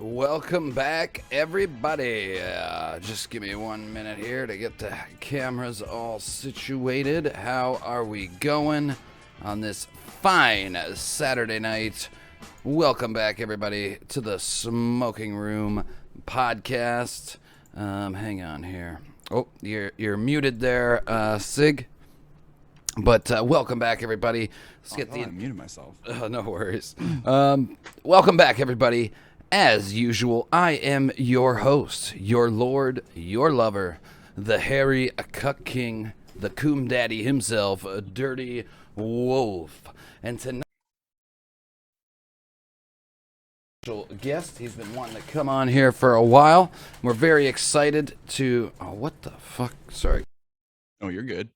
Welcome back, everybody. Just give me 1 minute here to get the cameras all situated. How are we going on this fine Saturday night? Welcome back, everybody, to the Smoking Room podcast. Hang on here. Oh, you're muted there, Sig. But welcome back, everybody. I muted myself. No worries. Welcome back, everybody. As usual, I am your host, your lord, your lover, the hairy cuck king, the coom daddy himself, Dirty Wolf. And tonight, guest, he's been wanting to come on here for a while. We're very excited to... Oh, what the fuck? Sorry. Oh, you're good.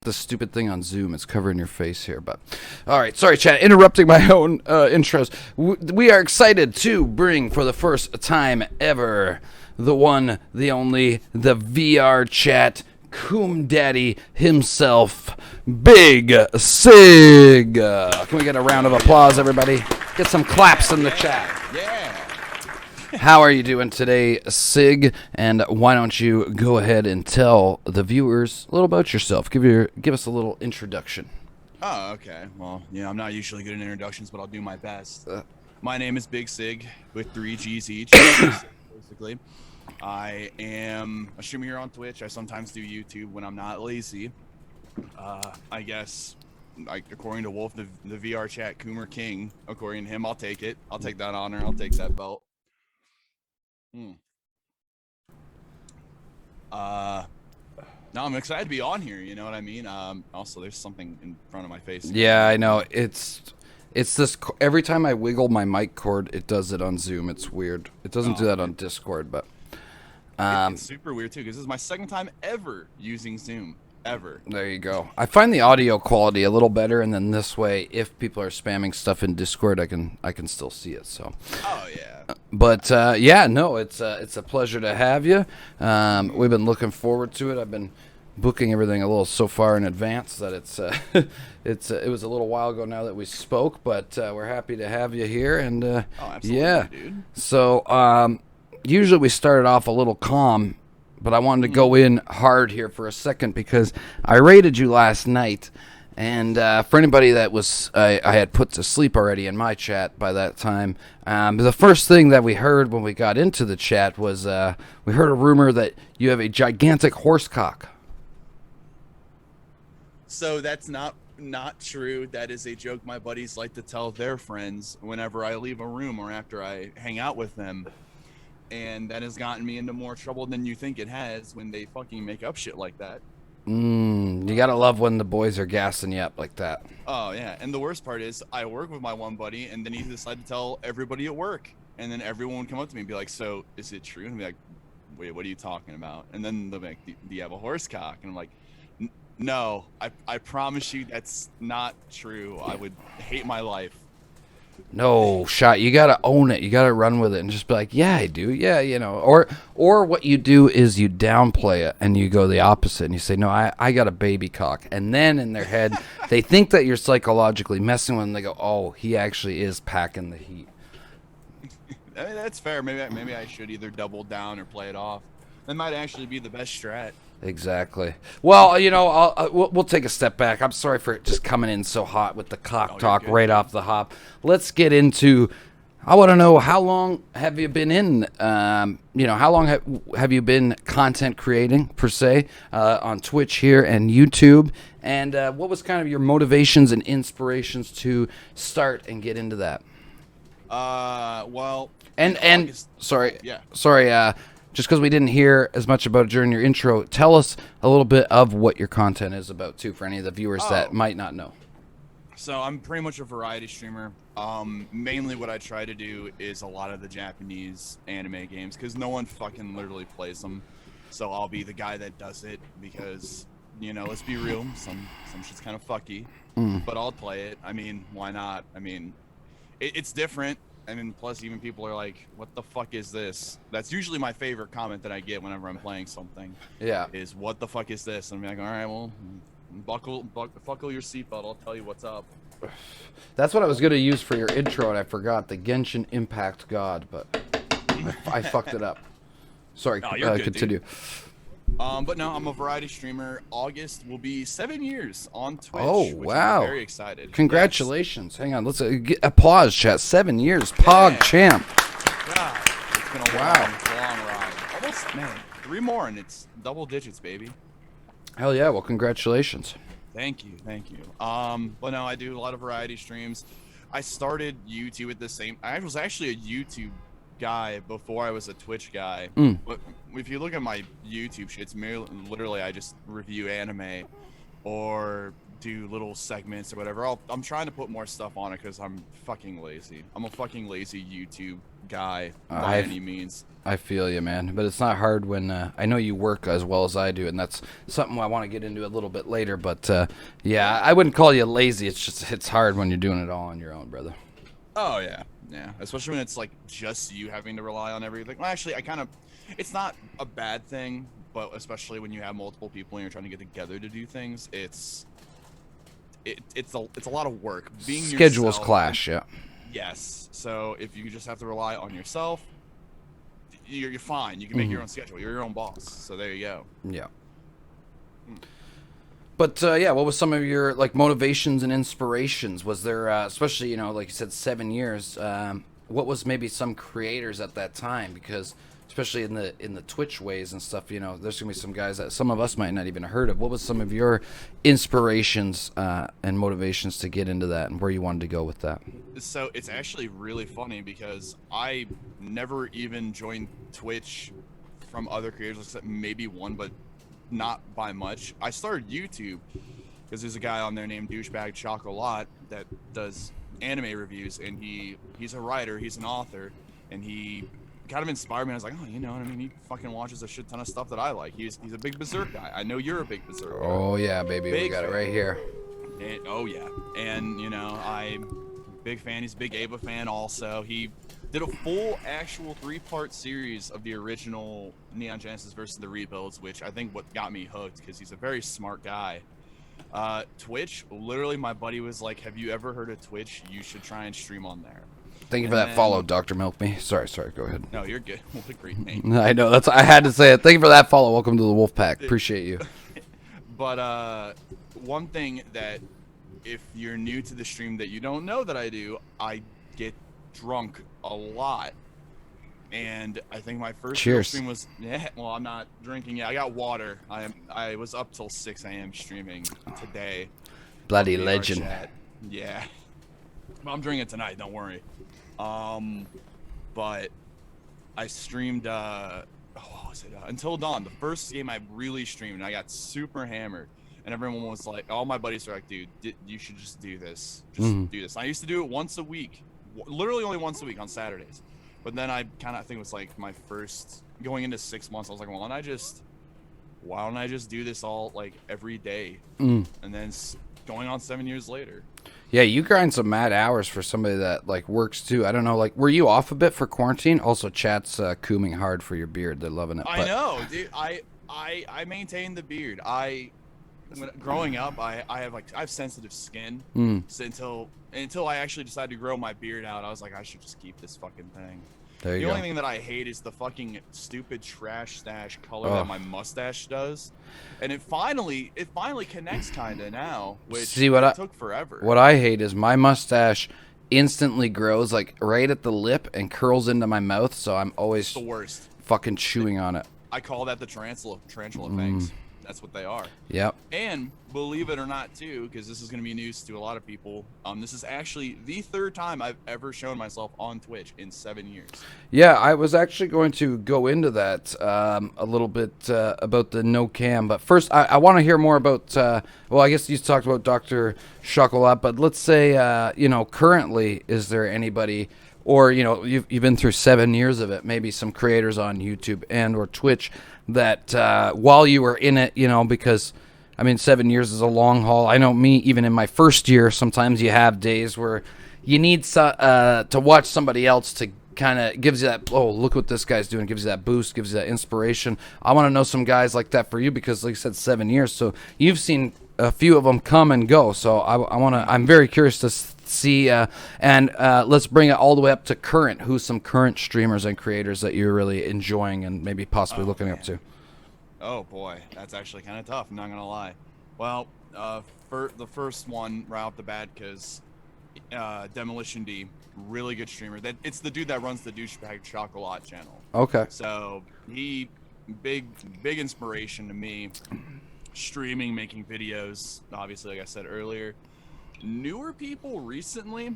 The stupid thing on Zoom is covering your face here, but all right, sorry chat, interrupting my own intros. We are excited to bring for the first time ever the one, the only, the VR chat coom daddy himself, BigggSiggg. Can we get a round of applause, everybody? Get some claps in the chat. Yeah. How are you doing today, Sig? And why don't you go ahead and tell the viewers a little about yourself? Give us a little introduction. Oh, okay. Well, yeah, I'm not usually good in introductions, but I'll do my best. My name is BigggSiggg with 3 G's each, basically. I am a streamer here on Twitch. I sometimes do YouTube when I'm not lazy. I guess, like, according to Wolf, the VR chat Coomer King, according to him, I'll take it. I'll take that honor. I'll take that belt. No, I'm excited to be on here, you know what I mean? Also, there's something in front of my face. Yeah, I know. It's this, every time I wiggle my mic cord, it does it on Zoom. It's weird. It doesn't do that on Discord, but... it's super weird, too, because this is my second time ever using Zoom. Ever. There you go. I find the audio quality a little better, and then this way, if people are spamming stuff in Discord, I can still see it. So. Oh yeah. But yeah, no, it's a pleasure to have you. We've been looking forward to it. I've been booking everything a little so far in advance that it was a little while ago now that we spoke, but we're happy to have you here. And absolutely, yeah, dude. So usually we started off a little calm. But I wanted to go in hard here for a second because I rated you last night. And for anybody that was I had put to sleep already in my chat by that time, the first thing that we heard when we got into the chat was we heard a rumor that you have a gigantic horse cock. So that's not true. That is a joke my buddies like to tell their friends whenever I leave a room or after I hang out with them. And that has gotten me into more trouble than you think it has when they fucking make up shit like that. You gotta love when the boys are gassing you up like that. Oh, yeah. And the worst part is I work with my one buddy, and then he decided to tell everybody at work. And then everyone would come up to me and be like, so, is it true? And I'd be like, wait, what are you talking about? And then they'll be like, do you have a horse cock? And I'm like, no, I promise you that's not true. I would hate my life. No, shot. You gotta own it. You gotta run with it and just be like, yeah, I do. Yeah, you know. Or what you do is you downplay it and you go the opposite and you say, no, I got a baby cock. And then in their head, they think that you're psychologically messing with them. They go, oh, he actually is packing the heat. I mean, that's fair. Maybe I should either double down or play it off. That might actually be the best strat. Exactly. Well, you know, we'll take a step back. I'm sorry for just coming in so hot with the cock talk right off the hop. Let's get into. I want to know, how long have you been in? How long have you been content creating per se on Twitch here and YouTube? And what was kind of your motivations and inspirations to start and get into that? Well. Sorry. Yeah. Sorry. Just because we didn't hear as much about it during your intro, tell us a little bit of what your content is about, too, for any of the viewers that might not know. So I'm pretty much a variety streamer. Mainly what I try to do is a lot of the Japanese anime games, because no one fucking literally plays them. So I'll be the guy that does it because, you know, let's be real, some shit's kind of fucky. But I'll play it. I mean, why not? I mean, it's different. And then plus even people are like, what the fuck is this? That's usually my favorite comment that I get whenever I'm playing something. Yeah. Is what the fuck is this? And I'm like, all right, well, Buckle your seatbelt. I'll tell you what's up. That's what I was gonna use for your intro, and I forgot the Genshin Impact God, but I fucked it up. Sorry. No, you're good, continue. Dude. But no, I'm a variety streamer. August will be 7 years on Twitch. Oh, which wow. I'm very excited. Congratulations. Yes. Hang on. Let's applause, chat. 7 years. Pog champ. God, it's been a long ride. Almost, man, 3 more and it's double digits, baby. Hell yeah. Well, congratulations. Thank you. But no, I do a lot of variety streams. I started YouTube at the same. I was actually a YouTube guy before I was a Twitch guy. But if you look at my YouTube shit, it's literally I just review anime or do little segments or whatever. I'm trying to put more stuff on it because I'm fucking lazy. I'm a fucking lazy YouTube guy by any means. I feel you, man. But it's not hard when I know you work as well as I do, and that's something I want to get into a little bit later. But yeah, I wouldn't call you lazy. It's just it's hard when you're doing it all on your own, brother. Oh yeah. Yeah, especially when it's like just you having to rely on everything. Well, actually, it's not a bad thing, but especially when you have multiple people and you're trying to get together to do things, it's a lot of work. Being schedules yourself, clash, yeah. Yes, so if you just have to rely on yourself, you're fine. You can make your own schedule. You're your own boss. So there you go. Yeah. But yeah, what was some of your like motivations and inspirations? Was there, especially like you said, 7 years? What was maybe some creators at that time? Because especially in the Twitch ways and stuff, there's gonna be some guys that some of us might not even have heard of. What was some of your inspirations and motivations to get into that, and where you wanted to go with that? So it's actually really funny because I never even joined Twitch from other creators, except maybe one, but not by much. I started YouTube because there's a guy on there named Douchebag Chocolat that does anime reviews, and he's a writer, he's an author, and he kind of inspired me. I was like, oh, you know what I mean? He fucking watches a shit ton of stuff that I like. He's a big Berserk guy. I know you're a big Berserk guy. Oh yeah, baby, we got it right here. And, oh yeah, and I'm big fan. He's a big Ava fan also. He did a full actual 3-part series of the original Neon Genesis versus the rebuilds, which I think what got me hooked because he's a very smart guy. Twitch, literally my buddy was like, have you ever heard of Twitch? You should try and stream on there. Thank you for that follow, Dr. Milk Me. Sorry, go ahead. No, you're good. What a great name. I know, I had to say it. Thank you for that follow. Welcome to the Wolf Pack. Appreciate you. But one thing that if you're new to the stream that you don't know that I get drunk a lot. And I think my first stream was well, I'm not drinking yet. I got water. I was up till 6 a.m. streaming today. Bloody legend. Yeah. I'm drinking tonight, don't worry. But I streamed what was it? Until Dawn, the first game I really streamed, and I got super hammered. And everyone was like, all my buddies were like, dude, you should just do this. Just do this. And I used to do it once a week. Literally only once a week on Saturdays. But then I think it was like my first, going into 6 months, I was like, well, why don't I just do this all like every day? And then going on 7 years later. Yeah, you grind some mad hours for somebody that like works too. I don't know, like, were you off a bit for quarantine? Also, chat's cooming hard for your beard. They're loving it. I know, dude. I maintain the beard. Growing up, I have sensitive skin. So until I actually decided to grow my beard out, I was like, I should just keep this fucking thing. There you go. The only thing that I hate is the fucking stupid trash stash color that my mustache does. And it finally connects kinda now, which took forever. What I hate is my mustache instantly grows like right at the lip and curls into my mouth, so I'm always the worst. Fucking chewing on it. I call that the tarantula fangs. That's what they are. Yep. And believe it or not, too, because this is going to be news to a lot of people, this is actually the 3rd time I've ever shown myself on Twitch in 7 years. Yeah, I was actually going to go into that a little bit about the no cam, but first I want to hear more about. Well, I guess you talked about Dr. Chocolat, but let's say currently, is there anybody? Or, you've been through 7 years of it, maybe some creators on YouTube and or Twitch that while you were in it, because, 7 years is a long haul. I know me, even in my first year, sometimes you have days where you need to watch somebody else to kind of gives you that, oh, look what this guy's doing, gives you that boost, gives you that inspiration. I want to know some guys like that for you because, like I said, 7 years. So you've seen a few of them come and go. So I'm very curious to see, and let's bring it all the way up to current. Who's some current streamers and creators that you're really enjoying and maybe possibly looking up to? Oh boy, that's actually kind of tough. I'm not gonna lie. Well, for the first one right off the bat, because Demolition D, really good streamer. It's the dude that runs the Douchebag Chocolat channel. Okay. So he big inspiration to me. Streaming, making videos, obviously, like I said earlier. Newer people recently,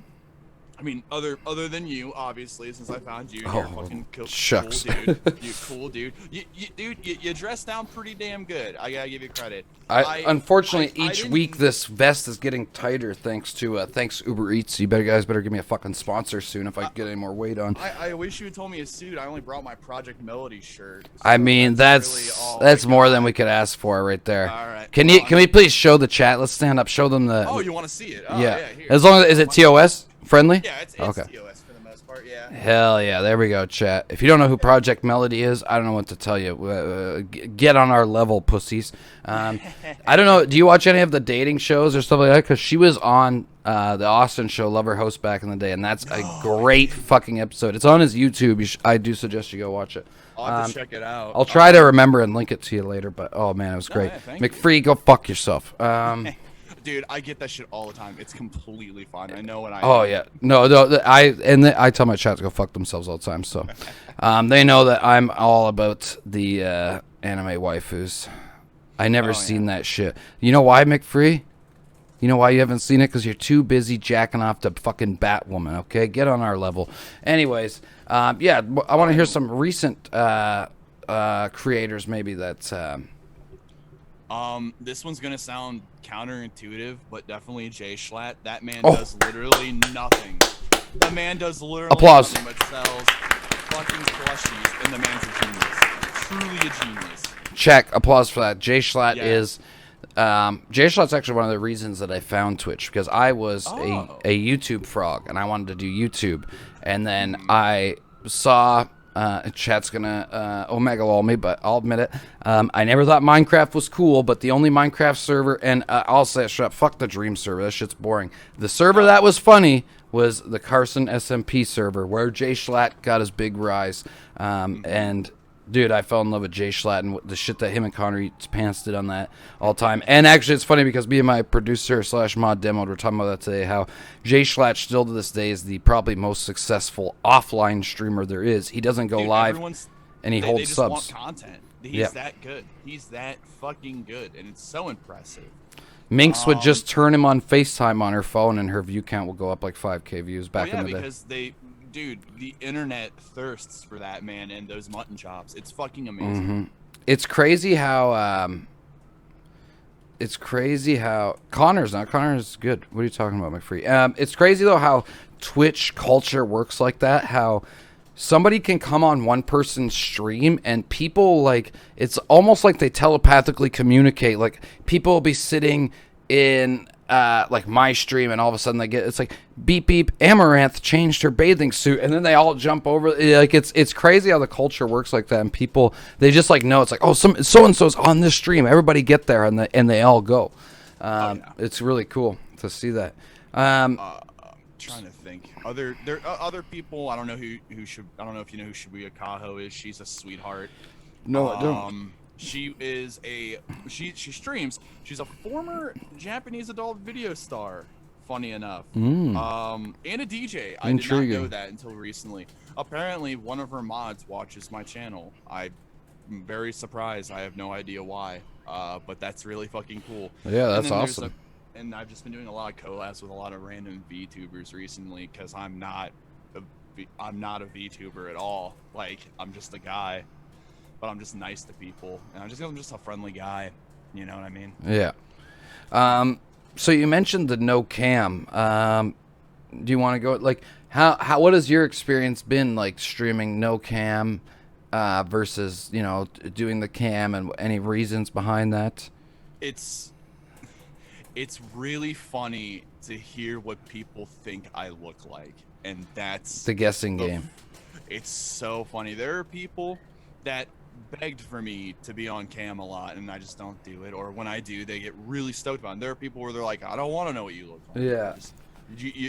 I mean, other than you, obviously, since I found you, you're a fucking cool dude. You cool dude. You dress down pretty damn good. I gotta give you credit. Unfortunately, each week this vest is getting tighter thanks to thanks Uber Eats. You guys better give me a fucking sponsor soon if I get any more weight on. I wish you had told me a suit. I only brought my Project Melody shirt. So I mean, that's more than we could ask for right there. All right. Can we please show the chat? Let's stand up. Show them the. Oh, you want to see it? Oh, yeah. Here. As long as is it TOS friendly? Yeah, it's okay. TOS for the most part. Yeah. Hell yeah, there we go, chat. If you don't know who Project Melody is, I don't know what to tell you. Get on our level, pussies. I don't know. Do you watch any of the dating shows or stuff like that? Because she was on the Austin show, Lover Host, back in the day, and that's a great fucking episode. It's on his YouTube. I do suggest you go watch it. I'll have to check it out. I'll try to remember and link it to you later, but oh man, it was great. Yeah, McFree, go fuck yourself. Dude, I get that shit all the time. It's completely fine. I know when I. Oh yeah, no. I tell my chat to go fuck themselves all the time. So, they know that I'm all about the anime waifus. I never seen that shit. You know why, McFree? You know why you haven't seen it? Because you're too busy jacking off to fucking Batwoman. Okay, get on our level. Anyways, yeah, I want to hear some recent creators maybe that's. This one's gonna sound counterintuitive, but definitely Jay Schlatt. That man does literally nothing. The man does literally applause. Nothing but sells fucking plushies, and the man's a genius. Truly a genius. Check. Applause for that. Jay Schlatt is. Jay Schlatt's actually one of the reasons that I found Twitch, because I was a YouTube frog and I wanted to do YouTube, and then I saw. Chat's gonna Omega lol me, but I'll admit it. I never thought Minecraft was cool, but the only Minecraft server, and I'll say it straight up, fuck the Dream server. That shit's boring. The server that was funny was the Carson SMP server, where Jay Schlatt got his big rise. And dude, I fell in love with Jay Schlatt and the shit that him and Connor Eats Pants did on that all time. And actually, it's funny because me and my producer / mod demo were talking about that today, how Jay Schlatt still to this day is the probably most successful offline streamer there is. He doesn't go live, and he holds subs. They just want content. He's that good. He's that fucking good, and it's so impressive. Minx would just turn him on FaceTime on her phone, and her view count will go up like 5K views back in the day. Because dude, the internet thirsts for that, man, and those mutton chops. It's fucking amazing. It's crazy how Connor's good. What are you talking about, McFree? It's crazy though how Twitch culture works like that. How somebody can come on one person's stream and people, like, it's almost like they telepathically communicate. Like, people will be sitting in like my stream, and all of a sudden it's like beep beep, Amaranth changed her bathing suit, and then they all jump over. Like, it's crazy how the culture works like that, and people, they just like know it's like, oh, so and so's on this stream, everybody get there, and they all go. It's really cool to see that. I'm trying to think. There are other people. I don't know who should. I don't know if you know who Shibuya Kaho is. She's a sweetheart. No, I don't. She is she streams. She's a former Japanese adult video star, funny enough. And a DJ. I did not know that until recently. Apparently, one of her mods watches my channel. I'm very surprised. I have no idea why. But that's really fucking cool. Yeah, that's awesome. And I've just been doing a lot of collabs with a lot of random VTubers recently, because I'm not a VTuber at all. Like, I'm just a guy. But I'm just nice to people, and I'm just a friendly guy. You know what I mean? Yeah. So you mentioned the no cam. Do you want to go like how what has your experience been like streaming no cam versus, you know, doing the cam, and any reasons behind that? It's really funny to hear what people think I look like, and that's the guessing game. It's so funny. There are people that begged for me to be on cam a lot, and I just don't do it. Or when I do, they get really stoked about it. And there are people where they're like, I don't want to know what you look like. Yeah.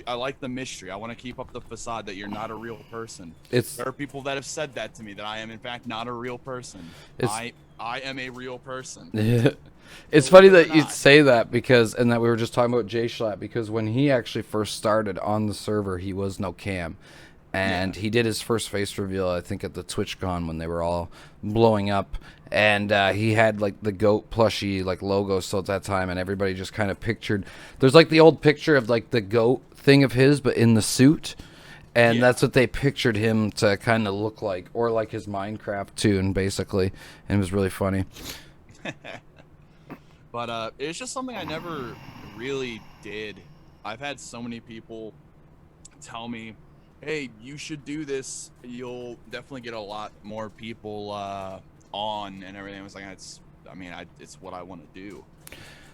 I like the mystery. I want to keep up the facade that you're not a real person. It's There are people that have said that to me, that I am in fact not a real person. I am a real person. Yeah. It's funny that you say that because, and that we were just talking about Jay Schlatt, because when he actually first started on the server, he was no cam. And he did his first face reveal, I think, at the TwitchCon when they were all blowing up. And he had, like, the goat plushie, like, logo still at that time. And everybody just kind of pictured... There's, like, the old picture of, like, the goat thing of his, but in the suit. And that's what they pictured him to kind of look like. Or like his Minecraft tune, basically. And it was really funny. But it's just something I never really did. I've had so many people tell me, hey, you should do this. You'll definitely get a lot more people on and everything. I was like, it's what I want to do.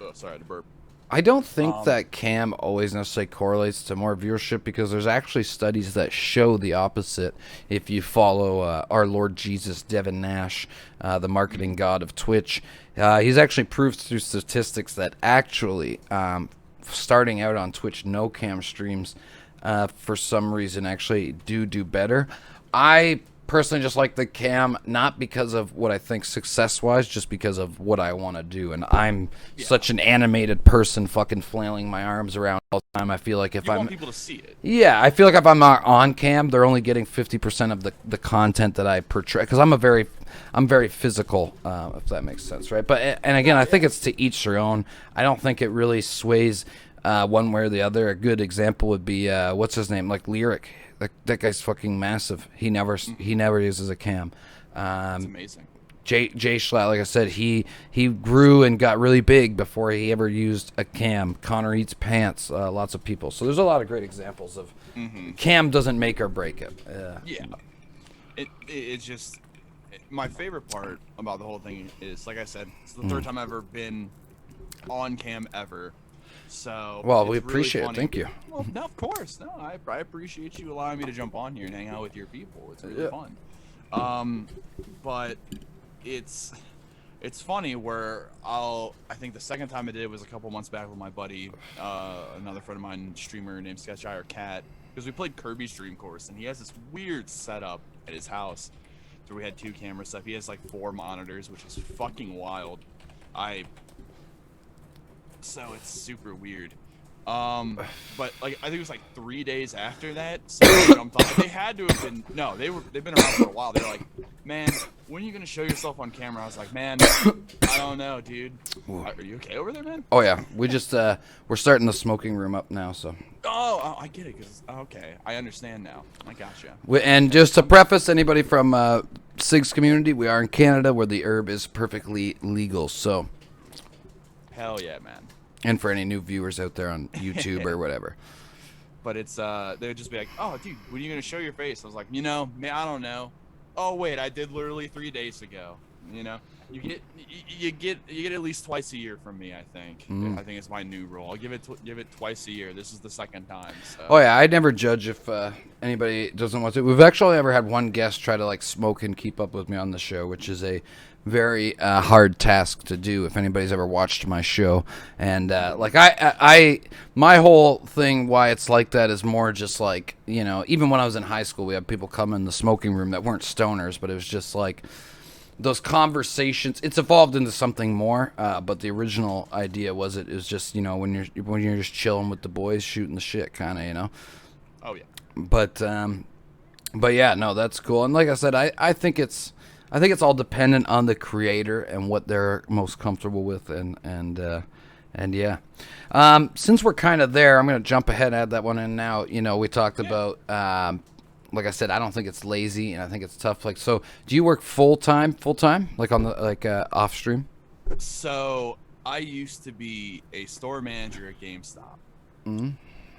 Oh, sorry, I had to burp. I don't think that cam always necessarily correlates to more viewership, because there's actually studies that show the opposite. If you follow our Lord Jesus, Devin Nash, the marketing god of Twitch, he's actually proved through statistics that actually starting out on Twitch, no cam streams for some reason actually do better. I personally just like the cam, not because of what I think success-wise, just because of what I want to do. And I'm such an animated person, fucking flailing my arms around all the time. I feel like if I want people to see it. Yeah, I feel like if I'm not on cam, they're only getting 50% of the content that I portray. Because I'm very physical, if that makes sense, right? But and again, I think it's to each their own. I don't think it really sways one way or the other. A good example would be what's his name, like Lyric. That guy's fucking massive. He never uses a cam. That's amazing. Jay Schlatt, like I said, he grew and got really big before he ever used a cam. Connor Eats Pants, lots of people. So there's a lot of great examples of cam doesn't make or break it. Yeah. It's just my favorite part about the whole thing is, like I said, it's the third time I've ever been on cam ever. So well, we appreciate it. Thank you. Well, no, of course. No, I appreciate you allowing me to jump on here and hang out with your people. It's really fun. But it's funny where I think the second time I did it was a couple months back with my buddy, another friend of mine, streamer named Sketcheye or Cat, because we played Kirby's Dream Course, and he has this weird setup at his house where we had 2 camera stuff. He has like 4 monitors, which is fucking wild. So it's super weird. But like I think it was like 3 days after that, somebody jumped on. They had to have been they've been around for a while. They're like, man, when are you gonna show yourself on camera? I was like, man, I don't know, dude. Are you okay over there, man? Oh yeah, we just we're starting the smoking room up now, so. Oh, I get it. Okay, I understand now. I gotcha. And just to preface, anybody from Sigg's community, we are in Canada where the herb is perfectly legal, so. Hell yeah, man. And for any new viewers out there on YouTube or whatever. But it's they would just be like, oh dude, when are you gonna show your face? I was like, man, I don't know. Oh wait, I did literally 3 days ago. You get at least twice a year from me, I think. I think it's my new rule. I'll give it twice a year. This is the second time. So. Oh yeah, I'd never judge if anybody doesn't want to. We've actually ever had one guest try to like smoke and keep up with me on the show, which is a very hard task to do if anybody's ever watched my show. And like my whole thing why it's like that is more just like, even when I was in high school, we had people come in the smoking room that weren't stoners, but it was just like those conversations. It's evolved into something more, but the original idea was it was just when you're just chilling with the boys shooting the shit kind of. Oh yeah. But yeah, no, that's cool. And like I said, I think it's all dependent on the creator and what they're most comfortable with, and yeah. Since we're kind of there, I'm gonna jump ahead and add that one in now. We talked about, like I said, I don't think it's lazy, and I think it's tough. Like, so do you work full time, like on the off stream? So I used to be a store manager at GameStop.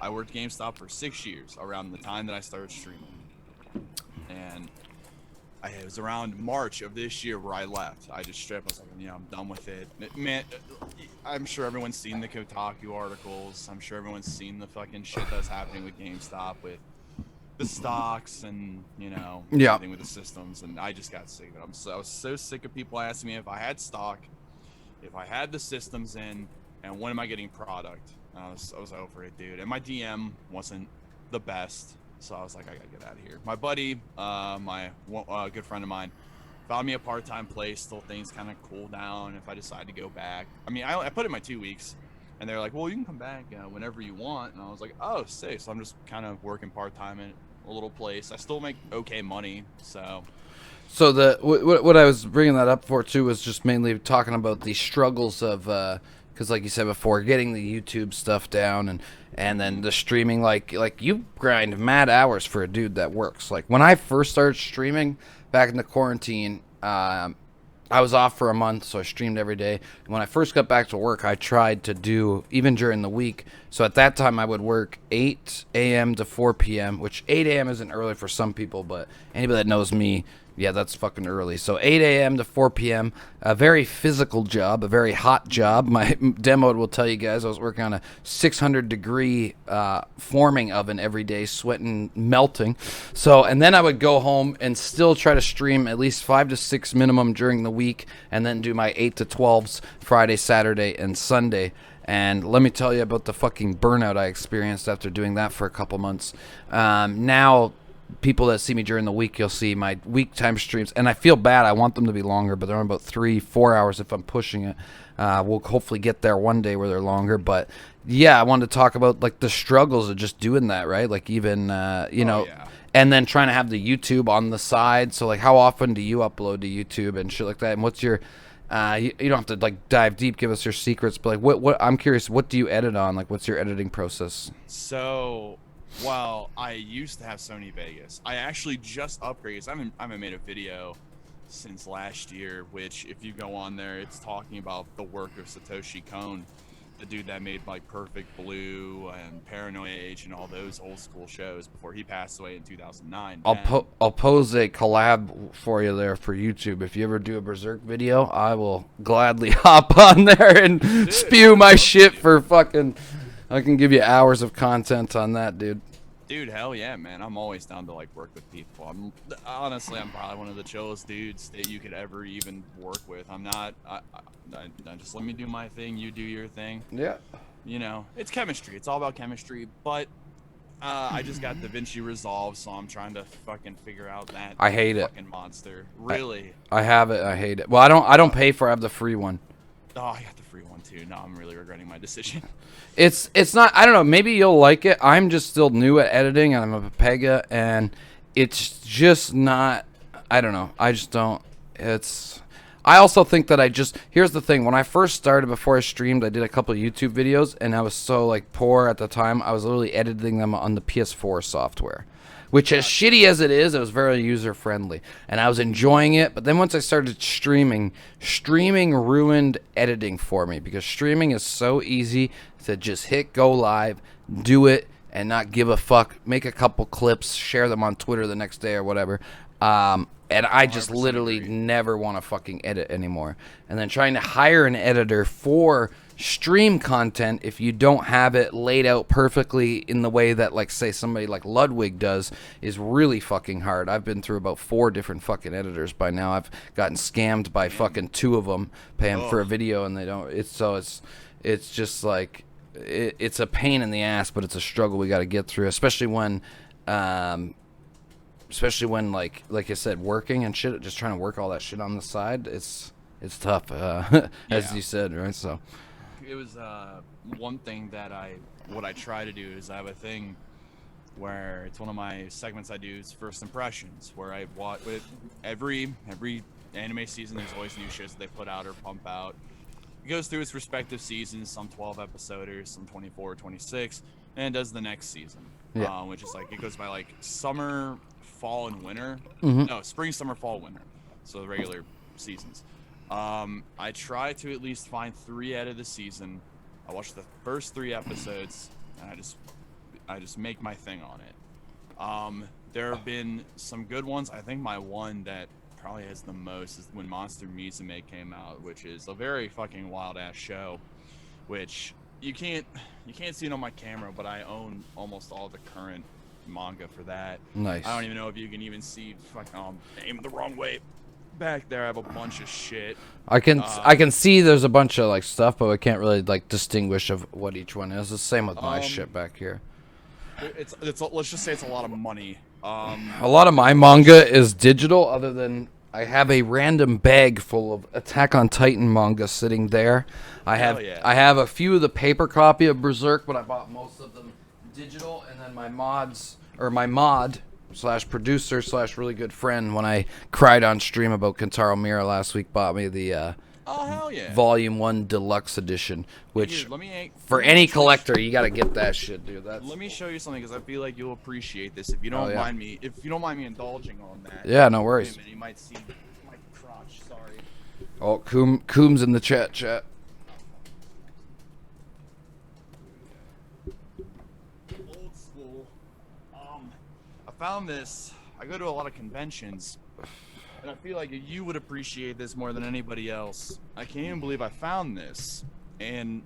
I worked GameStop for 6 years, around the time that I started streaming, and it was around March of this year where I left. I just stripped. I was like, I'm done with it. Man, I'm sure everyone's seen the Kotaku articles. I'm sure everyone's seen the fucking shit that's happening with GameStop with the stocks and Yeah. everything with the systems, and I just got sick of it. I was so sick of people asking me if I had stock, if I had the systems in, and when am I getting product. I was over it, dude. And my DM wasn't the best, so I was like, I gotta get out of here. My buddy, my good friend of mine, found me a part-time place till things kind of cool down if I decide to go back. I mean, I put in my 2 weeks, and they're like, well, you can come back whenever you want. And I was like, oh, sick. So I'm just kind of working part-time in a little place. I still make okay money, so. So what I was bringing that up for too was just mainly talking about the struggles of because like you said before, getting the YouTube stuff down and then the streaming, like you grind mad hours for a dude that works. Like when I first started streaming back in the quarantine, I was off for a month, so I streamed every day. And when I first got back to work, I tried to do, even during the week, so at that time I would work 8 a.m. to 4 p.m., which 8 a.m. isn't early for some people, but anybody that knows me, yeah, that's fucking early. So 8 a.m. to 4 p.m., a very physical job, a very hot job. My demo will tell you guys I was working on a 600-degree forming oven every day, sweating, melting. So, and then I would go home and still try to stream at least 5 to 6 minimum during the week, and then do my 8 to 12s Friday, Saturday, and Sunday. And let me tell you about the fucking burnout I experienced after doing that for a couple months. Now, people that see me during the week, you'll see my week time streams, and I feel bad. I want them to be longer, but they're on about 3-4 hours if I'm pushing it. We'll hopefully get there one day where they're longer, but yeah, I wanted to talk about like the struggles of just doing that, right? Like even Yeah. and then trying to have the YouTube on the side. So like, how often do you upload to YouTube and shit like that? And what's your you don't have to like dive deep, give us your secrets, but like what I'm curious, what do you edit on? Like, what's your editing process? So, well, I used to have Sony Vegas. I actually just upgraded. I haven't made a video since last year, which if you go on there, it's talking about the work of Satoshi Kon, the dude that made like Perfect Blue and Paranoia Agent, all those old school shows before he passed away in 2009. I'll pose a collab for you there for YouTube. If you ever do a Berserk video, I will gladly hop on there and spew my shit for fucking. I can give you hours of content on that, dude. Dude, hell yeah, man. I'm always down to like work with people. I'm probably one of the chillest dudes that you could ever even work with. I'm not. I just let me do my thing. You do your thing. Yeah. It's chemistry. It's all about chemistry. But I just got DaVinci Resolve, so I'm trying to fucking figure out that. I hate it. Fucking monster. Really. I have it. I hate it. Well, I don't pay for. I have the free one. Oh, I got the free one too. No, I'm really regretting my decision. It's not. I don't know. Maybe you'll like it. I'm just still new at editing, and I'm a Pega, and it's just not. I don't know. I just don't. It's. I also think that here's the thing. When I first started, before I streamed, I did a couple of YouTube videos, and I was so like poor at the time. I was literally editing them on the PS4 software, which, as shitty as it was very user friendly, and I was enjoying it. But then once I started streaming ruined editing for me, because streaming is so easy to just hit go live, do it, and not give a fuck. Make a couple clips, share them on Twitter the next day or whatever. And I just literally never want to fucking edit anymore. And then trying to hire an editor for stream content, if you don't have it laid out perfectly in the way that, like, say somebody like Ludwig does, is really fucking hard. I've been through about 4 different fucking editors by now. I've gotten scammed by fucking 2 of them, paying for a video, and they don't. It's just like it's a pain in the ass, but it's a struggle we got to get through, especially when like I said, working and shit, just trying to work all that shit on the side. It's tough, as you said, right? So it was one thing that what I try to do is I have a thing where it's one of my segments I do is first impressions, where I watch with every anime season. There's always new shit they put out or pump out. It goes through its respective seasons, some 12 episoders, some 24, 26, and it does the next season, which is like it goes by like summer, fall, and winter. No, spring, summer, fall, winter. So the regular seasons. I try to at least find 3 out of the season. I watch the first 3 episodes, and I just make my thing on it. There have been some good ones. I think my one that probably has the most is when Monster Musume came out, which is a very fucking wild ass show, which you can't see it on my camera, but I own almost all the current manga for that. Nice. I don't even know if you can even see. Fuck, aim the wrong way. Back there, I have a bunch of shit. I can see there's a bunch of like stuff, but I can't really like distinguish of what each one is. The same with my shit back here. It's let's just say it's a lot of money. A lot of my manga is digital, other than I have a random bag full of Attack on Titan manga sitting there. I have a few of the paper copy of Berserk, but I bought most of them digital, and then my mod / producer / really good friend, when I cried on stream about Kentaro Miura last week, bought me the hell yeah. Volume 1 Deluxe Edition, which Dude, for any collector, you gotta get that shit, dude. Let me show you something, because I feel like you'll appreciate this if you don't mind me. If you don't mind me indulging on that. Yeah, no worries. Wait a minute, you might see my crotch. Sorry. Oh, Coombs in the chat. Old school. I found this. I go to a lot of conventions. And I feel like you would appreciate this more than anybody else. I can't even believe I found this, and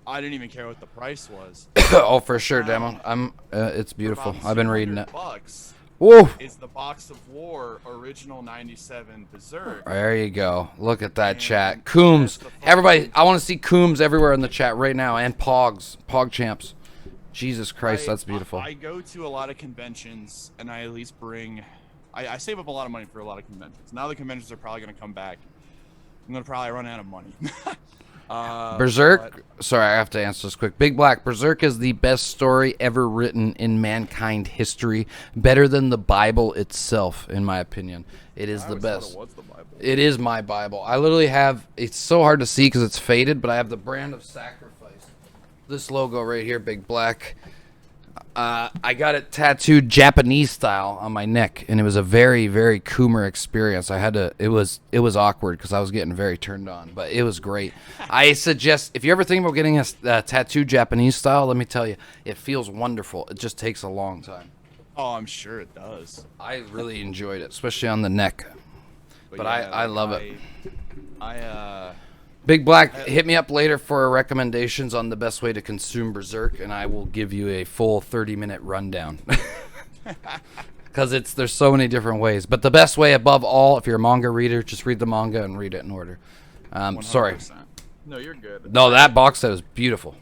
I didn't even care what the price was. Oh, for sure, Demo. It's beautiful. I've been reading it. $200 Whoa! Is the Box of War original '97 Berserk? There you go. Look at that chat. Coombs. Everybody, I want to see Coombs everywhere in the chat right now, and Pog champs. Jesus Christ, that's beautiful. I go to a lot of conventions, and I at least bring. I save up a lot of money for a lot of conventions. Now the conventions are probably going to come back. I'm going to probably run out of money. Berserk, sorry, I have to answer this quick. Big Black, Berserk is the best story ever written in mankind history. Better than the Bible itself, in my opinion. It is the best. It was the Bible. It is my Bible. I literally have, it's so hard to see because it's faded, but I have the brand of sacrifice. This logo right here, Big Black. I got it tattooed Japanese style on my neck, and it was a very, very Coomer experience. It was awkward because I was getting very turned on, but it was great. I suggest, if you ever think about getting a tattoo Japanese style, let me tell you, it feels wonderful. It just takes a long time. Oh, I'm sure it does. I really enjoyed it, especially on the neck. But yeah, I love it. Big Black, hit me up later for recommendations on the best way to consume Berserk, and I will give you a full 30-minute rundown. Because there's so many different ways. But the best way above all, if you're a manga reader, just read the manga and read it in order. Sorry. No, you're good. No, that box set is beautiful.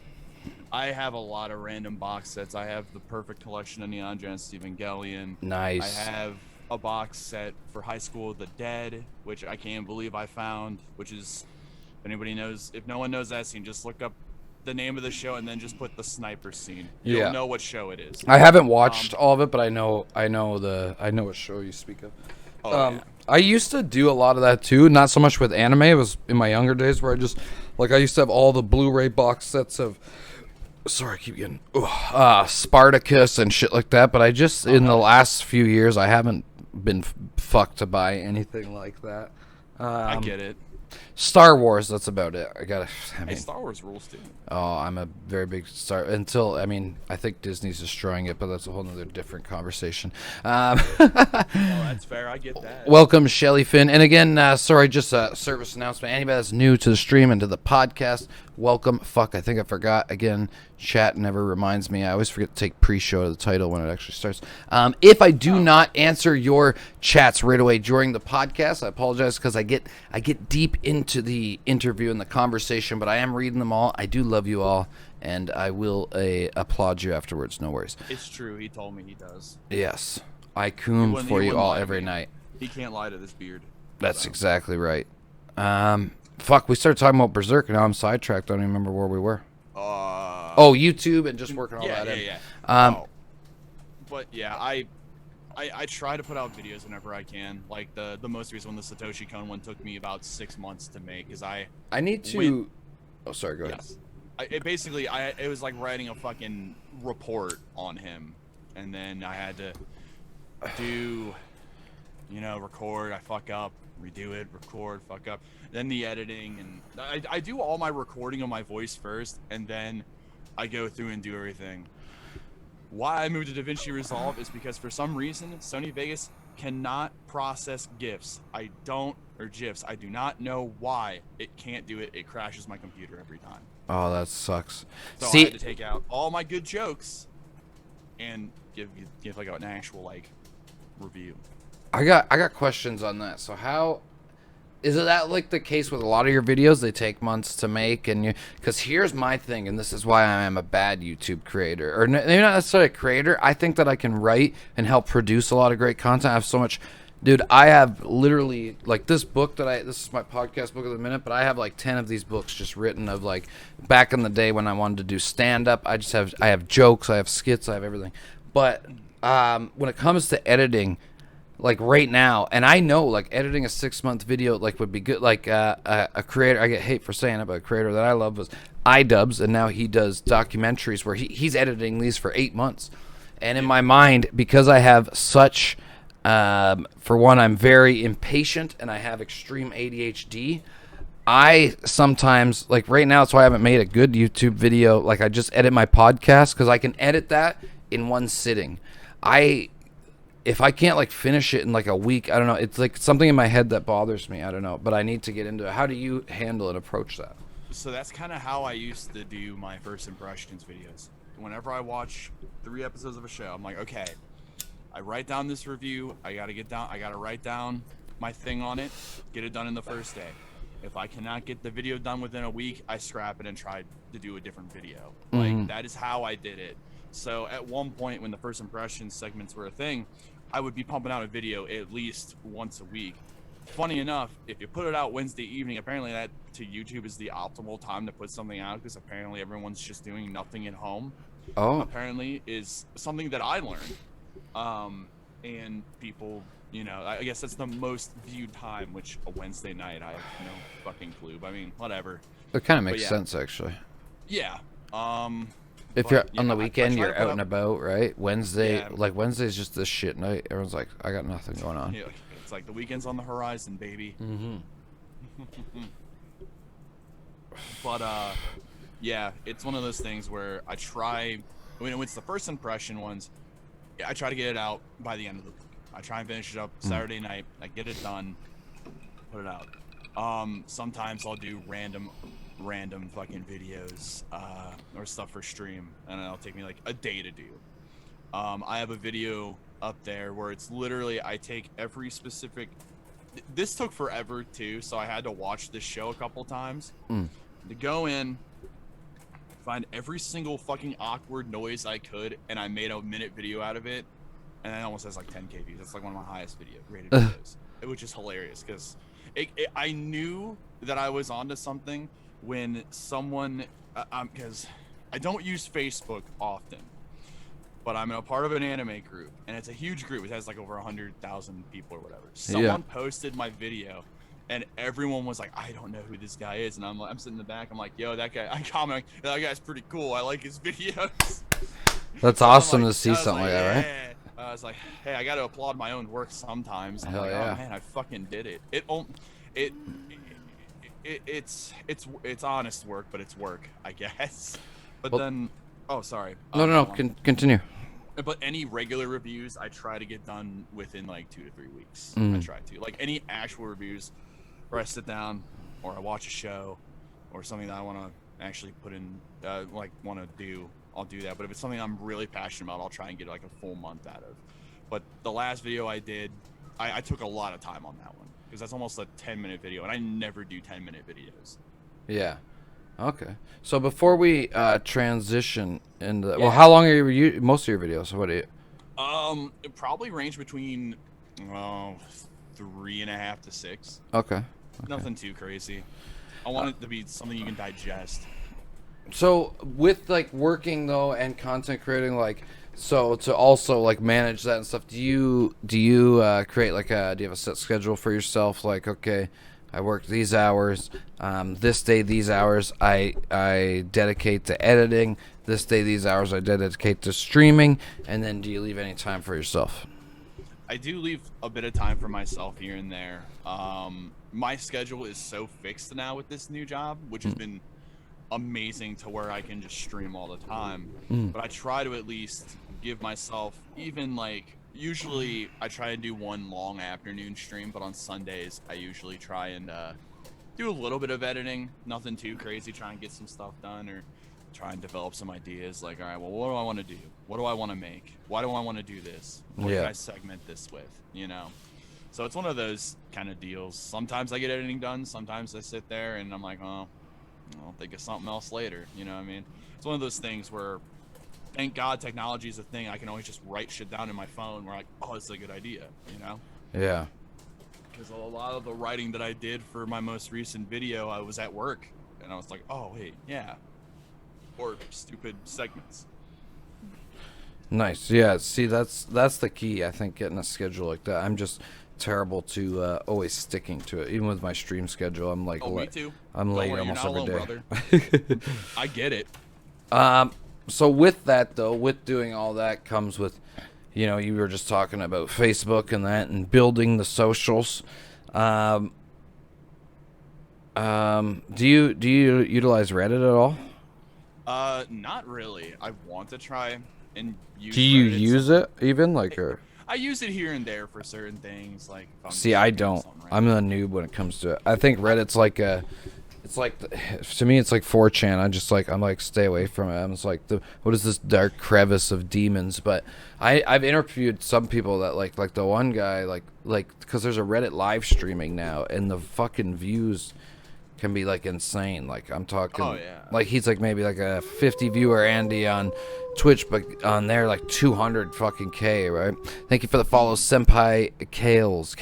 I have a lot of random box sets. I have the perfect collection of Neon Genesis Evangelion. Nice. I have a box set for High School of the Dead, which I can't believe I found, which is... Anybody knows, if no one knows that scene, just look up the name of the show and then just put the sniper scene. You'll know what show it is. I haven't watched all of it, but I know what show you speak of. Yeah. I used to do a lot of that too, not so much with anime. It was in my younger days where I used to have all the Blu-ray box sets of I keep getting Spartacus and shit like that, but in the last few years I haven't been fucked to buy anything like that. I get it. Star Wars, that's about it. Hey, Star Wars rules too. Oh, I'm a very big I think Disney's destroying it, but that's a whole nother different conversation. That's fair. I get that. Welcome, Shelly Finn. And again, sorry, just a service announcement. Anybody that's new to the stream and to the podcast, welcome. Fuck, I think I forgot. Again, chat never reminds me. I always forget to take pre-show to the title when it actually starts. If I do not answer your chats right away during the podcast, I apologize because I get deep into the interview and the conversation, but I am reading them all. I do love you all, and I will applaud you afterwards. No worries. It's true. He told me he does. Yes. I coom for you all every night. He can't lie to this beard. That's exactly right. Fuck, we started talking about Berserk, and now I'm sidetracked. I don't even remember where we were. YouTube and just working all that in. Yeah. But yeah, I try to put out videos whenever I can. Like the most recent one, the Satoshi Kon one, took me about 6 months to make, because I need to. Oh, sorry. Go ahead. Yes. It was like writing a fucking report on him, and then I had to record. I fuck up, redo it, record, fuck up, then the editing, and I do all my recording of my voice first, and then I go through and do everything. Why I moved to DaVinci Resolve is because for some reason Sony Vegas cannot process GIFs. GIFs. I do not know why it can't do it. It crashes my computer every time. Oh, that sucks. So I had to take out all my good jokes and give like an actual like review. I got questions on that. So how is it that like the case with a lot of your videos? They take months to make, and because here's my thing, and this is why I am a bad YouTube creator, or maybe not necessarily a creator. I think that I can write and help produce a lot of great content. I have so much, dude. I have literally like this book that this is my podcast book of the minute, but I have like 10 of these books just written of like back in the day when I wanted to do stand up. I have jokes, I have skits, I have everything. But when it comes to editing, like right now, and I know like editing a 6-month video like would be good. Like a creator, I get hate for saying it, but a creator that I love was iDubbbz, and now he does documentaries where he's editing these for 8 months. And in my mind, because I have such for one, I'm very impatient and I have extreme ADHD. I sometimes, like right now, that's why I haven't made a good YouTube video. Like I just edit my podcast because I can edit that in one sitting. If I can't like finish it in like a week, I don't know. It's like something in my head that bothers me. I don't know, but I need to get into it. How do you handle and approach that? So that's kind of how I used to do my first impressions videos. Whenever I watch 3 episodes of a show, I'm like, okay, I write down this review. I gotta write down my thing on it, get it done in the first day. If I cannot get the video done within a week, I scrap it and try to do a different video. Like that is how I did it. So at one point when the first impressions segments were a thing, I would be pumping out a video at least once a week. Funny enough, if you put it out Wednesday evening, apparently that to YouTube is the optimal time to put something out because apparently everyone's just doing nothing at home. Oh. Apparently is something that I learned. And people, you know, I guess that's the most viewed time, which a Wednesday night, I have no fucking clue. But I mean, whatever. It kind of makes sense, actually. Yeah. If you're on the weekend, you're out and about, right? Wednesday, like Wednesday's just this shit night. Everyone's like, I got nothing going on. Yeah, it's like the weekend's on the horizon, baby. But yeah, it's one of those things where I try. When it's the first impression ones, I try to get it out by the end of the week. I try and finish it up Saturday night. I get it done, put it out. Sometimes I'll do random fucking videos or stuff for stream, and it'll take me like a day to do. I have a video up there where it's literally I take every specific. This took forever too, so I had to watch this show a couple times to go in, find every single fucking awkward noise I could, and I made a minute video out of it, and it almost has like 10K views. It's like one of my highest rated videos, which is hilarious because I knew that I was onto something when someone, because I don't use Facebook often, but I'm a part of an anime group, and it's a huge group. It has like over 100,000 people or whatever. Someone posted my video, and everyone was like, I don't know who this guy is. And I'm sitting in the back. I'm like, yo, that guy, I comment, that guy's pretty cool. I like his videos. That's awesome to see something like that, right? I was like, hey, I got to applaud my own work sometimes. I'm like, oh man, I fucking did it. It's honest work, but it's work, I guess. But then, oh, sorry. No, continue. But any regular reviews, I try to get done within like 2 to 3 weeks. I try to. Like any actual reviews where I sit down or I watch a show or something that I want to actually put in, want to do, I'll do that. But if it's something I'm really passionate about, I'll try and get like a full month out of. But the last video I did, I took a lot of time on that one because that's almost a 10-minute video, and I never do 10-minute videos. Yeah. Okay. So before we transition into, well, how long are most of your videos? What do you? It probably range between 3.5 to 6. Okay. Nothing too crazy. I want it to be something you can digest. So with like working though and content creating, like, so to also like manage that and stuff, do you create like do you have a set schedule for yourself? Like, okay, I work these hours, this day these hours I dedicate to editing, this day these hours I dedicate to streaming, and then do you leave any time for yourself? I do leave a bit of time for myself here and there. My schedule is so fixed now with this new job, which has been amazing to where I can just stream all the time. But I try to at least give myself, even like, usually I try to do one long afternoon stream, but on Sundays I usually try and do a little bit of editing, nothing too crazy, try and get some stuff done, or try and develop some ideas. Like, all right, well, what do I want to do? What do I want to make? Why do I want to do this? What can I segment this with? You know. So it's one of those kind of deals. Sometimes I get editing done. Sometimes I sit there and I'm like, oh, I'll think of something else later. You know what I mean? It's one of those things where, thank God technology is a thing. I can always just write shit down in my phone. Where like, oh, it's a good idea. You know? Yeah. Because a lot of the writing that I did for my most recent video, I was at work. And I was like, oh, wait, yeah. Or stupid segments. Nice. Yeah. See, that's the key. I think getting a schedule like that. I'm just terrible to always sticking to it. Even with my stream schedule, I'm like, me too. I'm late worry, almost you're not every alone, day. brother. I get it. So with that though, with doing all that comes with, you know, you were just talking about Facebook and that, and building the socials. Do you utilize Reddit at all? Not really. I want to try and use. Do you Reddit use it even like or? I use it here and there for certain things, like. If I'm See, I don't. I'm a noob when it comes to it. I think Reddit's like a. It's like to me, it's like 4chan. I'm like stay away from it. I'm just like what is this dark crevice of demons? But I've interviewed some people that like the one guy like because there's a Reddit live streaming now, and the fucking views can be like insane. Like I'm talking, like he's like maybe like a 50 viewer Andy on Twitch, but on there like 200 fucking K, right? Thank you for the follow, Senpai Kales.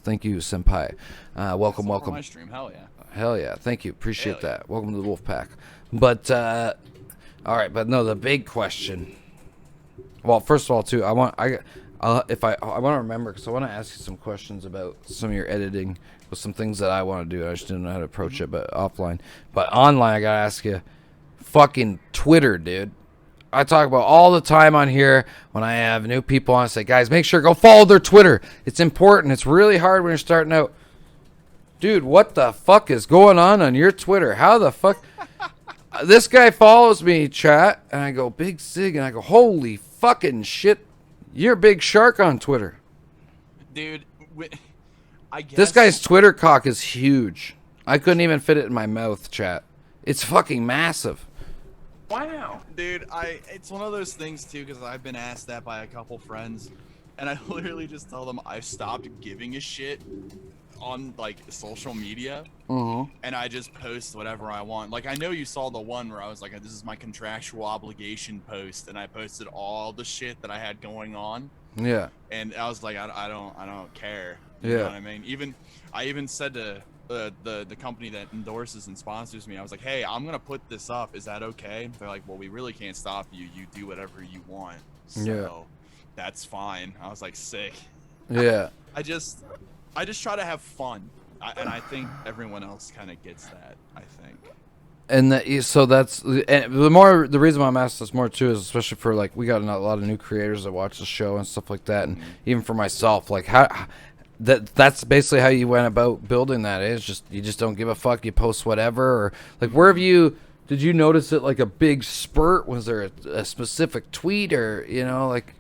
Thank you, Senpai. Welcome. My stream, hell yeah. Hell yeah, thank you, appreciate that. Welcome to the Wolf Pack. But all right, but no, the big question. Well, first of all, too, I want to remember because I want to ask you some questions about some of your editing with some things that I want to do. I just didn't know how to approach it, but offline. But online, I gotta ask you, fucking Twitter, dude. I talk about all the time on here when I have new people on. I say, guys, make sure go follow their Twitter. It's important. It's really hard when you're starting out. Dude, what the fuck is going on your Twitter? How the fuck? This guy follows me, chat, and I go, BigggSiggg, and I go, holy fucking shit. You're a big shark on Twitter. Dude, I guess. This guy's Twitter cock is huge. I couldn't even fit it in my mouth, chat. It's fucking massive. Wow. Dude, it's one of those things, too, because I've been asked that by a couple friends, and I literally just tell them I've stopped giving a shit on like social media, and I just post whatever I want. Like I know you saw the one where I was like, this is my contractual obligation post, and I posted all the shit that I had going on. Yeah. And I was like, I don't care. You know what I mean? I even said to the company that endorses and sponsors me, I was like, hey, I'm gonna put this up. Is that okay? They're like, well, we really can't stop you. You do whatever you want. So that's fine. I was like, sick. Yeah. I just try to have fun, and I think everyone else kind of gets that. I think. And so that's and the reason why I'm asking this more too is especially for like we got a lot of new creators that watch the show and stuff like that, and even for myself, like that's basically how you went about building that. It's just you just don't give a fuck. You post whatever, or like where have you? Did you notice it like a big spurt? Was there a specific tweet or like?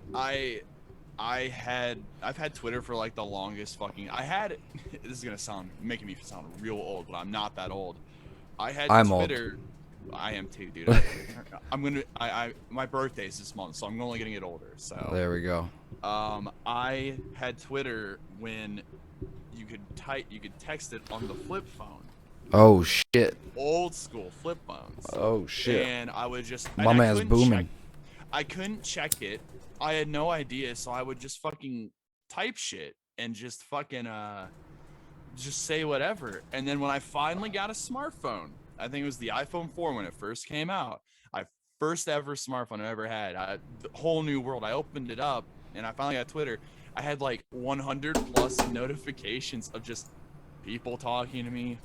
I've had Twitter for like the longest fucking. This is gonna making me sound real old, but I'm not that old. I'm Twitter. Old. I am too, dude. My birthday's this month, so I'm only gonna get older. So there we go. I had Twitter when you could text it on the flip phone. Oh shit. Old school flip phones. Oh shit. And I would just. My man's booming. I couldn't check it. I had no idea, so I would just fucking type shit and just fucking just say whatever. And then when I finally got a smartphone, I think it was the iPhone 4 when it first came out. First ever smartphone I ever had. The whole new world. I opened it up and I finally got Twitter. I had like 100 plus notifications of just people talking to me,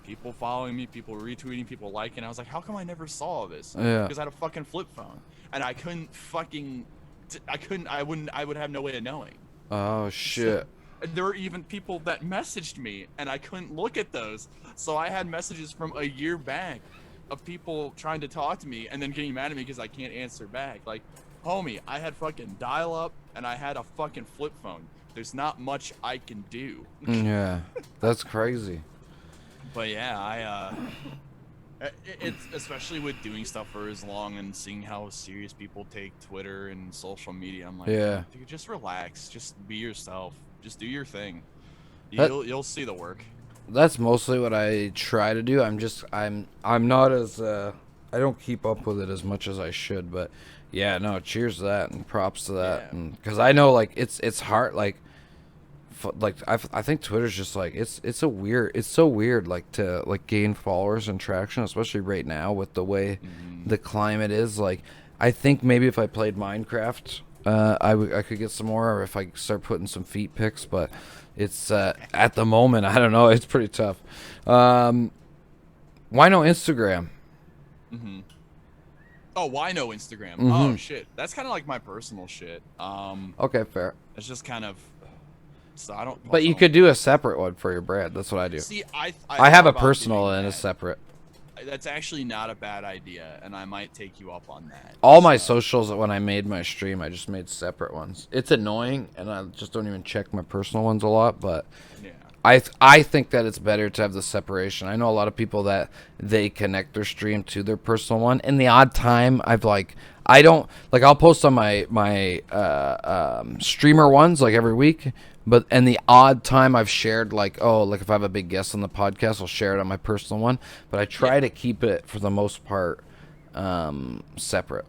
people following me, people retweeting, people liking. I was like, how come I never saw this? Yeah. Because I had a fucking flip phone and I couldn't fucking. I would have no way of knowing. Oh shit. So, there were even people that messaged me and I couldn't look at those. So I had messages from a year back of people trying to talk to me and then getting mad at me because I can't answer back. Like, homie, I had fucking dial up and I had a fucking flip phone. There's not much I can do. Yeah. That's crazy. But yeah, It's especially with doing stuff for as long and seeing how serious people take Twitter and social media. I'm like, Yeah. dude, just relax, just be yourself, just do your thing. That You'll see the work. that's mostly what I try to do. I'm not as I don't keep up with it as much as I should, but yeah, no, cheers to that and props to that. Yeah. Because I know like it's hard like I think Twitter's just like it's so weird like to like gain followers and traction, especially right now with the way the climate is. Like I think maybe if I played Minecraft, I could get some more, or if I start putting some feet pics, but it's at the moment I don't know, it's pretty tough. Why no Instagram? Oh, why no Instagram? Oh shit, that's kind of like my personal shit. Okay, fair. It's just kind of so I don't. But you could do a separate one for your brand. That's what I do. See, I have thought a about personal doing and a that. separate. That's actually not a bad idea, and I might take you up on that. All my socials, when I made my stream, I just made separate ones. It's annoying, and I just don't even check my personal ones a lot, but Yeah. I think that it's better to have the separation. I know a lot of people that they connect their stream to their personal one. In the odd time, I don't like, I'll post on my streamer ones like every week, but in the odd time I've shared like if I have a big guest on the podcast, I'll share it on my personal one. But I try to keep it for the most part separate.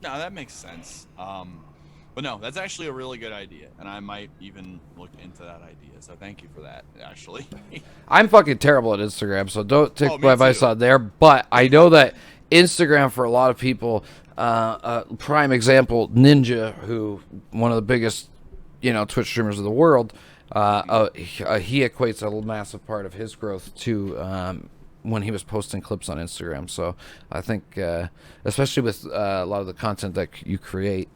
No, that makes sense. But no, that's actually a really good idea, and I might even look into that idea. So thank you for that, actually. I'm fucking terrible at Instagram, so don't take me my advice too. on there. But I know that Instagram for a lot of people, prime example, Ninja, who one of the biggest, Twitch streamers of the world, he equates a massive part of his growth to when he was posting clips on Instagram. So I think, especially with a lot of the content that you create,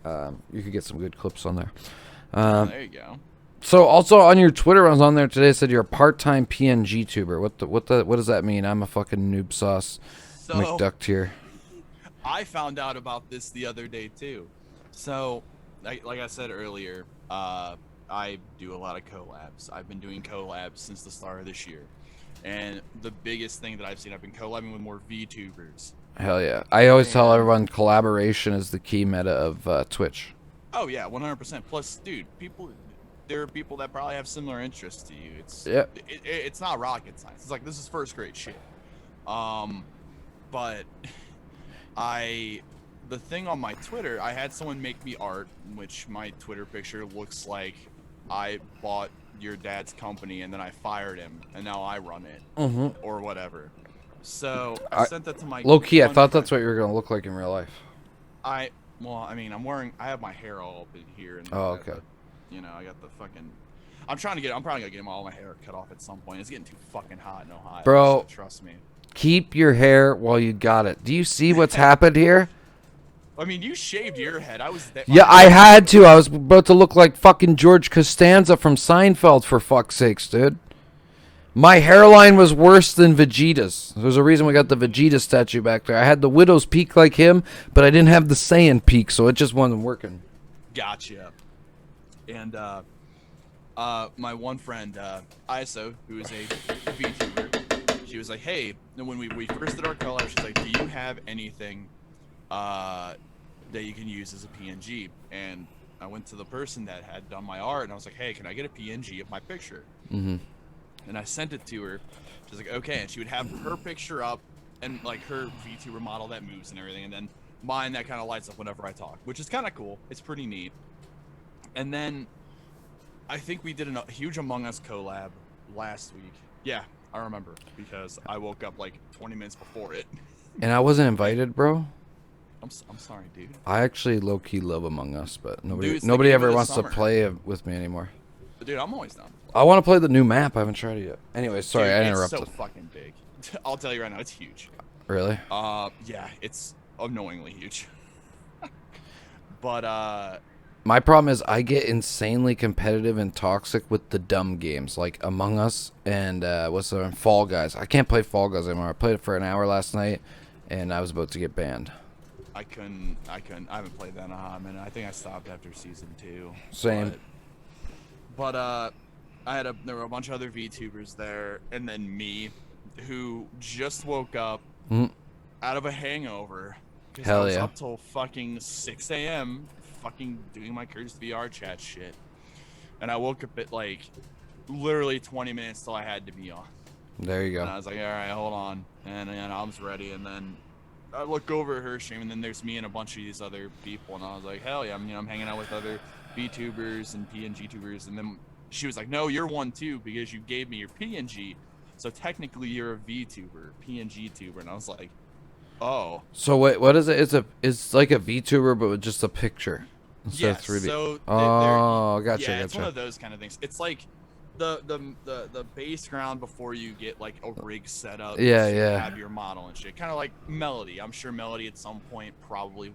you could get some good clips on there. There you go. So also on your Twitter, I was on there today. It said you're a part-time PNG tuber. What does that mean? I'm a fucking noob sauce So McDuck tier. I found out about this the other day too. So, like I said earlier, I do a lot of collabs. I've been doing collabs since the start of this year. And the biggest thing that I've seen, I've been collabing with more VTubers. Hell yeah! I always tell everyone collaboration is the key meta of Twitch. Oh yeah, 100%. Plus, dude, there are people that probably have similar interests to you. It's not rocket science. It's like, this is first grade shit. But the thing on my Twitter, I had someone make me art, which my Twitter picture looks like I bought your dad's company and then I fired him and now I run it or whatever. So I sent that to my low key. I thought that's what you were gonna look like in real life. I have my hair all up in here and Oh, okay. I got the fucking. I'm probably gonna get all my hair cut off at some point. It's getting too fucking hot in Ohio, Bro. so trust me. Keep your hair while you got it. Do you see what's happened here? I mean, you shaved your head. Yeah, I had to. I was about to look like fucking George Costanza from Seinfeld, for fuck's sakes, dude. My hairline was worse than Vegeta's. There's a reason we got the Vegeta statue back there. I had the Widow's Peak like him, but I didn't have the Saiyan Peak, so it just wasn't working. Gotcha. And my one friend, ISO, who is a VTuber, she was like, hey, when we first did our collab, she's like, do you have anything that you can use as a PNG? And I went to the person that had done my art, and I was like, hey, can I get a PNG of my picture? And I sent it to her. She's like, okay. And she would have her picture up and like her VTuber model that moves and everything, and then mine that kind of lights up whenever I talk, which is kind of cool. It's pretty neat. And then I think we did a huge Among Us collab last week. Yeah, I remember, because I woke up like 20 minutes before it. And I wasn't invited, bro? I'm sorry, dude. I actually low-key love Among Us, but Dude, nobody game ever of the wants summer. to play with me anymore. Dude, I'm always down. I want to play the new map. I haven't tried it yet. Anyway, sorry, Dude, I it's interrupted. so fucking big. I'll tell you right now, it's huge. Really? Yeah, it's annoyingly huge. But My problem is I get insanely competitive and toxic with the dumb games like Among Us and Fall Guys. I can't play Fall Guys anymore. I played it for an hour last night, and I was about to get banned. I haven't played that in a hot minute. I think I stopped after season 2. Same. But there were a bunch of other VTubers there, and then me, who just woke up Mm. out of a hangover. Because I Hell was yeah. up till fucking 6 a.m. fucking doing my Curtis VR chat shit. And I woke up at like literally 20 minutes till I had to be on. There you And go. I was like, all right, hold on. And I was ready. And then I look over at her stream, and then there's me and a bunch of these other people. And I was like, hell yeah, I'm hanging out with other VTubers and PNG tubers. And then she was like, no, you're one too, because you gave me your PNG. So technically you're a VTuber, PNG tuber. And I was like, oh. So wait, what is it? It's like a VTuber, but with just a picture instead of Yes. 3D. So Oh, gotcha, yeah, it's one gotcha. of those kind of things. It's like the base ground before you get like a rig set up. Yeah, so you yeah. have your model and shit. Kind of like Melody. I'm sure Melody at some point probably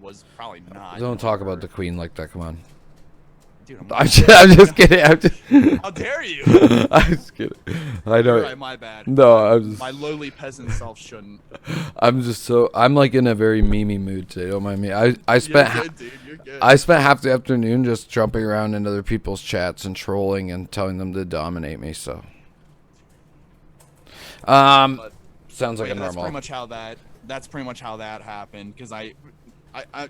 not. Don't talk about the Queen like that. Come on. Dude, I'm just kidding. How dare you? I'm just kidding. I know. Right, my bad. No, I'm just. My lowly peasant self shouldn't. I'm like in a very memey mood today. Don't mind me. I spent. You're good, dude. You're good. I spent half the afternoon just jumping around in other people's chats and trolling and telling them to dominate me. So. But, Sounds like a that's normal. That's pretty much how that happened. Because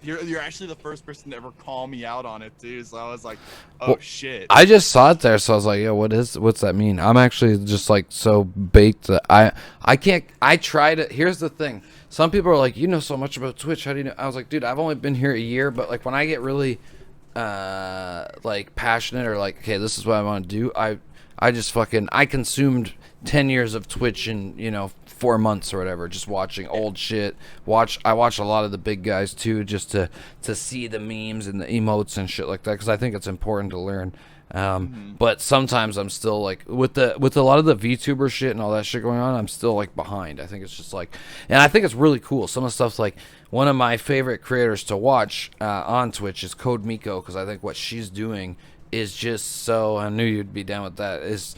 you're actually the first person to ever call me out on it too. So I was like, oh Well, shit. I just saw it there, so I was like, "Yo, what's that mean?" I'm actually just like so baked that I can't. I try to. Here's the thing. Some people are like, "You know so much about Twitch. How do you know?" I was like, "Dude, I've only been here a year, but like when I get really like passionate or like, okay, this is what I want to do. I just fucking I consumed 10 years of Twitch in 4 months or whatever, just watching old shit. I watch a lot of the big guys too, just to see the memes and the emotes and shit like that, because I think it's important to learn. But sometimes I'm still like with a lot of the VTuber shit and all that shit going on, I'm still like behind. I think it's just like, and I think it's really cool. Some of the stuff's like one of my favorite creators to watch on Twitch is Code Miko, because I think what she's doing is just so. I knew you'd be down with that. It's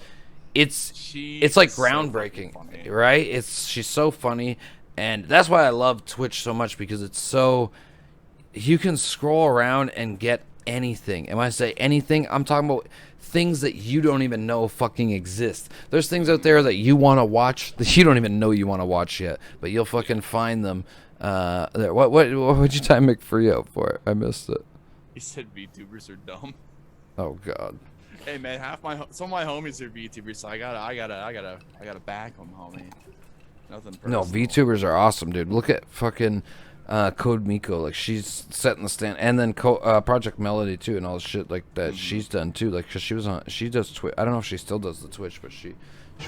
like groundbreaking, so right? She's so funny, and that's why I love Twitch so much, because it's so you can scroll around and get anything. And when I say anything, I'm talking about things that you don't even know fucking exist. There's things out there that you want to watch that you don't even know you want to watch yet, but you'll fucking find them. There. What would you time McFree for? I missed it. He said VTubers are dumb. Oh God. Hey man, some of my homies are VTubers, so I gotta back them, homie. Nothing personal. No, VTubers are awesome, dude. Look at fucking Code Miko. Like, she's setting the stand, and then Project Melody too, and all the shit like that she's done too. Like, 'cause she does Twitch. I don't know if she still does the Twitch, but she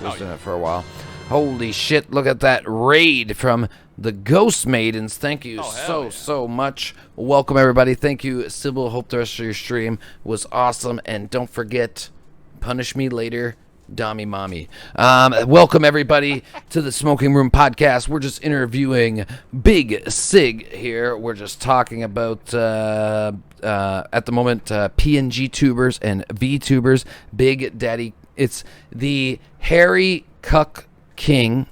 was doing it for a while. Holy shit! Look at that raid from the Ghost Maidens. Thank you so much. Welcome everybody. Thank you, Sybil. Hope the rest of your stream was awesome, and don't forget, punish me later, Dommy Mommy. Welcome everybody to the Smoking Room Podcast. We're just interviewing BigggSiggg here. We're just talking about at the moment PNG tubers and VTubers. Big Daddy. It's the Hairy Cuck King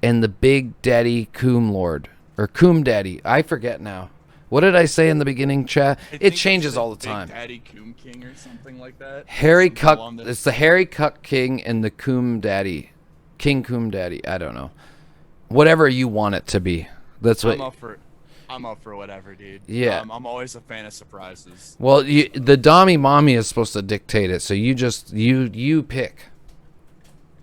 and the Big Daddy Coom Lord, or Coom Daddy. I forget now. What did I say in the beginning, chat? It changes all the time. Big Daddy Coom King or something like that. Hairy Cuck. It's the Hairy Cuck King and the Coom Daddy. King Coom Daddy. I don't know. Whatever you want it to be. That's what. I'm up for whatever, dude. Yeah. I'm always a fan of surprises. Well, the Dommy Mommy is supposed to dictate it, so you pick.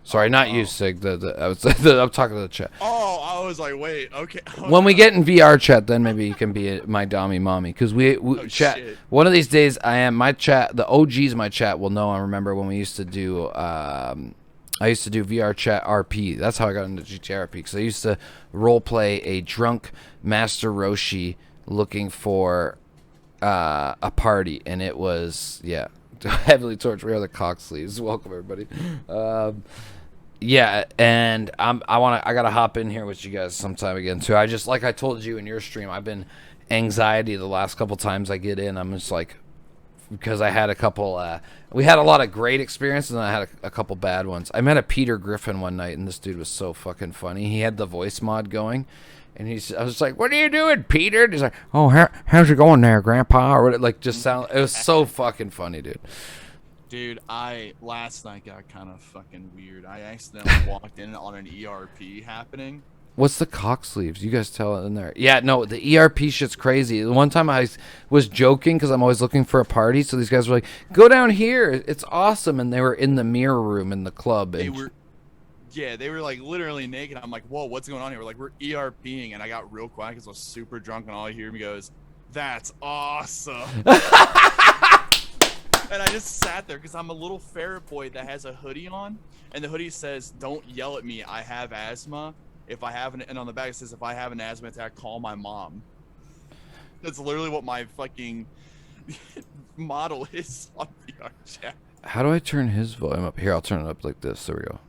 Sorry, not you, Sig. I'm talking to the chat. Oh, I was like, wait, okay. When we get in VR chat, then maybe you can be my Dommy Mommy, because we chat. Shit. One of these days, my chat. The OGs, my chat will know. I remember when we used to do. I used to do VR chat RP. That's how I got into GTA RP, because I used to role play a drunk Master Roshi looking for a party, and it was heavily tortured. We are the cock sleeves. Welcome everybody. Yeah, and I gotta hop in here with you guys sometime again too. I just, like I told you in your stream, I've been anxiety the last couple times I get in. I'm just like, because I had a couple. We had a lot of great experiences, and I had a couple bad ones. I met a Peter Griffin one night, and this dude was so fucking funny. He had the voice mod going, and I was like, "What are you doing, Peter?" And he's like, "Oh, how's it going there, Grandpa?" Or like, just sound. It was so fucking funny, dude. Dude, last night got kind of fucking weird. I accidentally walked in on an ERP happening. What's the cock sleeves? You guys tell it in there. Yeah, no, the ERP shit's crazy. The one time I was joking because I'm always looking for a party, so these guys were like, "Go down here, it's awesome," and they were in the mirror room in the club. They were like literally naked. I'm like, "Whoa, what's going on here?" We're like, "We're ERPing," and I got real quiet because I was super drunk, and all I hear me goes, "That's awesome." And I just sat there because I'm a little ferret boy that has a hoodie on, and the hoodie says, "Don't yell at me, I have asthma. If I have and on the back it says, if I have an asthma attack, call my mom." That's literally what my fucking model is on VR chat. How do I turn his volume up? Here, I'll turn it up like this. There we go.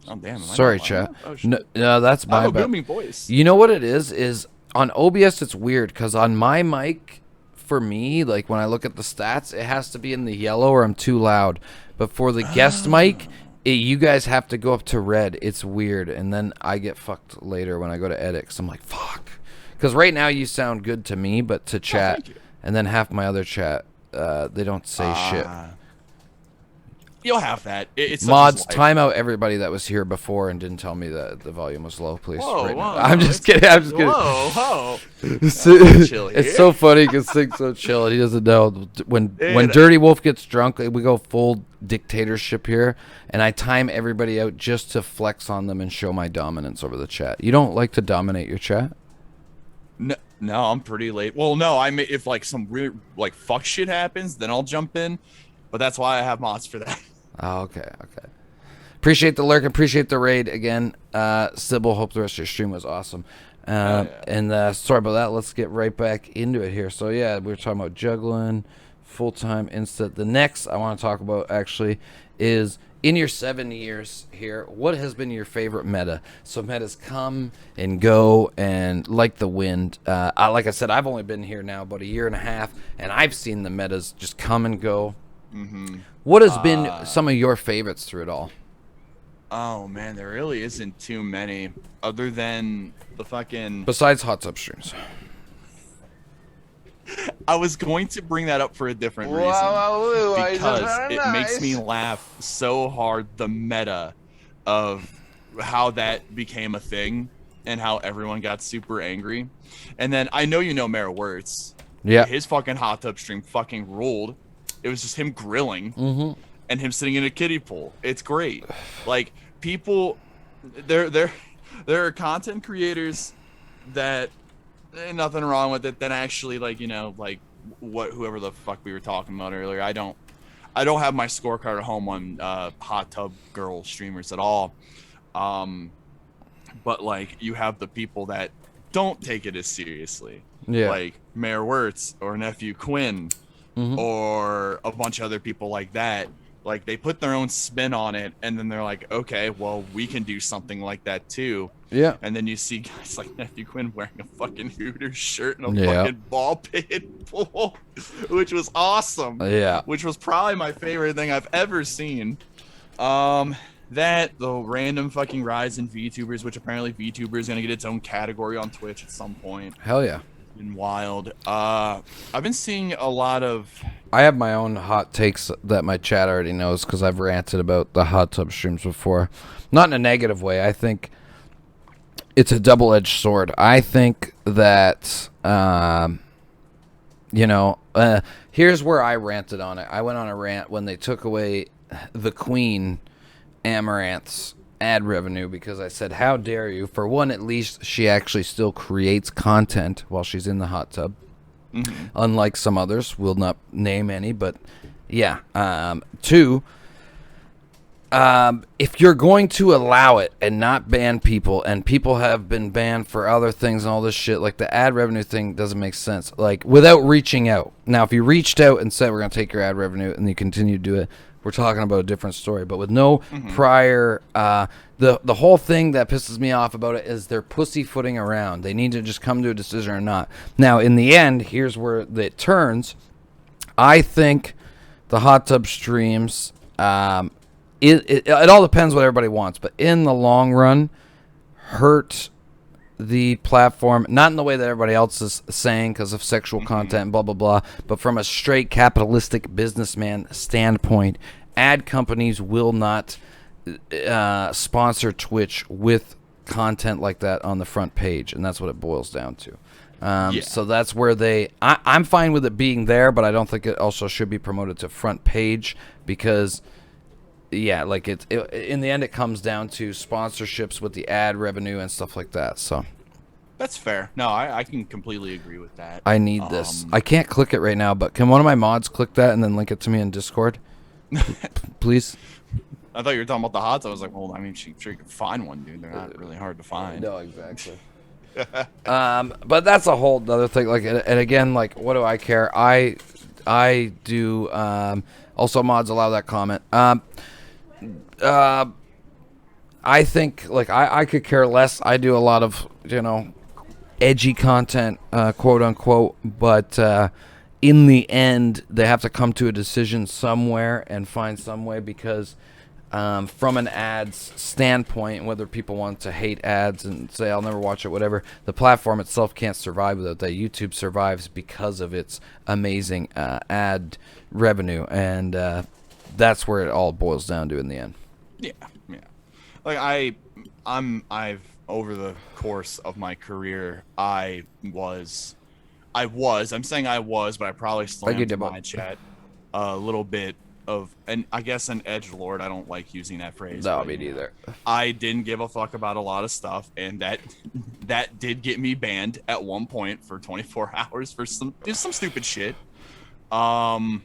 Oh, damn. Sorry, chat. Oh, no, that's my bad. bad. Booming voice. You know what it is on OBS it's weird because on my mic, for me, like when I look at the stats, it has to be in the yellow or I'm too loud. But for the guest mic, you guys have to go up to red. It's weird, and then I get fucked later when I go to edit. Cause I'm like, fuck. Because right now you sound good to me, but to chat, and then half my other chat, they don't say shit. You'll have that. It's Mods, time out everybody that was here before and didn't tell me that the volume was low, please. Whoa, right whoa, I'm just kidding. I'm just kidding. Whoa. It's so funny because Sigg's so chill and he doesn't know. When Dirty Wolf gets drunk, we go full dictatorship here, and I time everybody out just to flex on them and show my dominance over the chat. You don't like to dominate your chat? No, I'm pretty late. Well, no, if like some real like fuck shit happens, then I'll jump in. But that's why I have mods for that. Oh, okay. Appreciate the lurk, appreciate the raid again. Sybil, hope the rest of your stream was awesome. And sorry about that. Let's get right back into it here. So yeah, we were talking about juggling, full-time instant. The next I want to talk about actually is in your 7 years here, what has been your favorite meta? So metas come and go and like the wind. Like I said, I've only been here now about a year and a half, and I've seen the metas just come and go. Mm-hmm. What has been some of your favorites through it all? Oh man, there really isn't too many other than the fucking. Besides hot tub streams. I was going to bring that up for a different reason because it makes me laugh so hard. The meta of how that became a thing and how everyone got super angry, and then I know Mayor Wirtz. Yeah, his fucking hot tub stream fucking ruled. It was just him grilling and him sitting in a kiddie pool. It's great. Like people, there are content creators that ain't nothing wrong with it. Then actually, like whoever the fuck we were talking about earlier. I don't have my scorecard at home on hot tub girl streamers at all. But like you have the people that don't take it as seriously. Yeah. Like Mayor Wirtz or Nephew Quinn. Or a bunch of other people like that. Like they put their own spin on it, and then they're like, okay, well, we can do something like that too. Yeah. And then you see guys like Nephew Quinn wearing a fucking Hooters shirt and a fucking ball pit pool, which was awesome. Yeah. Which was probably my favorite thing I've ever seen. That, the random fucking rise in VTubers, which apparently VTuber is gonna get its own category on Twitch at some point. Hell yeah. Been wild. I've been seeing a lot of. I have my own hot takes that my chat already knows because I've ranted about the hot tub streams before. Not in a negative way. I think it's a double-edged sword. I think that, here's where I ranted on it. I went on a rant when they took away the Queen Amaranth's ad revenue because I said, how dare you? For one, at least she actually still creates content while she's in the hot tub. Unlike some others, we'll not name any, but yeah. Two, if you're going to allow it and not ban people, and people have been banned for other things and all this shit, like the ad revenue thing doesn't make sense. Like, without reaching out. Now, if you reached out and said, we're going to take your ad revenue, and you continue to do it, we're talking about a different story. But with no prior, the whole thing that pisses me off about it is they're pussyfooting around. They need to just come to a decision or not. Now, in the end, here's where it turns. I think the hot tub streams, it all depends what everybody wants. But in the long run, hurt the platform, not in the way that everybody else is saying because of sexual content and blah, blah, blah, but from a straight capitalistic businessman standpoint, ad companies will not sponsor Twitch with content like that on the front page, and that's what it boils down to. Yeah. So that's where I'm fine with it being there, but I don't think it also should be promoted to front page because, yeah, like in the end, it comes down to sponsorships with the ad revenue and stuff like that. So That's fair. No, I can completely agree with that. I need this. I can't click it right now, but can one of my mods click that and then link it to me in Discord, please? I thought you were talking about the HOTS. I was like, well, I mean, sure you can find one, dude. They're not really hard to find. No, exactly. But that's a whole other thing. Like, and again, like, what do I care? I do. Also, mods allow that comment. I think, like, I could care less. I do a lot of, edgy content, quote unquote. But in the end, they have to come to a decision somewhere and find some way because. From an ads standpoint, whether people want to hate ads and say I'll never watch it, whatever, the platform itself can't survive without that. YouTube survives because of its amazing ad revenue, and that's where it all boils down to in the end. Yeah. Like I'm over the course of my career, I'm saying I was, but I probably slammed in my chat a little bit of, and I guess an edgelord. I don't like using that phrase. No, me neither. I didn't give a fuck about a lot of stuff, and that did get me banned at one point for 24 hours for some stupid shit. But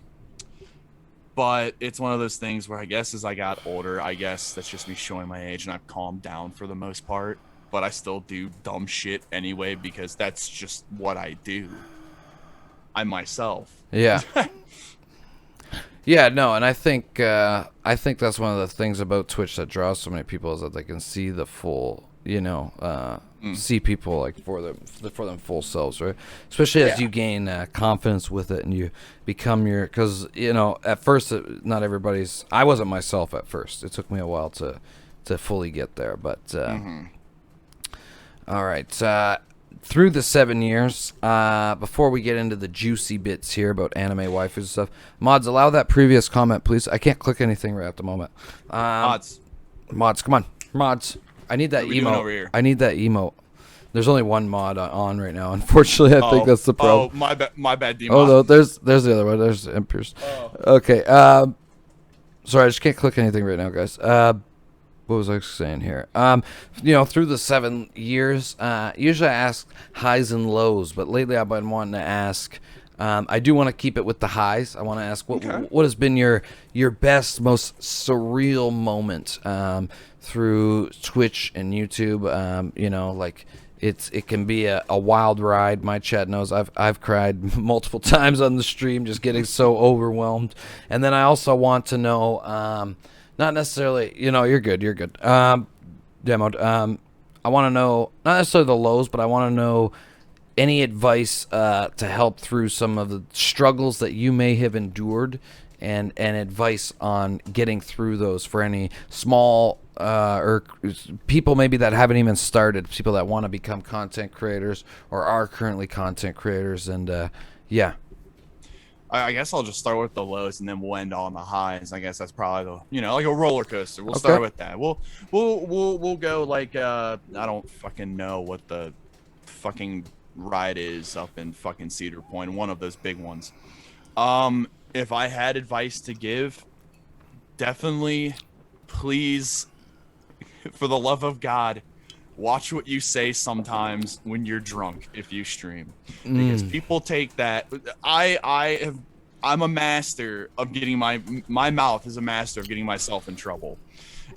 it's one of those things where I guess as I got older, I guess that's just me showing my age, and I've calmed down for the most part. But I still do dumb shit anyway because that's just what I do. I myself. Yeah. Yeah, no, and I think that's one of the things about Twitch that draws so many people is that they can see the full, see people like for them full selves, right? Especially as you gain confidence with it and you become because at first not everybody's. I wasn't myself at first. It took me a while to fully get there, but all right. Through the 7 years, before we get into the juicy bits here about anime waifus and stuff, mods, allow that previous comment, please. I can't click anything right at the moment. Mods, come on. Mods, I need that emote. I need that emote. There's only one mod on right now. Unfortunately, I think that's the problem. Oh, my bad, D-mod. Oh, no, there's the other one. There's Impers. Oh. Okay. Sorry, I just can't click anything right now, guys. What was I saying here? Through the 7 years, usually I ask highs and lows, but lately I've been wanting to ask. I do want to keep it with the highs. I want to ask what has been your best, most surreal moment through Twitch and YouTube. Like it can be a wild ride. My chat knows I've cried multiple times on the stream, just getting so overwhelmed. And then I also want to know. Not necessarily, you're good. Demoed. I want to know, not necessarily the lows, but I want to know any advice to help through some of the struggles that you may have endured and advice on getting through those for any small or people maybe that haven't even started, people that want to become content creators or are currently content creators. And yeah. I guess I'll just start with the lows and then we'll end on the highs. I guess that's probably like a roller coaster. We'll start with that. We'll go like I don't fucking know what the fucking ride is up in fucking Cedar Point, one of those big ones. If I had advice to give, definitely, please, for the love of God, watch what you say sometimes when you're drunk if you stream, because people take that. I'm a master of getting my mouth is a master of getting myself in trouble,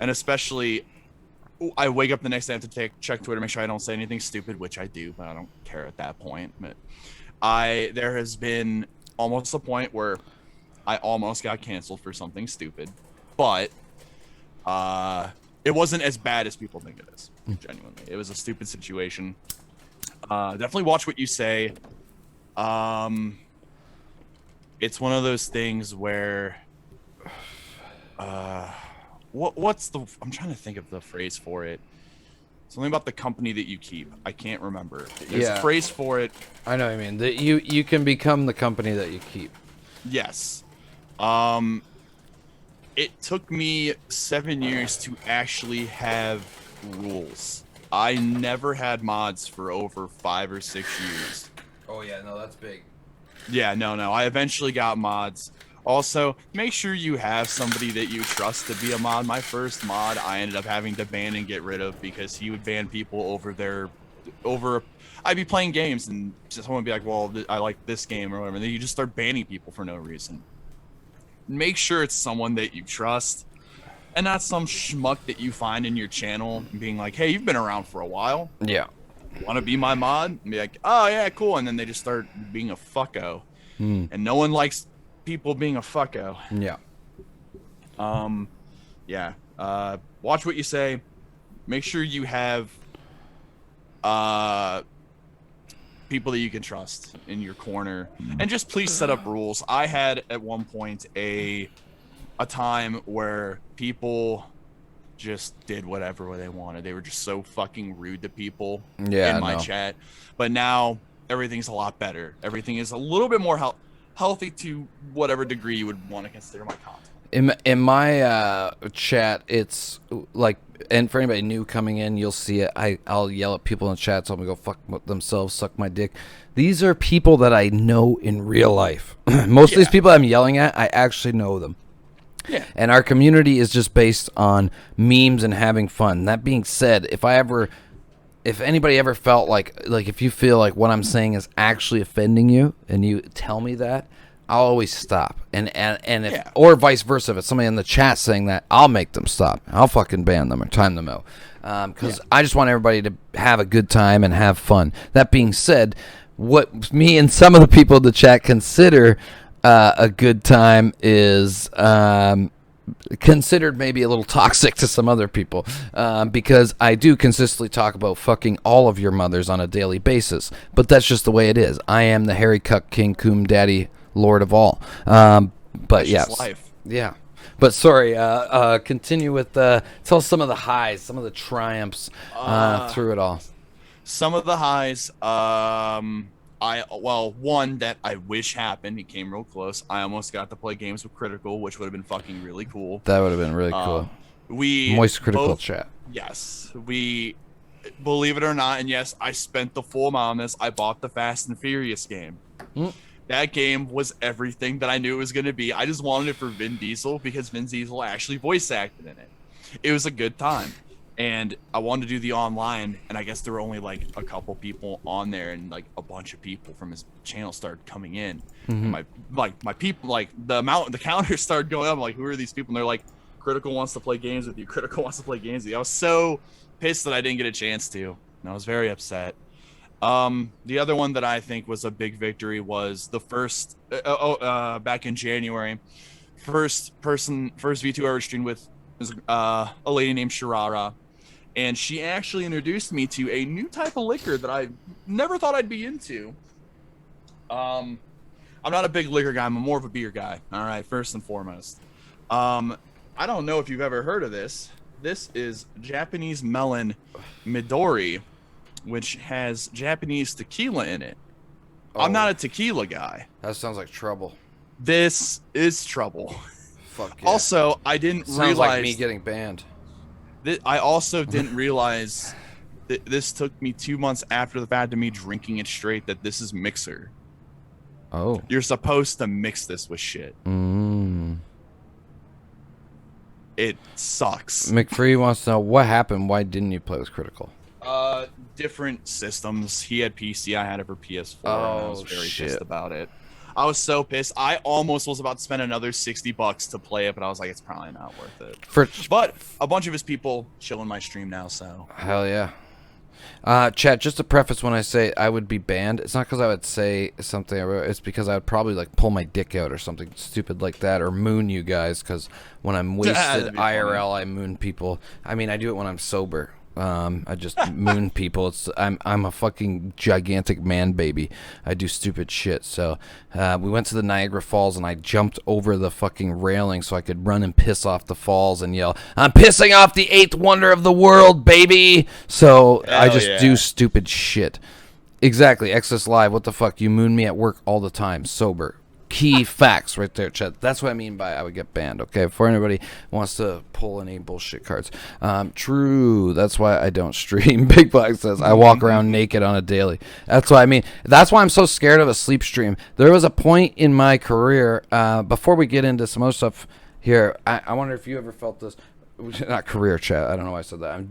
and especially I wake up the next day, I have to check Twitter, make sure I don't say anything stupid, which I do, but I don't care at that point. But there has been almost a point where I almost got canceled for something stupid, but it wasn't as bad as people think it is. Genuinely, it was a stupid situation. Definitely watch what you say. It's one of those things where what's the, I'm trying to think of the phrase for it. Something about the company that you keep. I can't remember. There's a phrase for it. I know what you mean. That you can become the company that you keep. Yes. It took me 7 years to actually have rules. I never had mods for over 5 or 6 years. Oh yeah, no, that's big. Yeah, no. I eventually got mods. Also, make sure you have somebody that you trust to be a mod. My first mod, I ended up having to ban and get rid of because he would ban people over. I'd be playing games and someone would be like, well, I like this game or whatever. And then you just start banning people for no reason. Make sure it's someone that you trust and not some schmuck that you find in your channel and being like, hey, you've been around for a while. Yeah. Want to be my mod? And be like, oh, yeah, cool. And then they just start being a fucko. And no one likes people being a fucko. Yeah. Yeah. Watch what you say. Make sure you have people that you can trust in your corner, and just please set up rules. I had at one point a time where people just did whatever they wanted. They were just so fucking rude to people in my chat. But now everything's a lot better. Everything is a little bit more healthy to whatever degree you would want to consider my content. In my chat, it's like, and for anybody new coming in, you'll see it. I'll yell at people in the chat, tell them to go fuck themselves, suck my dick. These are people that I know in real life. Most of these people I'm yelling at, I actually know them. Yeah. And our community is just based on memes and having fun. That being said, if anybody ever felt like if you feel like what I'm saying is actually offending you and you tell me that, I'll always stop. And if, or vice versa, if it's somebody in the chat saying that, I'll make them stop. I'll fucking ban them or time them out. Because I just want everybody to have a good time and have fun. That being said, what me and some of the people in the chat consider a good time is considered maybe a little toxic to some other people, because I do consistently talk about fucking all of your mothers on a daily basis, but that's just the way it is. I am the Harry Cuck King Coom Daddy Lord of all. But yes, life. Yeah. But sorry, continue with tell us some of the highs, some of the triumphs through it all. Some of the highs, one that I wish happened. He came real close. I almost got to play games with Critical, which would have been fucking really cool. That would have been really cool. Moist Critical chat. Yes, we, believe it or not, and yes, I spent the full amount on this. I bought the Fast and Furious game. That game was everything that I knew it was going to be. I just wanted it for Vin Diesel because Vin Diesel actually voice acted in it. It was a good time. And I wanted to do the online, and I guess there were only like a couple people on there, and like a bunch of people from his channel started coming in. And my people, like the counters started going up. I'm like, who are these people? And they're like, Critical wants to play games with you. Critical wants to play games with you. I was so pissed that I didn't get a chance to, and I was very upset. The other one that I think was a big victory was the first back in January, first V2 I ever streamed with was a lady named Shirara. And she actually introduced me to a new type of liquor that I never thought I'd be into. I'm not a big liquor guy. I'm more of a beer guy. All right, first and foremost. I don't know if you've ever heard of this. This is Japanese melon Midori, which has Japanese tequila in it. I'm not a tequila guy. That sounds like trouble. This is trouble. Fuck yeah. Also, I didn't realize... Sounds like me getting banned. I also didn't realize that this took me 2 months after the fact of me drinking it straight that this is mixer. Oh. You're supposed to mix this with shit. It sucks. McFree wants to know what happened. Why didn't you play with Critical? Different systems. He had PC. I had it for PS4. Oh, and I was very pissed about it. I was so pissed. I almost was about to spend another $60 to play it, but I was like, it's probably not worth it. But a bunch of his people chill in my stream now, so. Hell yeah. Chat, just to preface, when I say I would be banned, it's not because I would say something I wrote. It's because I would probably like pull my dick out or something stupid like that, or moon you guys, because when I'm wasted IRL, I moon people. I mean, I do it when I'm sober. I just moon people. I'm a fucking gigantic man baby. I do stupid shit. So we went to the Niagara Falls and I jumped over the fucking railing so I could run and piss off the falls and yell, "I'm pissing off the 8th wonder of the world, baby!" So I just do stupid shit. Exactly. Excess Live. What the fuck? You moon me at work all the time, sober. key facts right there, chat. That's what I mean by I would get banned, okay? Before anybody wants to pull any bullshit cards. True. That's why I don't stream. Big Black says, I walk around naked on a daily. That's what I mean. That's why I'm so scared of a sleep stream. There was a point in my career, before we get into some other stuff here, I wonder if you ever felt this. Not career, chat. I don't know why I said that.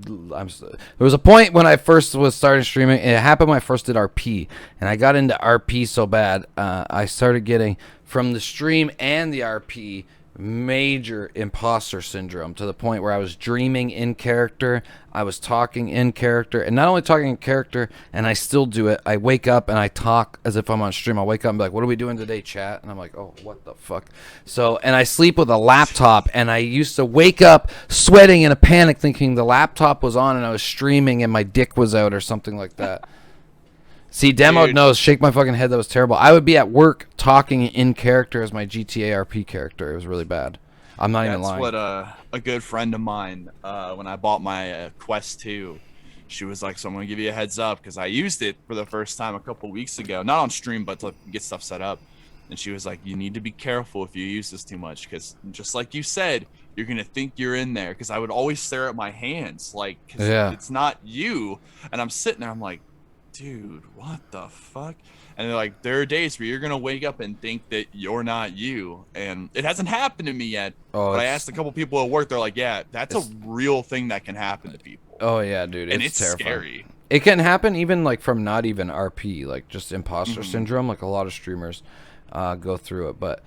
There was a point when I first was starting streaming. It happened when I first did RP, and I got into RP so bad. I started getting from the stream and the RP major imposter syndrome to the point where I was dreaming in character. I was talking in character, and not only talking in character, and I still do it. I wake up and I talk as if I'm on stream. I'll wake up and be like, what are we doing today, chat? And I'm like, oh, what the fuck? So, and I sleep with a laptop, and I used to wake up sweating in a panic thinking the laptop was on and I was streaming and my dick was out or something like that. See, Demo knows. Shake my fucking head. That was terrible. I would be at work talking in character as my GTA RP character. It was really bad. I'm not even lying. That's what a good friend of mine, when I bought my Quest 2, she was like, so I'm going to give you a heads up because I used it for the first time a couple weeks ago. Not on stream, but to get stuff set up. And she was like, you need to be careful if you use this too much because just like you said, you're going to think you're in there. Because I would always stare at my hands like, cause it's not you. And I'm sitting there, I'm like, dude, what the fuck? And they're like, there are days where you're gonna wake up and think that you're not you, and it hasn't happened to me yet. But I asked a couple people at work, they're like, yeah, that's a real thing that can happen to people. Oh yeah, dude, and it's terrifying. Scary. It can happen even like from not even RP, like just imposter syndrome. Like a lot of streamers go through it, but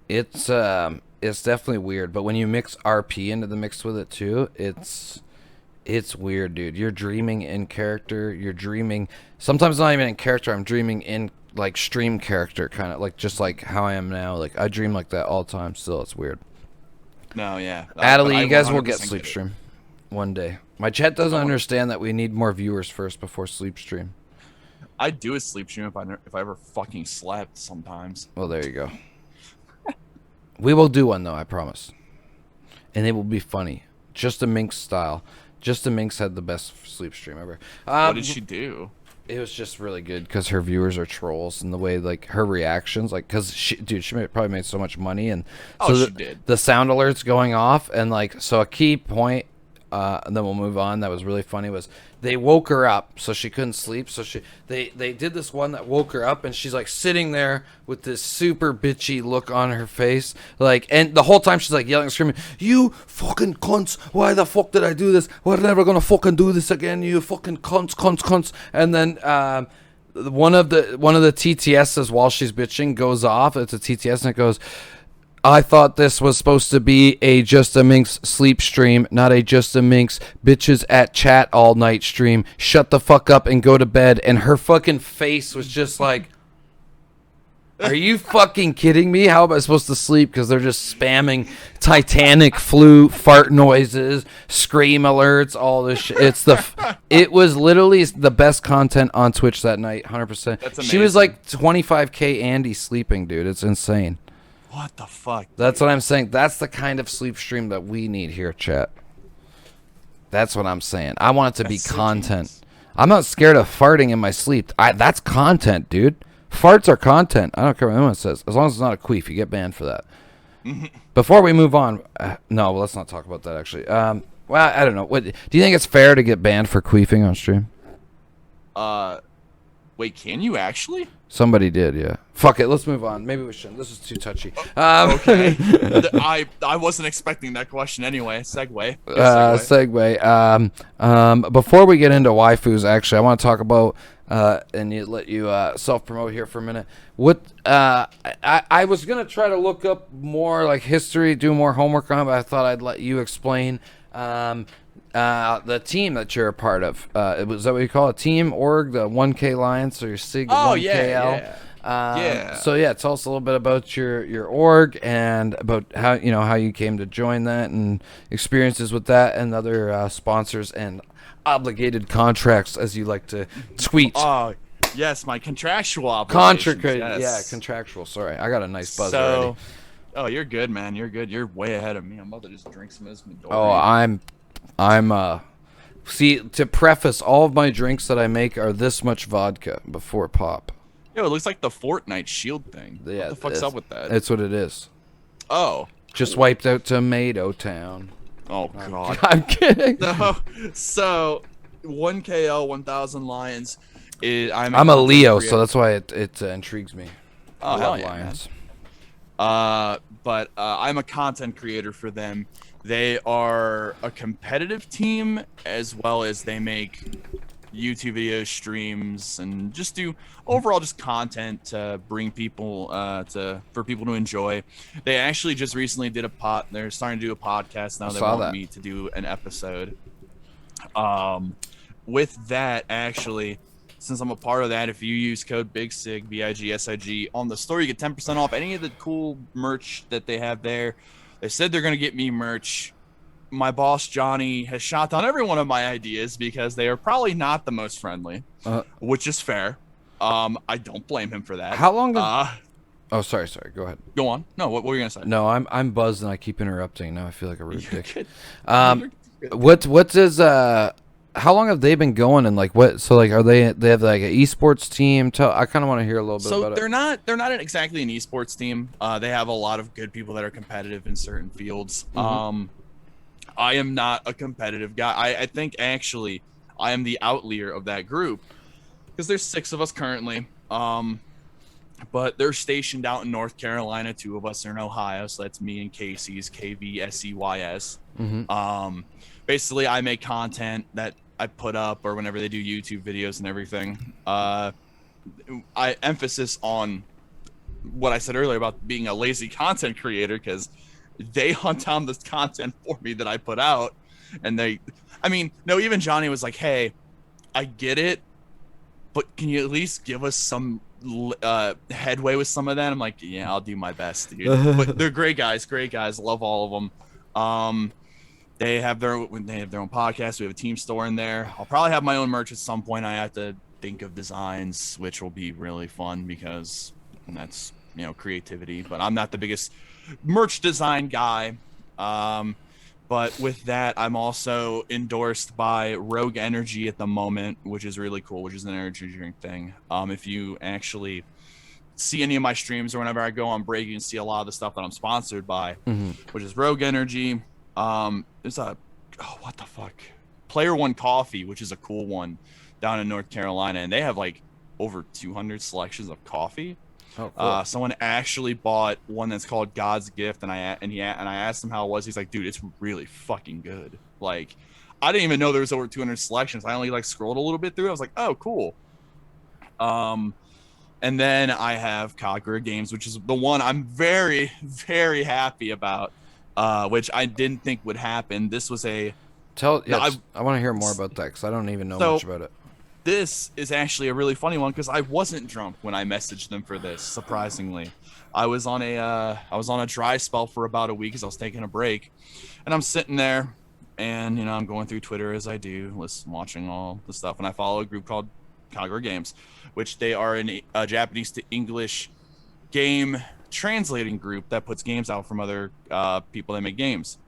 it's definitely weird. But when you mix RP into the mix with it too, it's weird, dude. You're dreaming in character. You're dreaming. Sometimes not even in character. I'm dreaming in like stream character, kind of like just like how I am now. Like I dream like that all the time. Still, it's weird. No, yeah. Adelie, you guys will get sleep stream one day. My chat doesn't understand that we need more viewers first before sleep stream. I'd do a sleep stream if I ever fucking slept sometimes. Well, there you go. We will do one though, I promise. And it will be funny, just a Minx style. Just the Minx had the best sleep stream ever. What did she do? It was just really good because her viewers are trolls, and the way like her reactions, like because she probably made so much money, and so she did. The sound alerts going off, and like so a key point, and then we'll move on. That was really funny. Was they woke her up so she couldn't sleep, so they did this one that woke her up, and she's like sitting there with this super bitchy look on her face, like, and the whole time she's like yelling and screaming, "You fucking cunts! Why the fuck did I do this? We're never gonna fucking do this again, you fucking cunts!" And then one of the TTSs while she's bitching goes off. It's a TTS and it goes, I thought this was supposed to be a Just a Minx sleep stream, not a Just a Minx bitches at chat all night stream. Shut the fuck up and go to bed. And her fucking face was just like, are you fucking kidding me? How am I supposed to sleep? Because they're just spamming Titanic flu fart noises, scream alerts, all this shit. It was literally the best content on Twitch that night, 100%. That's amazing. She was like 25K Andy sleeping, dude. It's insane. What the fuck? Dude? That's what I'm saying. That's the kind of sleep stream that we need here, chat. That's what I'm saying. I want it to be content. Genius. I'm not scared of farting in my sleep. That's content, dude. Farts are content. I don't care what anyone says. As long as it's not a queef, you get banned for that. Before we move on, no, let's not talk about that, actually. Well, I don't know. What do you think it's fair to get banned for queefing on stream? Wait, can you actually? Somebody did, yeah. Fuck it, let's move on. Maybe we shouldn't. This is too touchy. Okay. I wasn't expecting that question anyway. Segue. Before we get into waifus, actually, I want to talk about and let you self-promote here for a minute. What I was gonna try to look up more like history, do more homework on, but I thought I'd let you explain. The team that you're a part of. Was that what you call it? Team org, the 1K Alliance, or your SIG 1KL? So yeah, tell us a little bit about your org and about how you came to join that and experiences with that and other sponsors and obligated contracts, as you like to tweet. Oh, yes, my contractual obligations. Yeah, contractual. Sorry, I got a nice buzz already. Oh, you're good, man. You're good. You're way ahead of me. I'm about to just drink some of this Midori. Oh, see, to preface, all of my drinks that I make are this much vodka before pop. Yo, it looks like the Fortnite shield thing. Yeah, What the fuck's up with that? That's what it is. Oh. Just wiped out Tomato Town. Oh, God. I'm kidding. No. So, 1KL, 1,000 Lions. I'm a Leo, so that's why it intrigues me. Oh, I hell love yeah, lions. But I'm a content creator for them. They are a competitive team, as well as they make YouTube videos, streams, and just do overall just content to bring people for people to enjoy. They actually just recently did they're starting to do a podcast now. They want me to do an episode. With that, actually, since I'm a part of that, if you use code BiggsIggg, BIGSIG, on the store, you get 10% off any of the cool merch that they have there. They said they're going to get me merch. My boss, Johnny, has shot down every one of my ideas because they are probably not the most friendly, which is fair. I don't blame him for that. How long oh, sorry. Go ahead. Go on. No, what were you going to say? No, I'm buzzed and I keep interrupting. Now I feel like a rude dick. What is how long have they been going, and like what? So like, they have like an esports team? I kind of want to hear a little bit about it. They're not exactly an esports team. They have a lot of good people that are competitive in certain fields. I am not a competitive guy. I think actually I am the outlier of that group because there's 6 of us currently. But they're stationed out in North Carolina. 2 of us are in Ohio, so that's me and Casey's KVSEYS. Basically, I make content that I put up, or whenever they do YouTube videos and everything. I emphasis on what I said earlier about being a lazy content creator, because they hunt down this content for me that I put out, and even Johnny was like, "Hey, I get it, but can you at least give us some headway with some of that?" I'm like, "Yeah, I'll do my best, dude." But they're great guys, love all of them. They have their own podcast. We have a team store in there. I'll probably have my own merch at some point. I have to think of designs, which will be really fun because that's creativity. But I'm not the biggest merch design guy. But with that, I'm also endorsed by Rogue Energy at the moment, which is really cool, which is an energy drink thing. If you actually see any of my streams or whenever I go on break, you can see a lot of the stuff that I'm sponsored by, which is Rogue Energy. There's what the fuck? Player One Coffee, which is a cool one down in North Carolina, and they have like over 200 selections of coffee. Oh, cool. Someone actually bought one that's called God's Gift, and I asked him how it was. He's like, "Dude, it's really fucking good." Like, I didn't even know there was over 200 selections. I only scrolled a little bit through. I was like, "Oh, cool." And then I have Kagura Games, which is the one I'm very, very happy about, which I didn't think would happen. This was I want to hear more about that because I don't even know much about it. This is actually a really funny one because I wasn't drunk when I messaged them for this. Surprisingly, I was on a dry spell for about a week as I was taking a break, and I'm sitting there, and I'm going through Twitter as I do, watching all the stuff, and I follow a group called Kagura Games, which they are a Japanese to English game translating group that puts games out from other people that make games.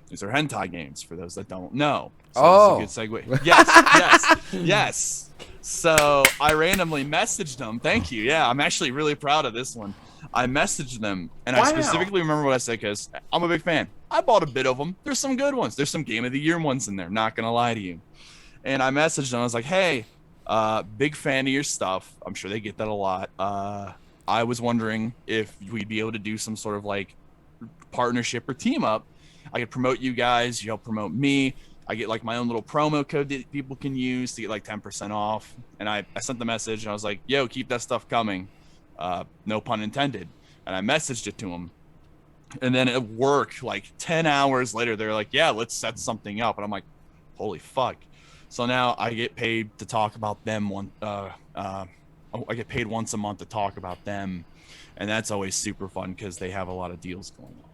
These are hentai games, for those that don't know. So this is a good segue. Yes. So I randomly messaged them. Thank you. Yeah, I'm actually really proud of this one. I messaged them, and I specifically remember what I said because I'm a big fan. I bought a bit of them. There's some good ones. There's some Game of the Year ones in there, not going to lie to you. And I messaged them. I was like, "Hey, big fan of your stuff." I'm sure they get that a lot. I was wondering if we'd be able to do some sort of partnership or team up. I could promote you guys. You help promote me. I get my own little promo code that people can use to get 10% off. And I sent the message, and I was like, "Yo, keep that stuff coming." No pun intended. And I messaged it to them. And then at work, 10 hours later, they're like, "Yeah, let's set something up." And I'm like, holy fuck. So now I get paid to talk about them I get paid once a month to talk about them. And that's always super fun because they have a lot of deals going on.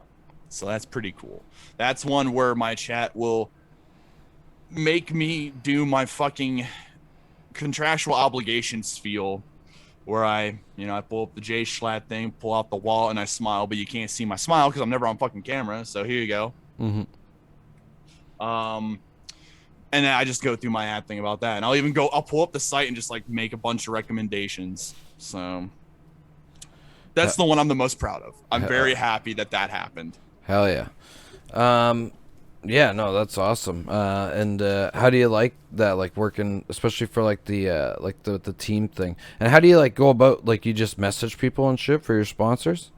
So that's pretty cool. That's one where my chat will make me do my fucking contractual obligations feel, where I pull up the J Schlatt thing, pull out the wallet, and I smile, but you can't see my smile because I'm never on fucking camera. So here you go. And then I just go through my ad thing about that, and I'll pull up the site and just make a bunch of recommendations. So that's the one I'm the most proud of. I'm very happy that happened. Hell yeah. Yeah, no, that's awesome. And how do you like that, like working, especially for like the team thing? And how do you like go about, like, you just message people and shit for your sponsors?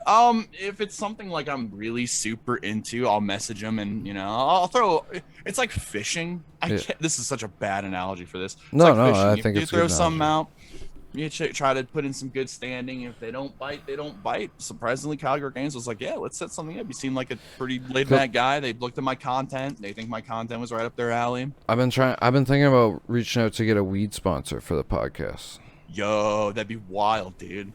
If it's something like I'm really super into, I'll message them, and I'll throw. It's like fishing. This is such a bad analogy for this. It's like fishing. I think you it's throw something out. You try to put in some good standing. If they don't bite, they don't bite. Surprisingly, Calgary Games was like, yeah, let's set something up. You seem like a pretty laid back guy. They looked at my content. They think my content was right up their alley. I've been thinking about reaching out to get a weed sponsor for the podcast. Yo, that'd be wild, dude.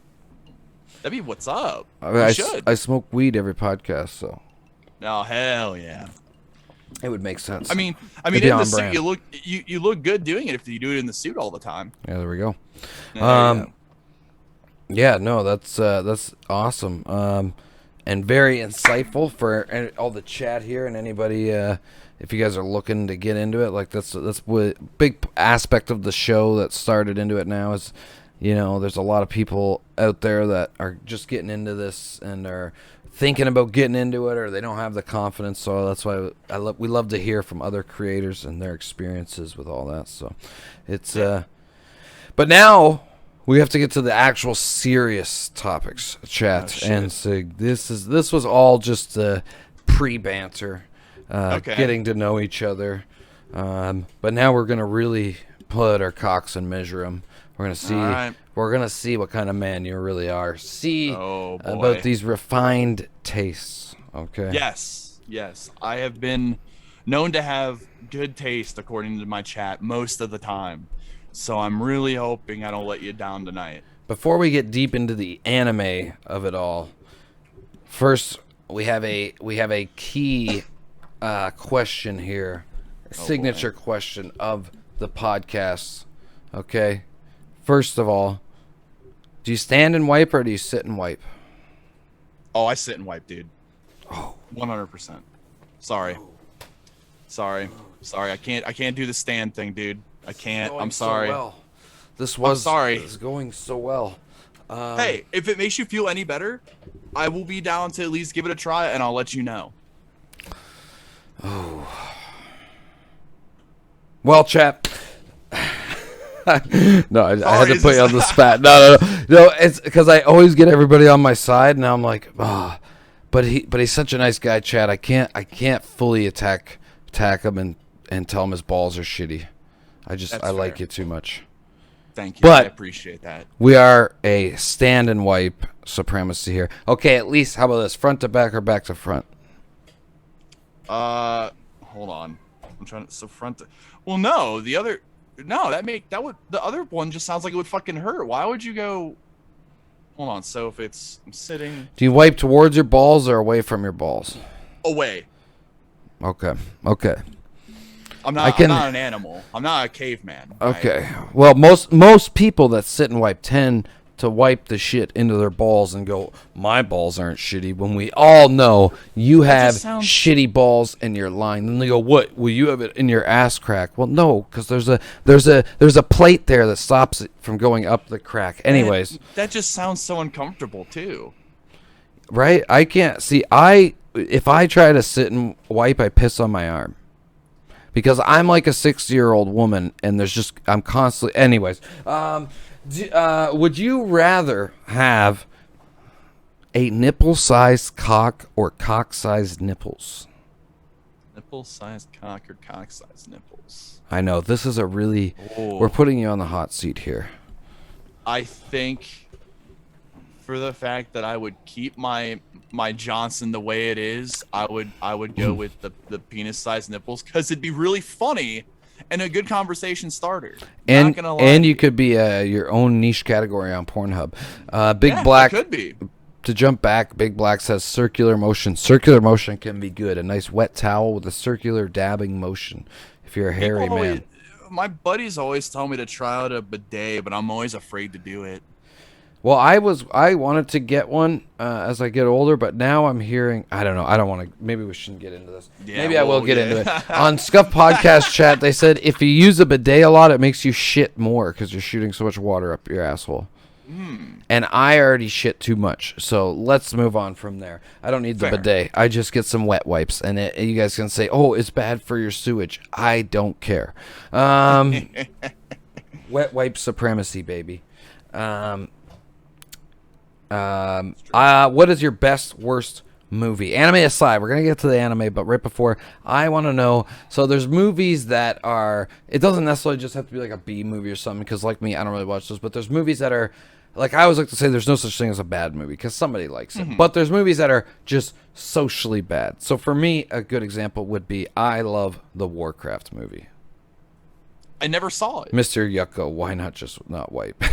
That'd be what's up. I smoke weed every podcast, so. Oh, hell yeah. It would make sense. I mean, in the suit, you look good doing it if you do it in the suit all the time. Yeah, there we go. Yeah, yeah, no, that's awesome. And very insightful for all the chat here, and anybody, if you guys are looking to get into it, like that's what big aspect of the show that started into it now is, there's a lot of people out there that are just getting into this and are thinking about getting into it, or they don't have the confidence. So that's why we love to hear from other creators and their experiences with all that. So it's but now we have to get to the actual serious topics, chat. And so this was all just pre-banter, getting to know each other. But now we're gonna really put our cocks and measure them. We're gonna see. Right. We're gonna see what kind of man you really are. See about these refined tastes. Okay. Yes. I have been known to have good taste, according to my chat, most of the time. So I'm really hoping I don't let you down tonight. Before we get deep into the anime of it all, first we have a key question here, signature question of the podcast. Okay. First of all, do you stand and wipe or do you sit and wipe? Oh, I sit and wipe, dude. Oh, 100%. Sorry. I can't do the stand thing, dude. I can't. I'm sorry. So well. This was going so well. Hey, if it makes you feel any better, I will be down to at least give it a try, and I'll let you know. Oh. Well, chap. No, I had to put you on the spot. No. It's because I always get everybody on my side, and now I'm like, but he's such a nice guy, Chad. I can't fully attack him and tell him his balls are shitty. I like it too much. Thank you. But I appreciate that. We are a stand and wipe supremacy here. Okay, at least how about this? Front to back or back to front? Hold on. I'm trying to front to. Well, no, the other. No, the other one just sounds like it would fucking hurt. Why would you go? Hold on. So if I'm sitting. Do you wipe towards your balls or away from your balls? Away. Okay. I'm not an animal. I'm not a caveman. Okay. Right? Well, most people that sit and wipe tend to wipe the shit into their balls and go, my balls aren't shitty, when we all know you have shitty balls and you're lying. Then they go, what? Will you have it in your ass crack? Well, no, because there's a plate there that stops it from going up the crack. Anyways. That just sounds so uncomfortable too. Right? I can't see. If I try to sit and wipe, I piss on my arm. Because I'm like a 60-year-old woman and I'm constantly, anyways. Would you rather have a nipple-sized cock or cock-sized nipples? Nipple-sized cock or cock-sized nipples? I know, this is we're putting you on the hot seat here. I think for the fact that I would keep my Johnson the way it is, I would go with the penis-sized nipples, because it'd be really funny and a good conversation starter. And you could be your own niche category on Pornhub. Big Black could be. To jump back, Big Black says circular motion. Circular motion can be good. A nice wet towel with a circular dabbing motion. If you're a hairy man. My buddies always tell me to try out a bidet, but I'm always afraid to do it. Well, I wanted to get one as I get older, but now I'm hearing, I don't know, I don't want to, maybe we shouldn't get into this. Yeah, maybe I will get into it. On Scuff Podcast chat, they said if you use a bidet a lot, it makes you shit more because you're shooting so much water up your asshole. And I already shit too much, so let's move on from there. I don't need the bidet. I just get some wet wipes, and you guys can say, "Oh, it's bad for your sewage." I don't care. Wet wipe supremacy, baby. What is your best, worst movie? Anime aside, we're gonna get to the anime, but right before, I want to know. So there's movies that are. It doesn't necessarily just have to be like a B movie or something, because like me, I don't really watch those. But there's movies that are. Like, I always like to say there's no such thing as a bad movie because somebody likes it. But there's movies that are just socially bad. So for me, a good example would be I love the Warcraft movie. I never saw it. Mr. Yucko, why not wipe?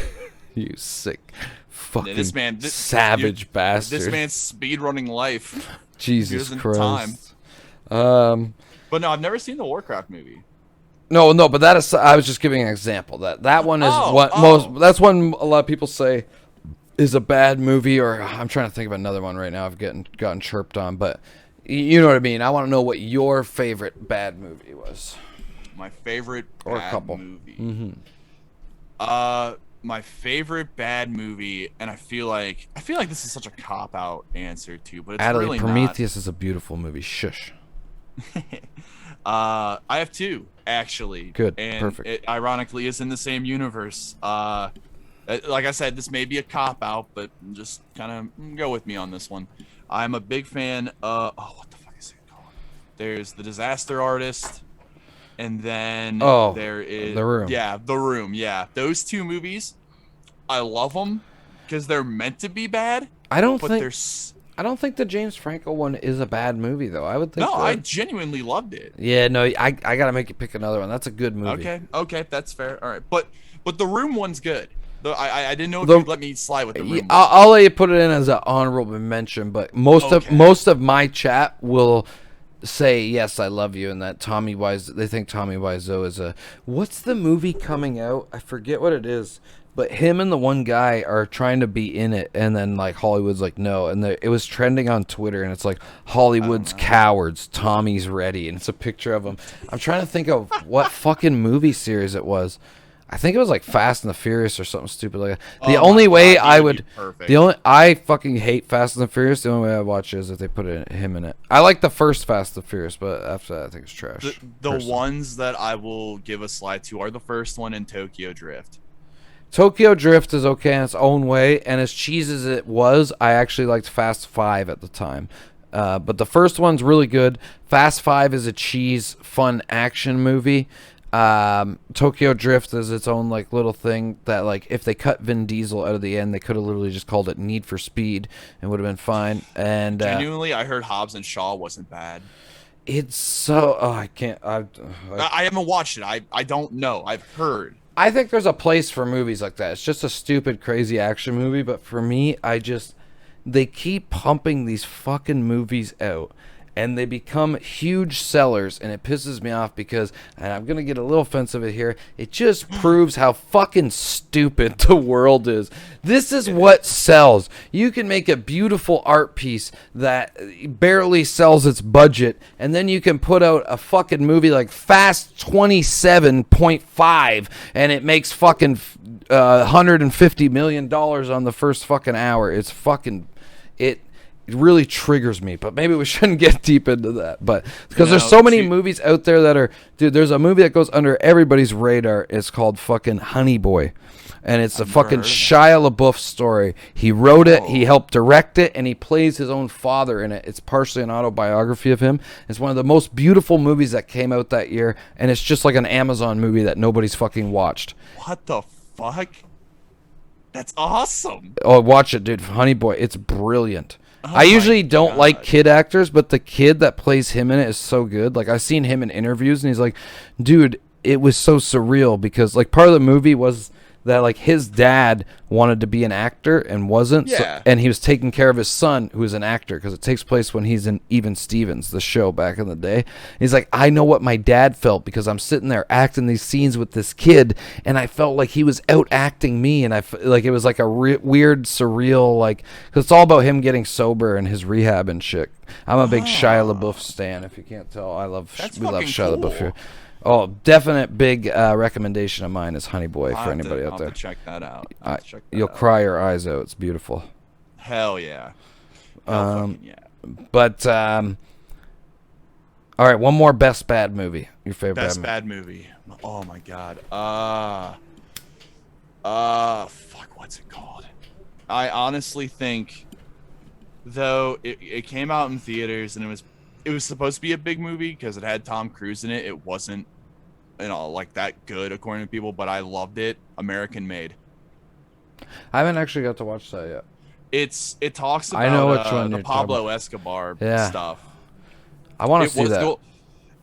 You sick fucking savage bastard. This man's speedrunning life. Jesus Christ. But no, I've never seen the Warcraft movie. No, but that is. I was just giving an example. That one is That's one a lot of people say is a bad movie. Or I'm trying to think of another one right now. I've gotten chirped on, but you know what I mean. I want to know what your favorite bad movie was. My favorite or a couple movie. My favorite bad movie, and I feel like this is such a cop-out answer too, but it's Adelaide, really Prometheus is a beautiful movie. Shush. I have two, actually. Good, and perfect. It ironically is in the same universe. Like I said, this may be a cop-out, but just kind of go with me on this one. I'm a big fan of... Oh, what the fuck is it called? There's The Disaster Artist, and then there is... The Room. Yeah, The Room, yeah. Those two movies, I love them because they're meant to be bad. I don't think the James Franco one is a bad movie, though. I would think. No, I genuinely loved it. Yeah, no, I gotta make you pick another one. That's a good movie. Okay, that's fair. All right, but The Room one's good. I didn't know if you'd let me slide with The Room. I'll let you put it in as an honorable mention, but most of my chat will say yes, I love you, and that they think Tommy Wiseau is a. What's the movie coming out? I forget what it is. But him and the one guy are trying to be in it, and then like Hollywood's like no, and it was trending on Twitter, and it's like Hollywood's cowards, Tommy's ready, and it's a picture of him. I'm trying to think of what fucking movie series it was. I think it was like Fast and the Furious or something stupid like that. I fucking hate Fast and the Furious. The only way I watch it is if they put him in it. I like the first Fast and the Furious, but after that I think it's trash. The ones that I will give a slide to are the first one in Tokyo Drift. Tokyo Drift is okay in its own way, and as cheesy as it was, I actually liked Fast 5 at the time. But the first one's really good. Fast 5 is a cheese, fun action movie. Tokyo Drift is its own like little thing that like if they cut Vin Diesel out of the end, they could have literally just called it Need for Speed and would have been fine. And genuinely, I heard Hobbs and Shaw wasn't bad. It's so I haven't watched it. I don't know. I've heard. I think there's a place for movies like that. It's just a stupid, crazy action movie. But for me, they keep pumping these fucking movies out. And they become huge sellers. And it pisses me off because, and I'm going to get a little offensive here, it just proves how fucking stupid the world is. This is what sells. You can make a beautiful art piece that barely sells its budget. And then you can put out a fucking movie like Fast 27.5. And it makes fucking $150 million on the first fucking hour. It's fucking... It really triggers me, but maybe we shouldn't get deep into that. But because there's so many movies out there that are, dude, there's a movie that goes under everybody's radar. It's called fucking Honey Boy, and it's a fucking Shia LaBeouf story. He wrote it, he helped direct it, and he plays his own father in it. It's partially an autobiography of him. It's one of the most beautiful movies that came out that year, and it's just like an Amazon movie that nobody's fucking watched. What the fuck? That's awesome. Oh, watch it, dude. Honey Boy, it's brilliant. I usually don't like kid actors, but the kid that plays him in it is so good. Like, I've seen him in interviews, and he's like, dude, it was so surreal because, like, part of the movie was that, like, his dad wanted to be an actor and wasn't. Yeah. And he was taking care of his son, who is an actor, because it takes place when he's in Even Stevens, the show back in the day. And he's like, I know what my dad felt because I'm sitting there acting these scenes with this kid, and I felt like he was out acting me, and like it was like a weird, surreal, like, because it's all about him getting sober and his rehab and shit. I'm a big Shia LaBeouf stan, if you can't tell. We love Shia LaBeouf here. Oh, definite big recommendation of mine is Honey Boy for anybody out I'll there. have to check that out. You'll cry your eyes out. It's beautiful. Hell yeah. Hell fucking yeah. But all right, one more best bad movie. Your favorite best bad movie. Oh my god. Fuck, what's it called? I honestly think, though it came out in theaters and it was supposed to be a big movie because it had Tom Cruise in it. It wasn't, like that good according to people, but I loved it. American Made. I haven't actually got to watch that yet. It talks about I know which one the you're Pablo Escobar stuff. I want to see that. Cool.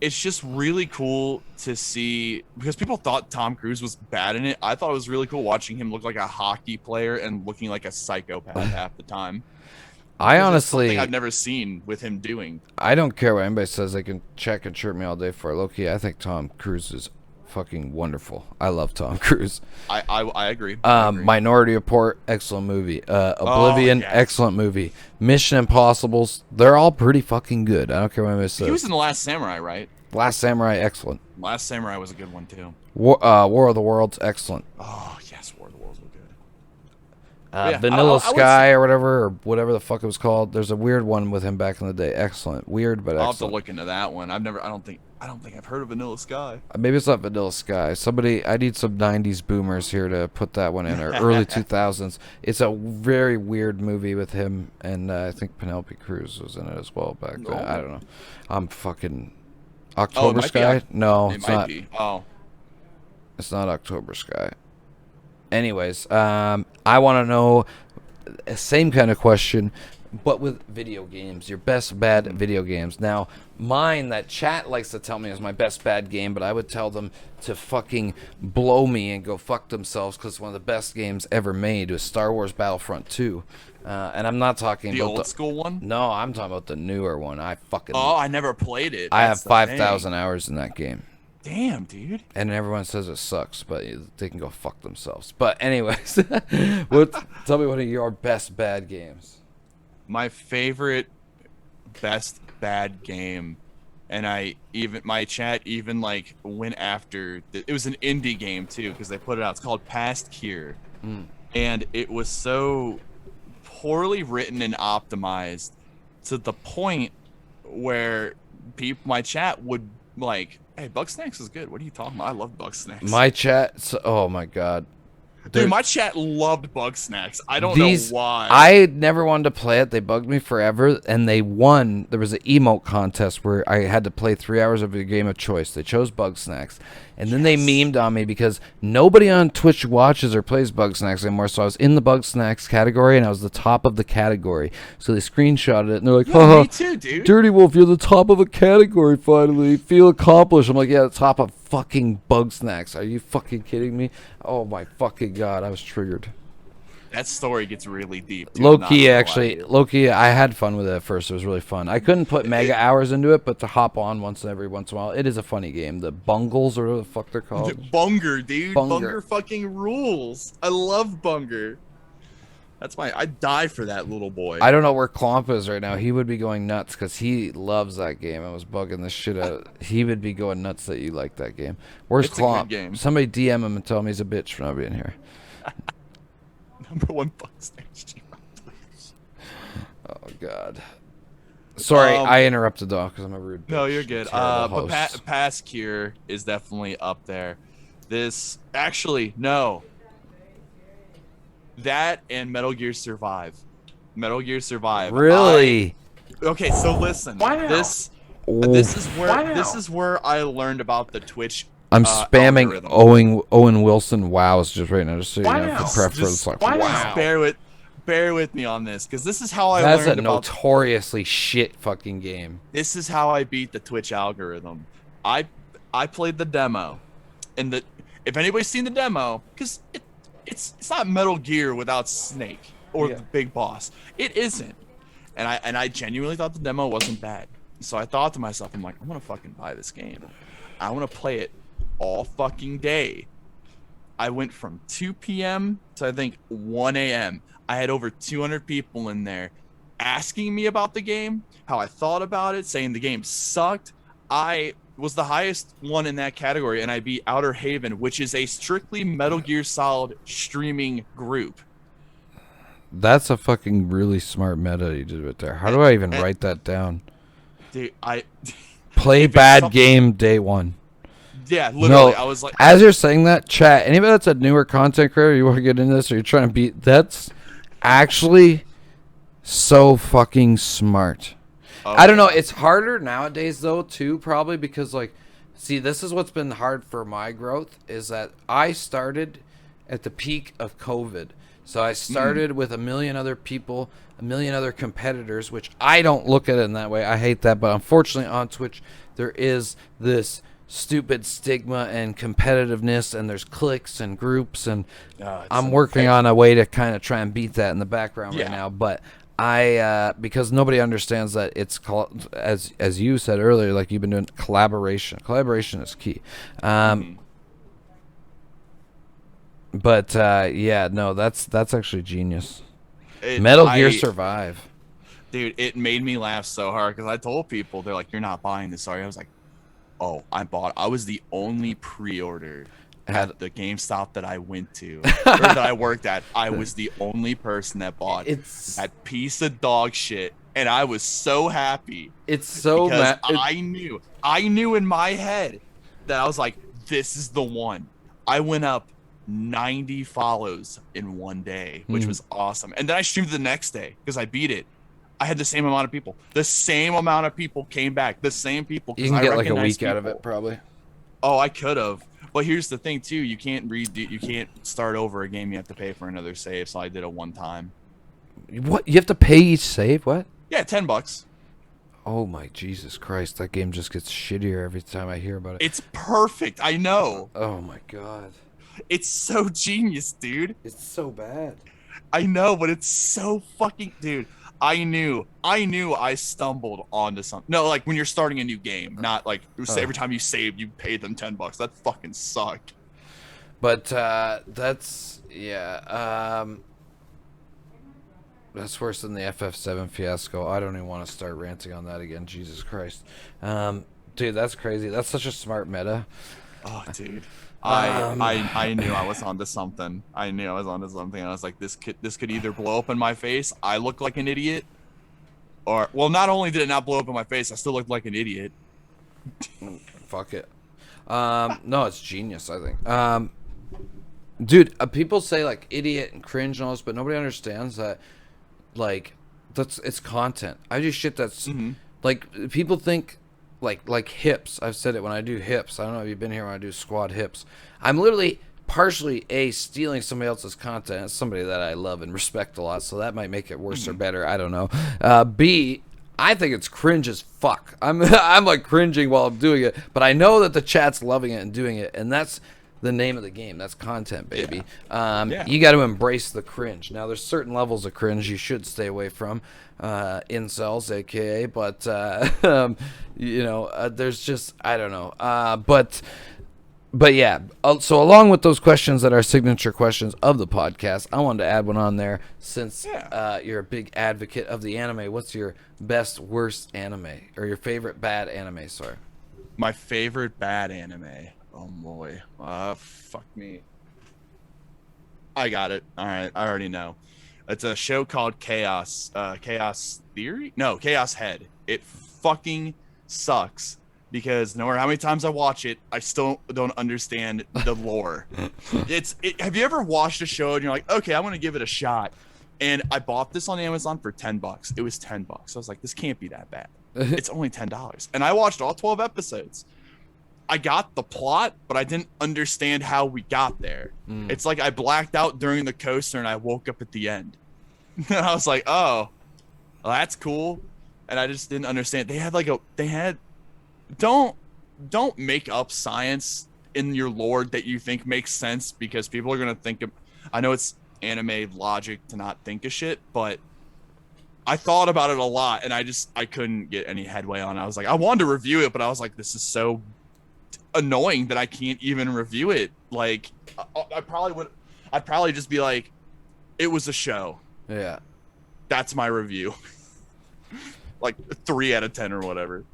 It's just really cool to see, because people thought Tom Cruise was bad in it. I thought it was really cool watching him look like a hockey player and looking like a psychopath half the time. I honestly, something I've never seen with him doing. I don't care what anybody says. They can check and chirp me all day for it. Low-key, I think Tom Cruise is fucking wonderful. I love Tom Cruise. I agree. Minority Report, excellent movie. Oblivion, excellent movie. Mission Impossibles, they're all pretty fucking good. I don't care what anybody says. He was in The Last Samurai, right? Last Samurai, excellent. Last Samurai was a good one too. War of the Worlds, excellent. Oh yes, War of the Worlds were good. Vanilla Sky or whatever the fuck it was called. There's a weird one with him back in the day. Excellent, weird but excellent. I'll have to look into that one. I don't think I've heard of Vanilla Sky. Maybe it's not Vanilla Sky. I need some 90s boomers here to put that one in, or early 2000s. It's a very weird movie with him, and I think Penelope Cruz was in it as well back then. I don't know. I'm fucking... October Sky? No, it's not. Oh. It's not October Sky. Anyways, I want to know, same kind of question, but with video games. Your best bad video games. Now, mine that chat likes to tell me is my best bad game, but I would tell them to fucking blow me and go fuck themselves, because one of the best games ever made was Star Wars Battlefront 2. And I'm not talking about the old school one. No, I'm talking about the newer one. I never played it. I have 5,000 hours in that game. Damn, dude. And everyone says it sucks, but they can go fuck themselves. But anyways, tell me one of your best bad games. My favorite best bad game, and my chat even like went after it was an indie game too, because they put it out. It's called Past Cure, and it was so poorly written and optimized to the point where my chat would like, hey, Bugsnax is good. What are you talking about? I love Bugsnax. My chat, oh my god. Dude, my chat loved Bugsnax. I don't know why. I never wanted to play it. They bugged me forever, and they won. There was an emote contest where I had to play 3 hours of a game of choice. They chose Bugsnax, and then they memed on me because nobody on Twitch watches or plays Bugsnax anymore. So I was in the Bugsnax category, and I was the top of the category. So they screenshotted it, and they're like, me too, dude. Dirty Wolf, you're the top of a category finally. Feel accomplished. I'm like, yeah, the top of fucking Bugsnax. Are you fucking kidding me? Oh my fucking god, I was triggered. That story gets really deep. Low-key, I had fun with it at first. It was really fun. I couldn't put mega hours into it, but to hop on every once in a while, it is a funny game. The Bungles, or whatever the fuck they're called. Bunger, dude. Bunger fucking rules. I love Bunger. I'd die for that little boy. I don't know where Clomp is right now. He would be going nuts because he loves that game. I was bugging the shit out. He would be going nuts that you like that game. Where's Clomp? Game. Somebody DM him and tell him he's a bitch for not being here. Number one Bugsnax. Oh god. Sorry, I interrupted though because I'm a rude bitch. No, you're good. But Past Cure is definitely up there. That and Metal Gear Survive. Metal Gear Survive. Really? Okay, so listen. Wow. This is where I learned about the Twitch. I'm spamming Owen Wilson wows just right now, just so you know, for preference. Like, wow. Bear with me on this, because this is how I That's learned a notoriously shit fucking game. This is how I beat the Twitch algorithm. I played the demo, and if anybody's seen the demo, because it's not Metal Gear without Snake or the big boss. It isn't, and I genuinely thought the demo wasn't bad. So I thought to myself, I'm like, I'm gonna fucking buy this game. I want to play it all fucking day. I went from 2 p.m. to I think 1 a.m. I had over 200 people in there asking me about the game, how I thought about it, saying the game sucked. I was the highest one in that category, and I beat Outer Haven, which is a strictly Metal Gear Solid streaming group. That's a fucking really smart meta you did right there. How do I even write that down? Dude, Play bad game day one. Yeah, literally. No, I was like, as you're saying that, chat, anybody that's a newer content creator, you want to get into this or you're trying to beat, that's actually so fucking smart. I don't know. It's harder nowadays, though, too, probably because, like, see, this is what's been hard for my growth is that I started at the peak of COVID. So I started with a million other people, a million other competitors, which I don't look at it in that way. I hate that. But unfortunately, on Twitch, there is this stupid stigma and competitiveness, and there's cliques and groups, and I'm working on a way to kind of try and beat that in the background right now. But because nobody understands that it's called, as you said earlier, like you've been doing collaboration. Collaboration is key. But yeah, no, that's actually genius. Metal Gear Survive. Dude, it made me laugh so hard because I told people, they're like, "You're not buying this, sorry." I was like, "Oh, I bought." I was the only pre-order at the GameStop that I went to or that I worked at. I was the only person that bought that piece of dog shit, and I was so happy. It's so because I knew in my head that I was like, "This is the one." I went up 90 follows in one day, which was awesome. And then I streamed the next day because I beat it. I had the same amount of people. The same amount of people came back. The same people. You can get like a week out of it, probably. Oh, I could have. But here's the thing, too. You can't you can't start over a game. You have to pay for another save. So I did it one time. What? You have to pay each save? What? Yeah, $10. Oh my Jesus Christ! That game just gets shittier every time I hear about it. It's perfect. I know. Oh my God. It's so genius, dude. It's so bad. I know, but it's so fucking, dude. I knew I stumbled onto something. No, like when you're starting a new game, not like every time you save, you pay them $10. That fucking sucked. But that's that's worse than the FF7 fiasco. I don't even want to start ranting on that again. Jesus Christ, dude, that's crazy. That's such a smart meta. Oh, dude. I knew I was onto something. I knew I was onto something. I was like, this could either blow up in my face, I look like an idiot, or, well, not only did it not blow up in my face, I still looked like an idiot. Fuck it. No, it's genius, I think. Dude, people say like idiot and cringe and all this, but nobody understands that, like, it's content. I do shit that's like, people think like hips. I've said it when I do hips. I don't know if you've been here when I do squad hips. I'm literally partially stealing somebody else's content. It's somebody that I love and respect a lot, so that might make it worse or better. I don't know. B, I think it's cringe as fuck. I'm like cringing while I'm doing it, but I know that the chat's loving it and doing it, and that's the name of the game. That's content, baby. You got to embrace the cringe. Now, there's certain levels of cringe you should stay away from, incels, aka, but you know, there's just, I don't know. But yeah. So along with those questions that are signature questions of the podcast, I wanted to add one on there since you're a big advocate of the anime. What's your best, worst anime, or your favorite bad anime? Sorry. My favorite bad anime. Oh boy. Fuck me. I got it. All right. I already know. It's a show called Chaos Theory? No, Chaos Head. It fucking sucks because no matter how many times I watch it, I still don't understand the lore. Have you ever watched a show and you're like, okay, I'm going to give it a shot. And I bought this on Amazon for $10. It was $10. I was like, this can't be that bad. It's only $10. And I watched all 12 episodes. I got the plot, but I didn't understand how we got there. It's like I blacked out during the coaster and I woke up at the end. And I was like, oh, well, that's cool. And I just didn't understand. Don't make up science in your lore that you think makes sense, because people are going to think I know it's anime logic to not think of shit, but I thought about it a lot and I couldn't get any headway on it. I was like, I wanted to review it, but I was like, this is so annoying that I can't even review it. Like, I'd probably just be like, it was a show. Yeah. That's my like 3 out of 10 or whatever.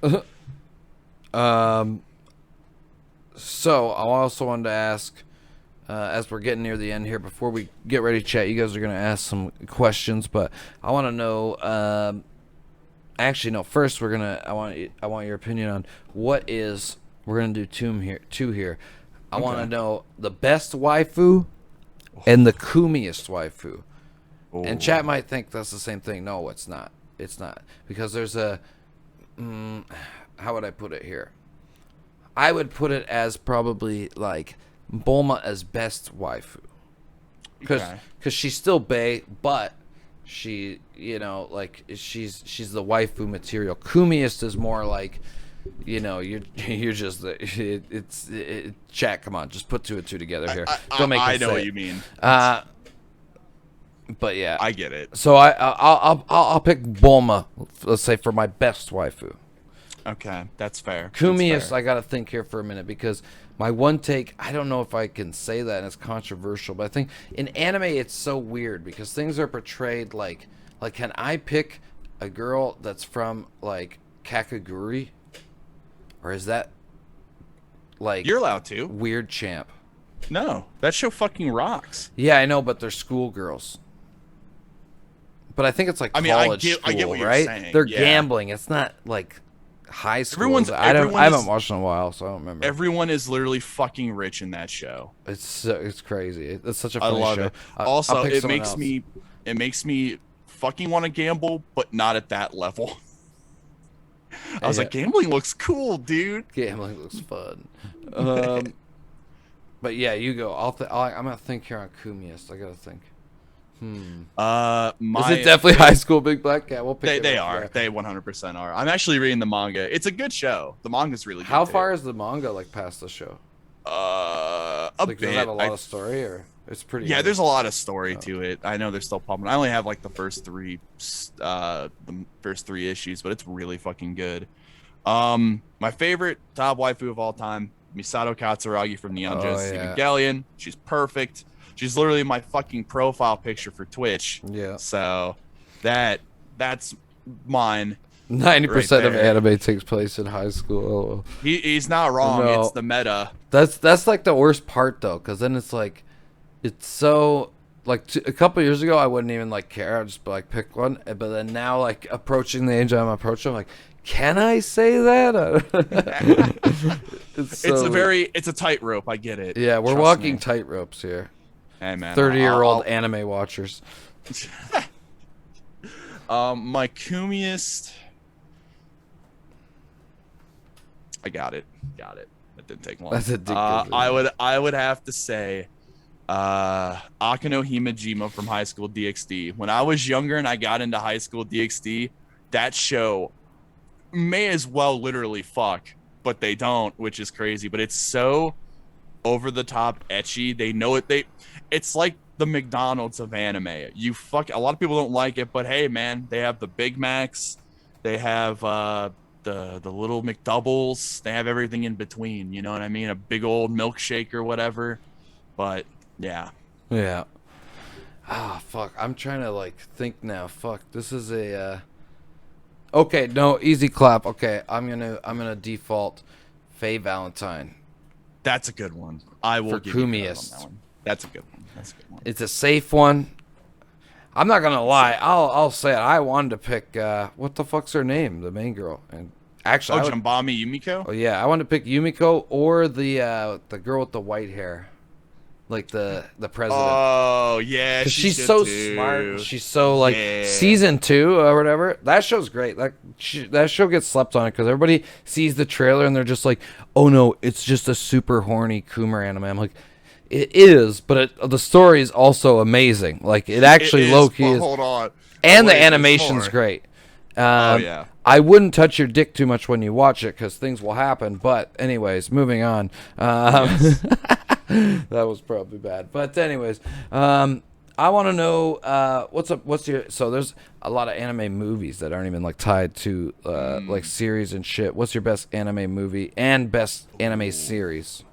So I also wanted to ask, as we're getting near the end here, before we get ready to chat, you guys are going to ask some questions, but I want to know. Actually, no. First, I want your opinion on what is. We're gonna do two here. I want to know the best waifu and the kumiest waifu. Oh. And chat might think that's the same thing. No, it's not. It's not, because there's a. How would I put it here? I would put it as probably like Bulma as best waifu, because she's still bae, but she, like she's the waifu material. Kumiest is more like, you're just chat. Come on, just put two and two together here. Don't make me I know say what it. you mean. But yeah, I get it. So I'll pick Bulma, let's say, for my best waifu. Okay, that's fair. Kumiest, I gotta think here for a minute, because my one take, I don't know if I can say that, and it's controversial, but I think in anime it's so weird because things are portrayed like can I pick a girl that's from like Kakaguri, or is that like you're allowed to? Weird Champ? No, that show fucking rocks. Yeah, I know, but they're schoolgirls. But I think it's like college school, I get what you're right? saying. They're Yeah. gambling. It's not like high school. I haven't watched in a while, so I don't remember. Everyone is literally fucking rich in that show. It's crazy. It's such a funny I love show. it. Also, it makes me fucking want to gamble, but not at that level. I was like, gambling looks cool, dude. Gambling looks fun. But yeah, you go. I'm gonna think here on Kumiest. I gotta think. Is it definitely High School Big Black Cat? We'll pick They are. They 100% are. I'm actually reading the manga. It's a good show. The manga's really good. How far is the manga like past the show? A bit. Does it have a lot of story, or it's pretty? Yeah, there's a lot of story to it. I know they're still pumping. I only have like the first three issues, but it's really fucking good. My favorite top waifu of all time, Misato Katsuragi from Neon Genesis Evangelion. She's perfect. She's literally my fucking profile picture for Twitch. Yeah. So that's mine. 90% of anime takes place in high school. He's not wrong. No. It's the meta. That's like the worst part though, because then it's like, it's so like a couple years ago I wouldn't even like care. I'd just like pick one. But then now, like approaching the age I'm approaching, I'm like, can I say that? It's a tightrope. I get it. Yeah, we're walking tightropes here. Hey man, 30-year-old anime watchers. My Kumiest. I got it. That didn't take long. That's addictive. I would have to say, Akano Himejima from High School DxD. When I was younger and I got into High School DxD, that show may as well literally fuck, but they don't, which is crazy. But it's so over the top etchy. They know it. It's like the McDonald's of anime. A lot of people don't like it, but hey man, they have the Big Macs, they have the little McDoubles, they have everything in between, you know what I mean? A big old milkshake or whatever. But yeah. Fuck, I'm trying to like think now. Fuck, this is a okay, no, easy clap. Okay, I'm gonna default Faye Valentine. That's a good one. I will give you credit on that one. That's a good one. It's a safe one. I'm not gonna lie. I'll say it. I wanted to pick what the fuck's her name, the main girl, and actually, Jambami Yumiko. Oh yeah, I wanted to pick Yumiko or the girl with the white hair, like the president. Oh yeah, she's so smart. She's so like season 2 or whatever. That show's great. That show gets slept on because everybody sees the trailer and they're just like, oh no, it's just a super horny Coomer anime. I'm like, it is, but the story is also amazing. Like it actually low key is. Hold on. And the animation's great. I wouldn't touch your dick too much when you watch it because things will happen. But anyways, moving on. That was probably bad. But anyways, I want to know what's your. So there's a lot of anime movies that aren't even like tied to like series and shit. What's your best anime movie and best anime series?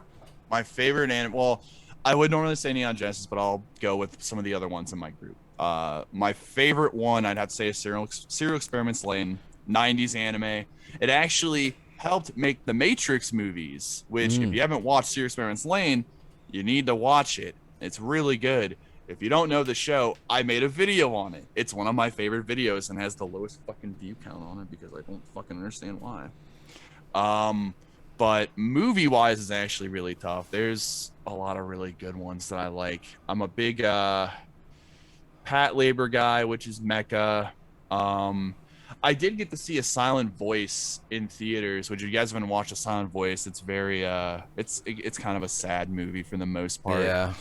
My favorite anime. Well, I would normally say Neon Genesis, but I'll go with some of the other ones in my group. My favorite one, I'd have to say, is Serial Experiments Lane, 90s anime. It actually helped make the Matrix movies, which if you haven't watched Serious Experiments Lane, you need to watch it. It's really good. If you don't know the show, I made a video on it. It's one of my favorite videos and has the lowest fucking view count on it because I don't fucking understand why. But movie-wise is actually really tough. There's a lot of really good ones that I like. I'm a big Pat Labor guy, which is Mecha. I did get to see A Silent Voice in theaters, which if you guys haven't watched A Silent Voice, it's very it's kind of a sad movie for the most part. Yeah.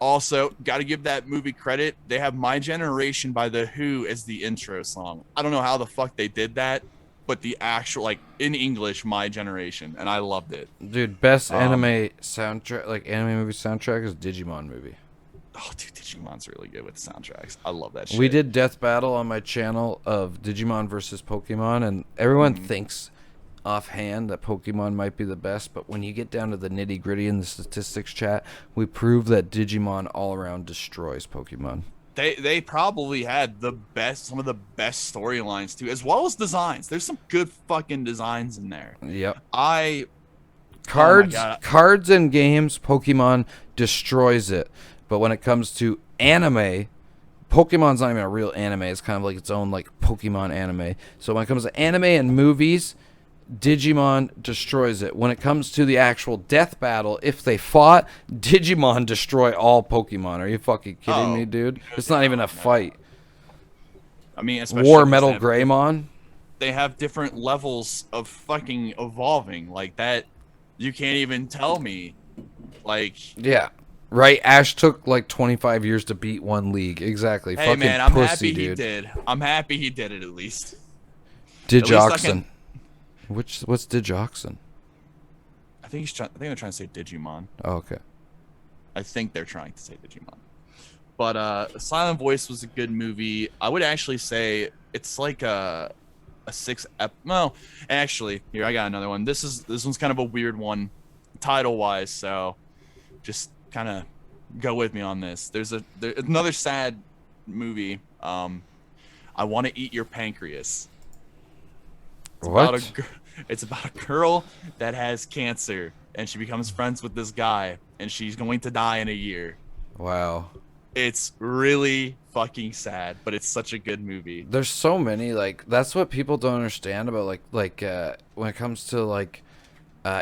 Also, got to give that movie credit. They have My Generation by The Who as the intro song. I don't know how the fuck they did that, but the actual, like, in English, My Generation, and I loved it. Dude, best anime soundtrack, like anime movie soundtrack is Digimon movie. Oh, dude, Digimon's really good with the soundtracks. I love that shit. We did Death Battle on my channel of Digimon versus Pokemon, and everyone thinks offhand that Pokemon might be the best, but when you get down to the nitty-gritty in the statistics chat, we prove that Digimon all around destroys Pokemon. They probably had some of the best storylines too, as well as designs. There's some good fucking designs in there. Yep. Cards and games, Pokemon destroys it. But when it comes to anime, Pokemon's not even a real anime. It's kind of like its own like Pokemon anime. So when it comes to anime and movies, Digimon destroys it. When it comes to the actual death battle, if they fought, Digimon destroy all Pokemon. Are you fucking kidding me, dude? It's not even a fight. I mean, especially War Metal Greymon. They have different levels of fucking evolving like that. You can't even tell me. Like, yeah. Right, Ash took like 25 years to beat one league. Exactly. Hey, fucking man, I'm pussy, happy dude. he did. I'm happy he did it at least. Digoxin. What's Digoxin? I think they're trying to say Digimon. Oh, okay. I think they're trying to say Digimon. But Silent Voice was a good movie. I would actually say it's like a no, actually, here I got another one. This one's kind of a weird one, title wise. So, just kind of go with me on this. There's another sad movie. I Want to Eat Your Pancreas. It's about a girl that has cancer, and she becomes friends with this guy, and she's going to die in a year. Wow. It's really fucking sad, but it's such a good movie. There's so many, like, that's what people don't understand about, like when it comes to, like,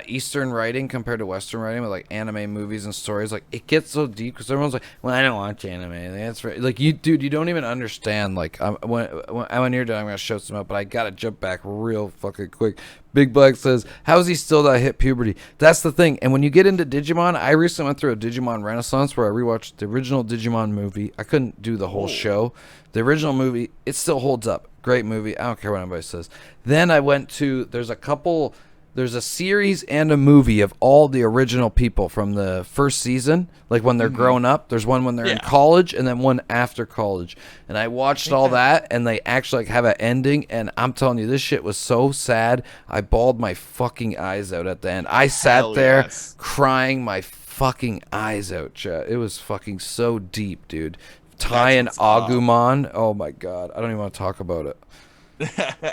Eastern writing compared to Western writing with, like, anime movies and stories. Like, it gets so deep because everyone's like, well, I don't watch anime. That's right. Like, you don't even understand. Like, when you're done, I'm going to show some up, but I got to jump back real fucking quick. Big Black says, how is he still not hit puberty? That's the thing. And when you get into Digimon, I recently went through a Digimon renaissance where I rewatched the original Digimon movie. I couldn't do the whole show. The original movie, it still holds up. Great movie. I don't care what anybody says. Then I went to, there's a series and a movie of all the original people from the first season, like when they're grown up. There's one when they're in college, and then one after college. And I watched all that, and they actually, like, have an ending. And I'm telling you, this shit was so sad. I bawled my fucking eyes out at the end. I sat there crying my fucking eyes out, chat. It was fucking so deep, dude. Tai and Agumon. Oh my god, I don't even want to talk about it.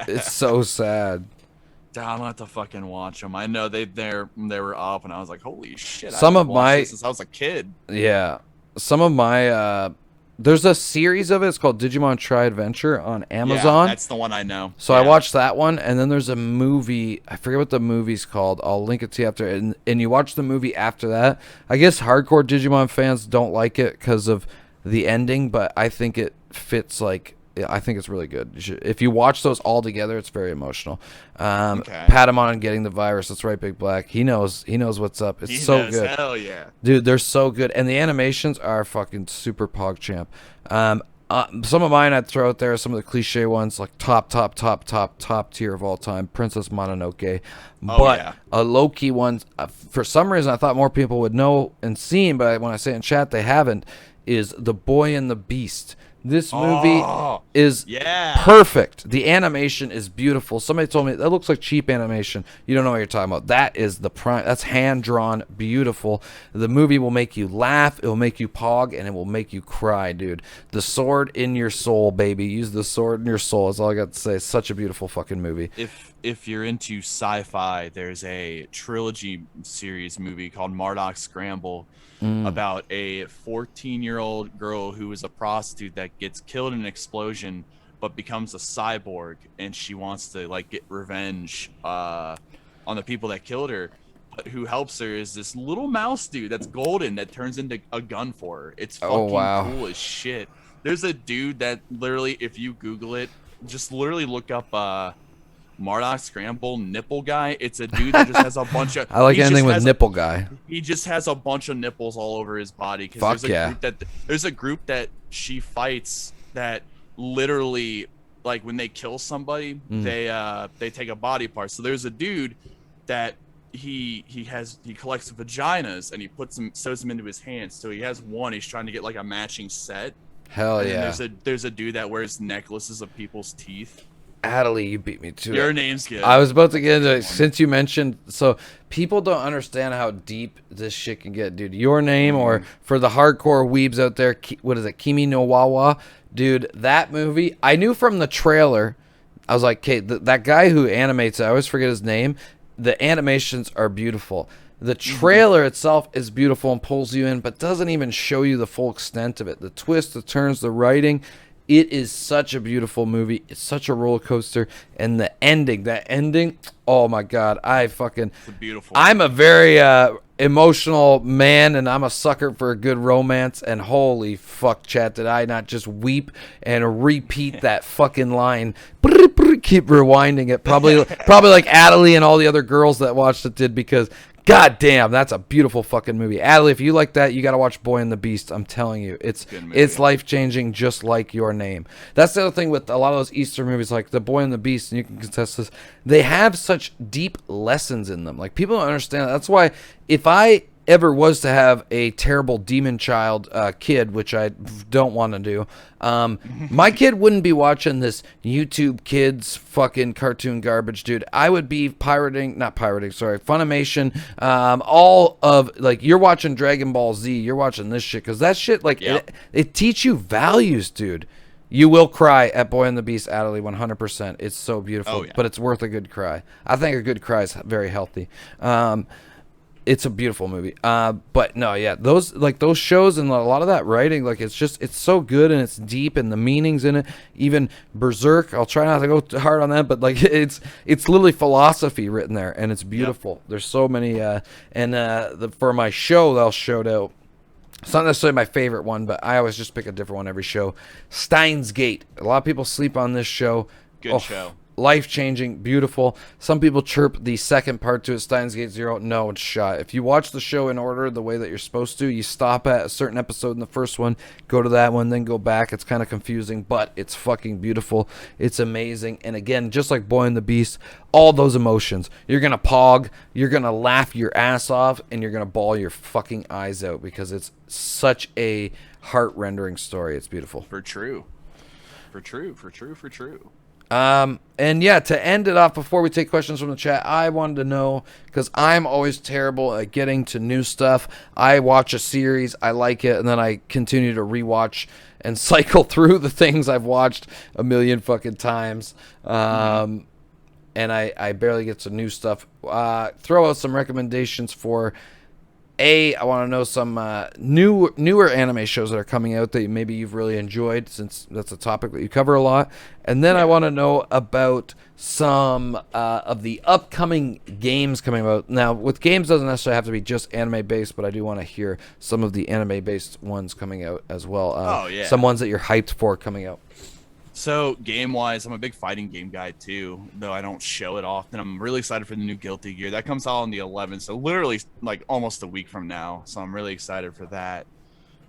It's so sad. I'm gonna have to fucking watch them. I know they were up, and I was like, holy shit! Since I was a kid. Yeah, some of my there's a series of it. It's called Digimon Tri-Adventure on Amazon. Yeah, that's the one I know. So I watched that one, and then there's a movie. I forget what the movie's called. I'll link it to you after. And you watch the movie after that. I guess hardcore Digimon fans don't like it because of the ending, but I think it fits, like, I think it's really good. If you watch those all together, it's very emotional. Patamon getting the virus. That's right, Big Black. He knows what's up. It's so good. Hell yeah, dude. They're so good, and the animations are fucking super PogChamp. Some of mine I'd throw out there. Some of the cliche ones, like top tier of all time, Princess Mononoke. A low key one, for some reason I thought more people would know and seen, but when I say in chat they haven't. Is The Boy and the Beast. This movie Oh, is yeah. perfect. The animation is beautiful. Somebody told me that looks like cheap animation. You don't know what you're talking about. That is the prime. That's hand drawn, beautiful. The movie will make you laugh. It will make you pog, and it will make you cry, dude. The sword in your soul, baby. Use the sword in your soul. That's all I got to say. It's such a beautiful fucking movie. If you're into sci-fi, there's a trilogy series movie called Marduk Scramble about a 14-year-old girl who is a prostitute that gets killed in an explosion but becomes a cyborg, and she wants to like get revenge on the people that killed her. But who helps her is this little mouse dude that's golden that turns into a gun for her. It's Oh, fucking wow. cool as shit. There's a dude that literally, if you Google it, just literally look up Marduk Scramble nipple guy. It's a dude that just has a bunch of. I like he anything just with has nipple guy. He just has a bunch of nipples all over his body. Fuck Because yeah. there's a group that she fights that literally, like when they kill somebody, they take a body part. So there's a dude that he collects vaginas and he sews them into his hands. So he has one. He's trying to get like a matching set. Hell And yeah. then there's a dude that wears necklaces of people's teeth. Adelie, you beat me to it. Your name's good. I was about to get into it since you mentioned. So people don't understand how deep this shit can get, dude. Your name, or for the hardcore weebs out there, what is it, Kimi no Wawa, dude? That movie, I knew from the trailer. I was like, okay, that guy who animates it, I always forget his name. The animations are beautiful. The trailer itself is beautiful and pulls you in, but doesn't even show you the full extent of it. The twists, the turns, the writing. It is such a beautiful movie. It's such a roller coaster. And that ending, oh my God. It's beautiful. I'm a very emotional man, and I'm a sucker for a good romance. And holy fuck, chat, did I not just weep and repeat that fucking line. Keep rewinding it. Probably like Adelie and all the other girls that watched it did, because God damn, that's a beautiful fucking movie. Adelie, if you like that, you got to watch Boy and the Beast. I'm telling you, it's life-changing, just like Your Name. That's the other thing with a lot of those Easter movies, like The Boy and the Beast, and you can contest this. They have such deep lessons in them. Like, people don't understand that. That's why if I ever was to have a terrible demon child kid, which I don't want to do, my kid wouldn't be watching this YouTube Kids fucking cartoon garbage, dude. I would be Funimation, all of, like, you're watching Dragon Ball Z, you're watching this shit, because that shit, like, it teach you values, dude. You will cry at Boy and the Beast, Adelie, 100%. It's so beautiful, but it's worth a good cry. I think a good cry is very healthy. It's a beautiful movie. But no, yeah, those shows and a lot of that writing, like, it's so good, and it's deep, and the meanings in it. Even Berserk, I'll try not to go too hard on that, but like it's literally philosophy written there, and it's beautiful. Yep. There's so many, for my show, I'll shout out. It's not necessarily my favorite one, but I always just pick a different one every show. Steins Gate. A lot of people sleep on this show. Good show. Life-changing, beautiful. Some people chirp the second part to it, Steins Gate Zero. No, it's shot. If you watch the show in order the way that you're supposed to, you stop at a certain episode in the first one, go to that one, then go back. It's kind of confusing, but it's fucking beautiful. It's amazing. And again, just like Boy and the Beast, all those emotions. You're going to pog, you're going to laugh your ass off, and you're going to bawl your fucking eyes out, because it's such a heart-rendering story. It's beautiful. For true. And yeah, to end it off before we take questions from the chat, I wanted to know, because I'm always terrible at getting to new stuff. I watch a series, I like it, and then I continue to rewatch and cycle through the things I've watched a million fucking times. And I barely get to new stuff. Throw out some recommendations for I want to know some newer anime shows that are coming out that maybe you've really enjoyed, since that's a topic that you cover a lot. And then I want to know about some of the upcoming games coming out. Now, with games, doesn't necessarily have to be just anime-based, but I do want to hear some of the anime-based ones coming out as well. Some ones that you're hyped for coming out. So, game-wise, I'm a big fighting game guy, too, though I don't show it often. I'm really excited for the new Guilty Gear. That comes out on the 11th, so literally, like, almost a week from now. So I'm really excited for that.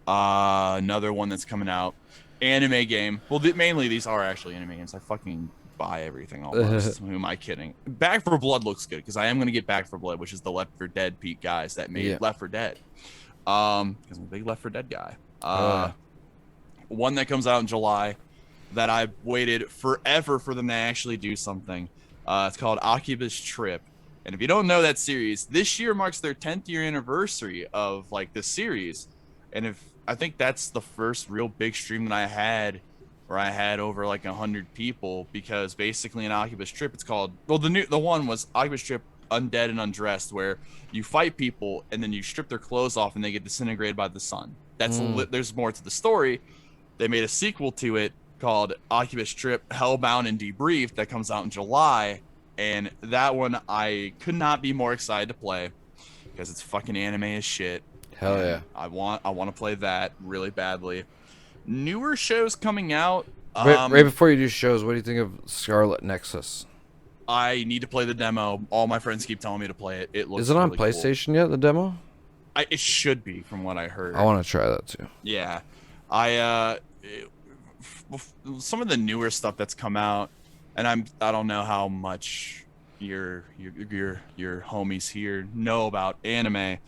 Another one that's coming out, anime game. Well, mainly these are actually anime games. I fucking buy everything almost. Who am I kidding? Back 4 Blood looks good, because I am going to get Back 4 Blood, which is the Left 4 Dead Pete guys that made Left 4 Dead. Because I'm a big Left 4 Dead guy. one that comes out in July that I waited forever for them to actually do something. It's called Oculus Trip. And if you don't know that series, this year marks their 10th year anniversary of like this series. And if I think that's the first real big stream that I had where I had over like 100 people, because basically in Oculus Trip it's called, well, the one was Oculus Trip Undead and Undressed, where you fight people and then you strip their clothes off and they get disintegrated by the sun. That's there's more to the story. They made a sequel to it called Oculus Trip Hellbound and Debriefed that comes out in July, and that one I could not be more excited to play because it's fucking anime as shit. Hell yeah. I want to play that really badly. Newer shows coming out. Right before you do shows, what do you think of Scarlet Nexus? I need to play the demo. All my friends keep telling me to play it. It looks Is it on really PlayStation cool. yet, the demo? It should be, from what I heard. I want to try that too. Yeah. Some of the newer stuff that's come out, and I don't know how much your homies here know about anime.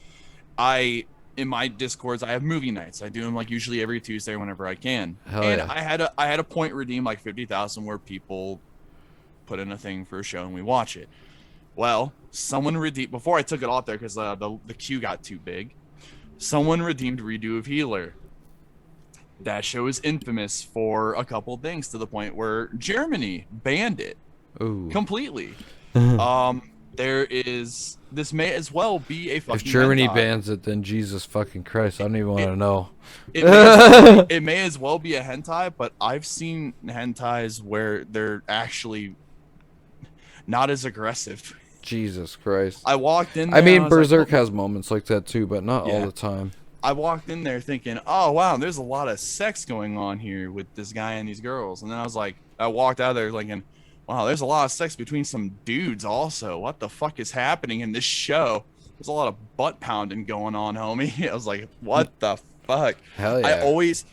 In my Discords, I have movie nights. I do them like usually every Tuesday whenever I can. Hell and yeah. I had a point redeem like 50,000 where people put in a thing for a show and we watch it. Well, someone redeemed, before I took it off there because the queue got too big, someone redeemed Redo of Healer. That show is infamous for a couple things, to the point where Germany banned it. Ooh. Completely. This may as well be a fucking If Germany hentai. bans it, then Jesus fucking Christ, I don't even want to know. It may as well be a hentai, but I've seen hentais where they're actually not as aggressive. Jesus Christ. I walked in there, I mean, was like, Berserk has moments like that too, but not all the time. I walked in there thinking, oh wow, there's a lot of sex going on here with this guy and these girls. And then I walked out of there thinking, wow, there's a lot of sex between some dudes also. What the fuck is happening in this show? There's a lot of butt pounding going on, homie. I was like, what the fuck? Hell yeah. I always,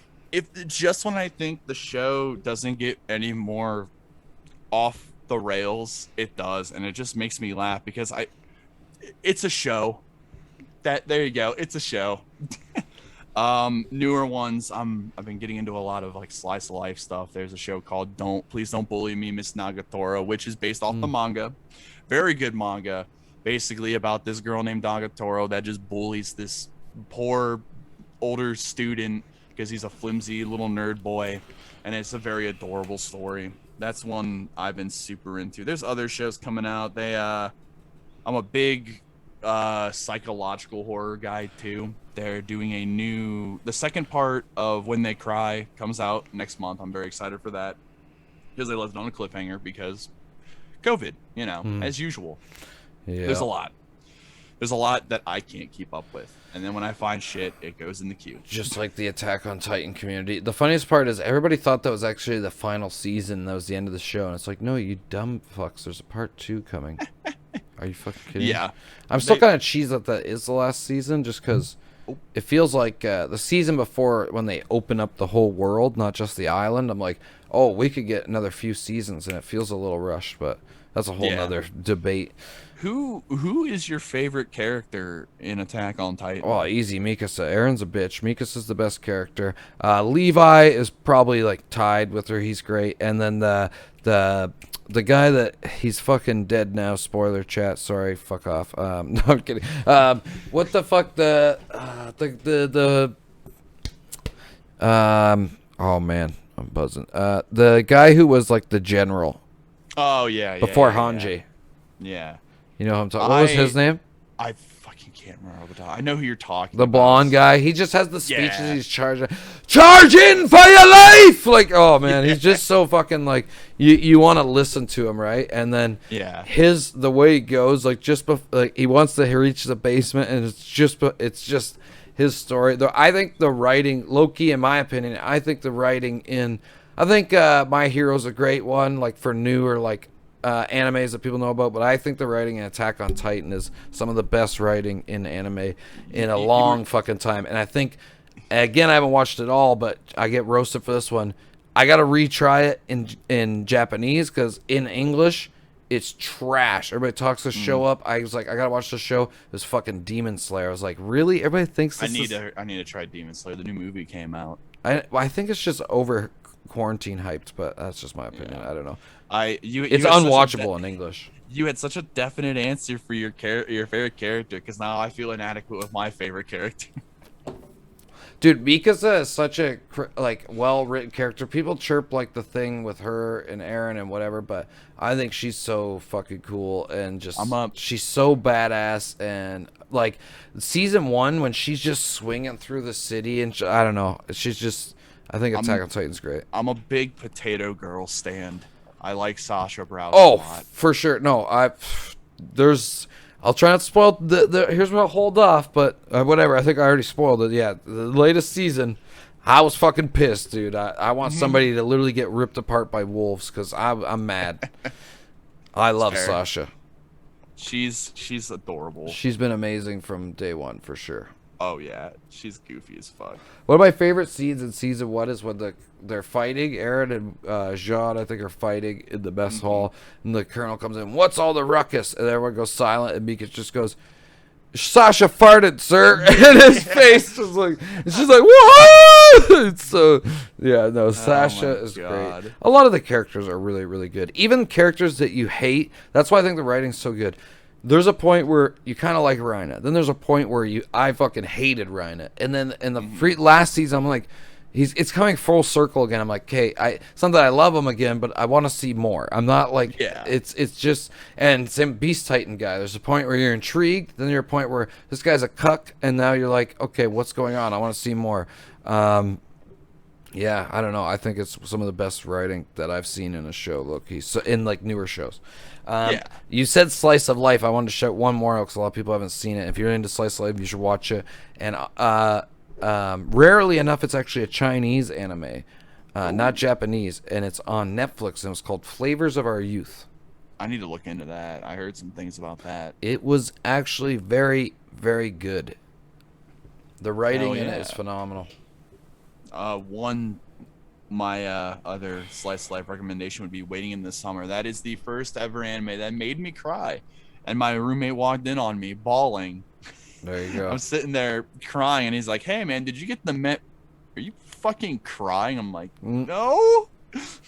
just when I think the show doesn't get any more off the rails, it does. And it just makes me laugh because it's a show. There you go. It's a show. Newer ones. I've been getting into a lot of like slice of life stuff. There's a show called Please Don't Bully Me, Miss Nagatoro, which is based off the manga. Very good manga. Basically about this girl named Nagatoro that just bullies this poor older student because he's a flimsy little nerd boy, and it's a very adorable story. That's one I've been super into. There's other shows coming out. I'm a big psychological horror guy too. They're doing the second part of When They Cry comes out next month. I'm very excited for that because they left it on a cliffhanger because COVID, as usual. Yeah. There's a lot that I can't keep up with, and then when I find shit, it goes in the queue. Just like the Attack on Titan community. The funniest part is everybody thought that was actually the final season. That was the end of the show, and it's like, no, you dumb fucks. There's a part 2 coming. Are you fucking kidding? Yeah. I'm still kind of cheesed that is the last season, just because it feels like the season before, when they open up the whole world, not just the island, I'm like, oh, we could get another few seasons, and it feels a little rushed, but that's a whole nother debate. Who is your favorite character in Attack on Titan? Oh, easy, Mikasa. Erin's a bitch. Mikasa's the best character. Levi is probably like tied with her. He's great. And then the guy that he's fucking dead now. Spoiler chat. Sorry, fuck off. No, I'm kidding. What the fuck? Oh man, I'm buzzing. The guy who was like the general. Oh yeah. Before Hanji. Yeah. You know who I'm talking. What was his name? I fucking can't remember the time. I know who you're talking The about. blonde guy. He just has the speeches. He's charging for your life. Like, oh man, he's just so fucking like you want to listen to him, right? And then the way he goes, like he wants to reach the basement, and it's just his story. Though I think the writing, low-key, in my opinion, I think My Hero's a great one, like for newer like animes that people know about, but I think the writing in Attack on Titan is some of the best writing in anime in a long fucking time. And I think, again, I haven't watched it all, but I get roasted for this one. I gotta retry it in Japanese because in English it's trash. Everybody talks the show up. I was like, I gotta watch the show. It was fucking Demon Slayer. I was like, really? Everybody thinks this I need to try Demon Slayer. The new movie came out. I think it's just over quarantine hyped, but that's just my opinion. Yeah. I don't know. You It's had unwatchable in English. you had such a definite answer for your favorite character, because now I feel inadequate with my favorite character. Dude, Mikasa is such a like well-written character. People chirp like the thing with her and Eren and whatever, but I think she's so fucking cool and just she's so badass. And like season 1 when she's just swinging through the city and I don't know, she's just I think Attack on Titan's great. I'm a big Potato Girl stand. I like Sasha Browse a Oh, lot. for sure. No, I'll try not to spoil here's what I'll hold off, but whatever. I think I already spoiled it. Yeah, the latest season, I was fucking pissed, dude. I want somebody to literally get ripped apart by wolves because I'm mad. I love Sasha. She's adorable. She's been amazing from day one for sure. Oh yeah, she's goofy as fuck. One of my favorite scenes in season 1 is when they're fighting. Eren and Jean, I think, are fighting in the mess hall, and the colonel comes in. What's all the ruckus? And everyone goes silent, and Mika just goes, "Sasha farted, sir," and his face was like, and she's like, "What?" So yeah, no, Sasha is great. A lot of the characters are really, really good. Even characters that you hate. That's why I think the writing's so good. There's a point where you kind of like Reina. Then there's a point where I fucking hated Reina. And then in the last season, I'm like, it's coming full circle again. I'm like, okay, it's not that I love him again, but I want to see more. I'm not like, it's just, and same Beast Titan guy. There's a point where you're intrigued. Then you're a point where this guy's a cuck. And now you're like, okay, what's going on? I want to see more. Yeah, I don't know. I think it's some of the best writing that I've seen in a show. Look, so in like newer shows. You said Slice of Life. I wanted to shout one more because a lot of people haven't seen it. If you're into Slice of Life, you should watch it. And rarely enough, it's actually a Chinese anime, not Japanese, and it's on Netflix. And it's called Flavors of Our Youth. I need to look into that. I heard some things about that. It was actually very, very good. The writing in it is phenomenal. My other Slice of Life recommendation would be Waiting in the Summer. That is the first ever anime that made me cry. And my roommate walked in on me bawling. There you go. I'm sitting there crying, and he's like, "Hey, man, did you get the Are you fucking crying?" I'm like, "No." He's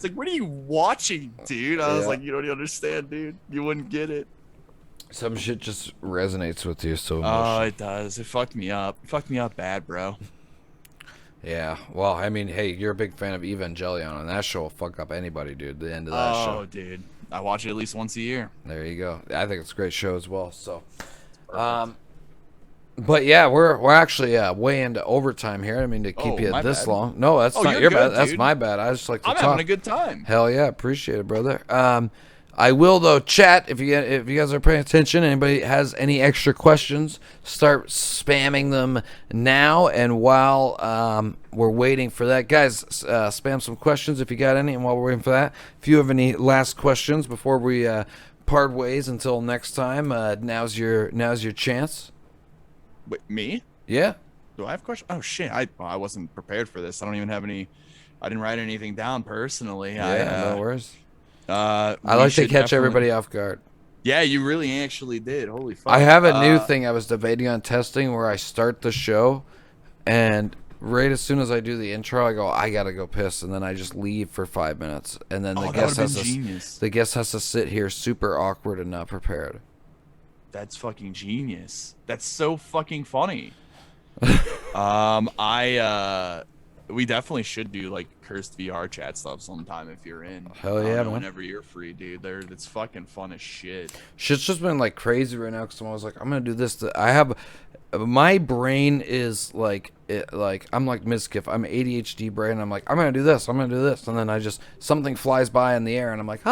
like, "What are you watching, dude?" I was like, "You don't understand, dude. You wouldn't get it." Some shit just resonates with you so much. Oh, it does. It fucked me up. It fucked me up bad, bro. Yeah, well, I mean, hey, you're a big fan of Evangelion, and that show will fuck up anybody, dude. The end of that show. Oh, dude, I watch it at least once a year. There you go. I think it's a great show as well. So, but yeah, we're actually way into overtime here. I didn't mean to keep you this long. No, that's not your bad. That's my bad. I just like to talk. I'm having a good time. Hell yeah, appreciate it, brother. I will though chat if you guys are paying attention. Anybody has any extra questions, start spamming them now. And while we're waiting for that, guys, spam some questions if you got any. And while we're waiting for that, if you have any last questions before we part ways until next time, now's your chance. Wait, me? Yeah. Do I have questions? Oh shit! I wasn't prepared for this. I don't even have any. I didn't write anything down personally. Yeah, no worries. I like to catch everybody off guard. Yeah, you really actually did. Holy fuck. I have a new thing I was debating on testing where I start the show, and right as soon as I do the intro, I go, I gotta go piss, and then I just leave for 5 minutes, and then the guest has to sit here super awkward and not prepared. That's fucking genius. That's so fucking funny. We definitely should do like cursed VR chat stuff sometime if you're in. Hell yeah, man. Whenever you're free, dude. It's fucking fun as shit. Shit's just been like crazy right now because I was like, I'm gonna do this. I have my brain is like I'm like Miskiff. I'm ADHD brain. I'm like, I'm gonna do this. I'm gonna do this, and then I just something flies by in the air, and I'm like,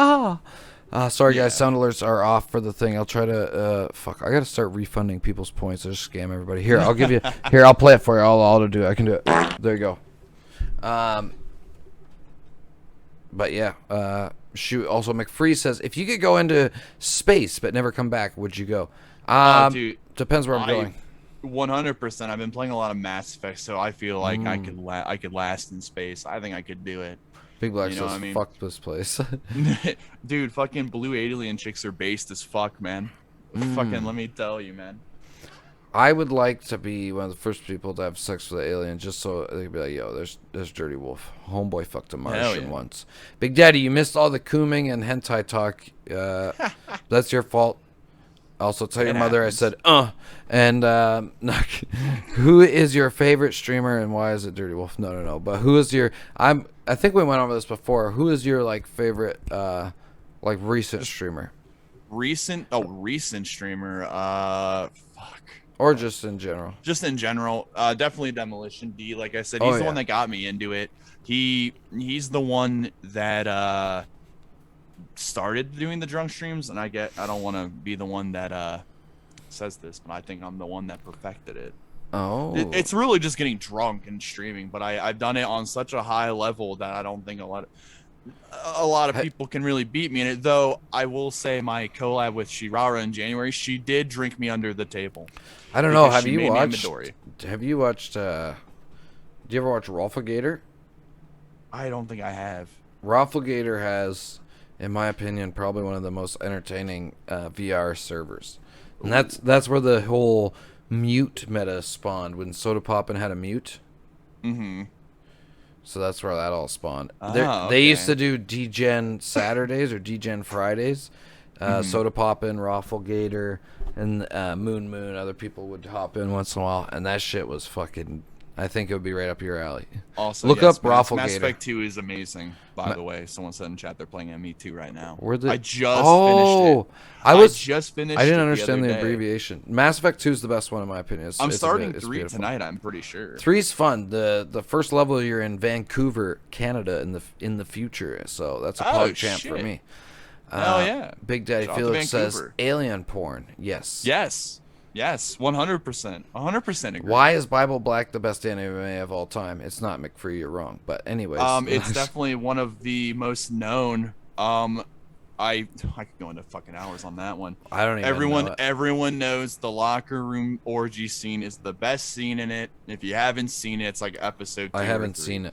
sorry guys, sound alerts are off for the thing. I'll try to I gotta start refunding people's points. I just scam everybody. Here, I'll give you I'll play it for you. I'll do it. I can do it. There you go. But yeah, shoot. Also, McFree says, if you could go into space but never come back, would you go? Dude, depends where I'm going. 100%. I've been playing a lot of Mass Effect, so I feel like I could last in space. I think I could do it. Big Black says, fuck this place. Dude, fucking blue alien chicks are based as fuck, man. Fucking, let me tell you, man. I would like to be one of the first people to have sex with an alien, just so they'd be like, "Yo, there's Dirty Wolf. Homeboy fucked a Martian once." Big Daddy, you missed all the cooming and hentai talk. That's your fault. Also, tell your mother happens. I said, And who is your favorite streamer and why is it Dirty Wolf? No. But who is your? I think we went over this before. Who is your like favorite recent streamer? Recent streamer. Fuck. Or just in general. Just in general, definitely Demolition D. Like I said, he's the one that got me into it. He's the one that started doing the drunk streams, and I don't want to be the one that says this, but I think I'm the one that perfected it. Oh, it's really just getting drunk and streaming, but I've done it on such a high level that I don't think a lot of people can really beat me in it. Though I will say my collab with Shirara in January, she did drink me under the table. I don't know. Have you watched? Do you ever watch Rafflegator? I don't think I have. Rafflegator has, in my opinion, probably one of the most entertaining VR servers, and that's where the whole mute meta spawned when Soda Poppin' had a mute. Mm-hmm. So that's where that all spawned. Okay. They used to do DGen Saturdays or DGen Fridays. Soda Poppin', Rafflegator, and Moon. Other people would hop in once in a while, and that shit was fucking. I think it would be right up your alley. Also, look up Rafflegator. Mass Effect 2 is amazing, by the way. Someone said in chat they're playing ME2 right now. I just finished it. I didn't understand the abbreviation. Mass Effect 2 is the best one in my opinion. I'm starting 3 tonight. I'm pretty sure 3's fun. The first level you're in Vancouver, Canada, in the future. So that's a pog champ for me. Oh yeah. Big Daddy Felix says alien porn. Yes. 100% agree. Why is Bible Black the best anime of all time? It's not McFree, you're wrong. But anyways, it's definitely one of the most known. I could go into fucking hours on that one. I don't even know it. Everyone knows the locker room orgy scene is the best scene in it. If you haven't seen it, it's like episode 2 I haven't seen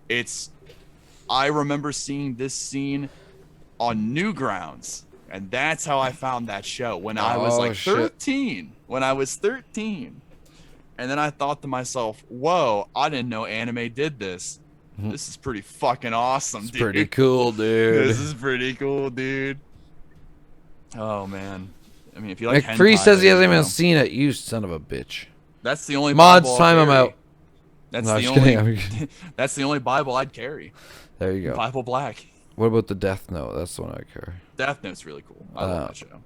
it. I remember seeing this scene on Newgrounds, and that's how I found that show when I was like 13. When I was 13. And then I thought to myself, whoa, I didn't know anime did this. This is pretty fucking awesome, dude. Pretty cool, dude. This is pretty cool, dude. Oh, man. I mean, if you like McFree says he hasn't even seen it. You son of a bitch. That's the only mods Bible time I'll him out. That's no, the only. That's the only Bible I'd carry. There you go. Bible Black. What about the Death Note? That's the one I carry. Death Note's really cool. I love that show.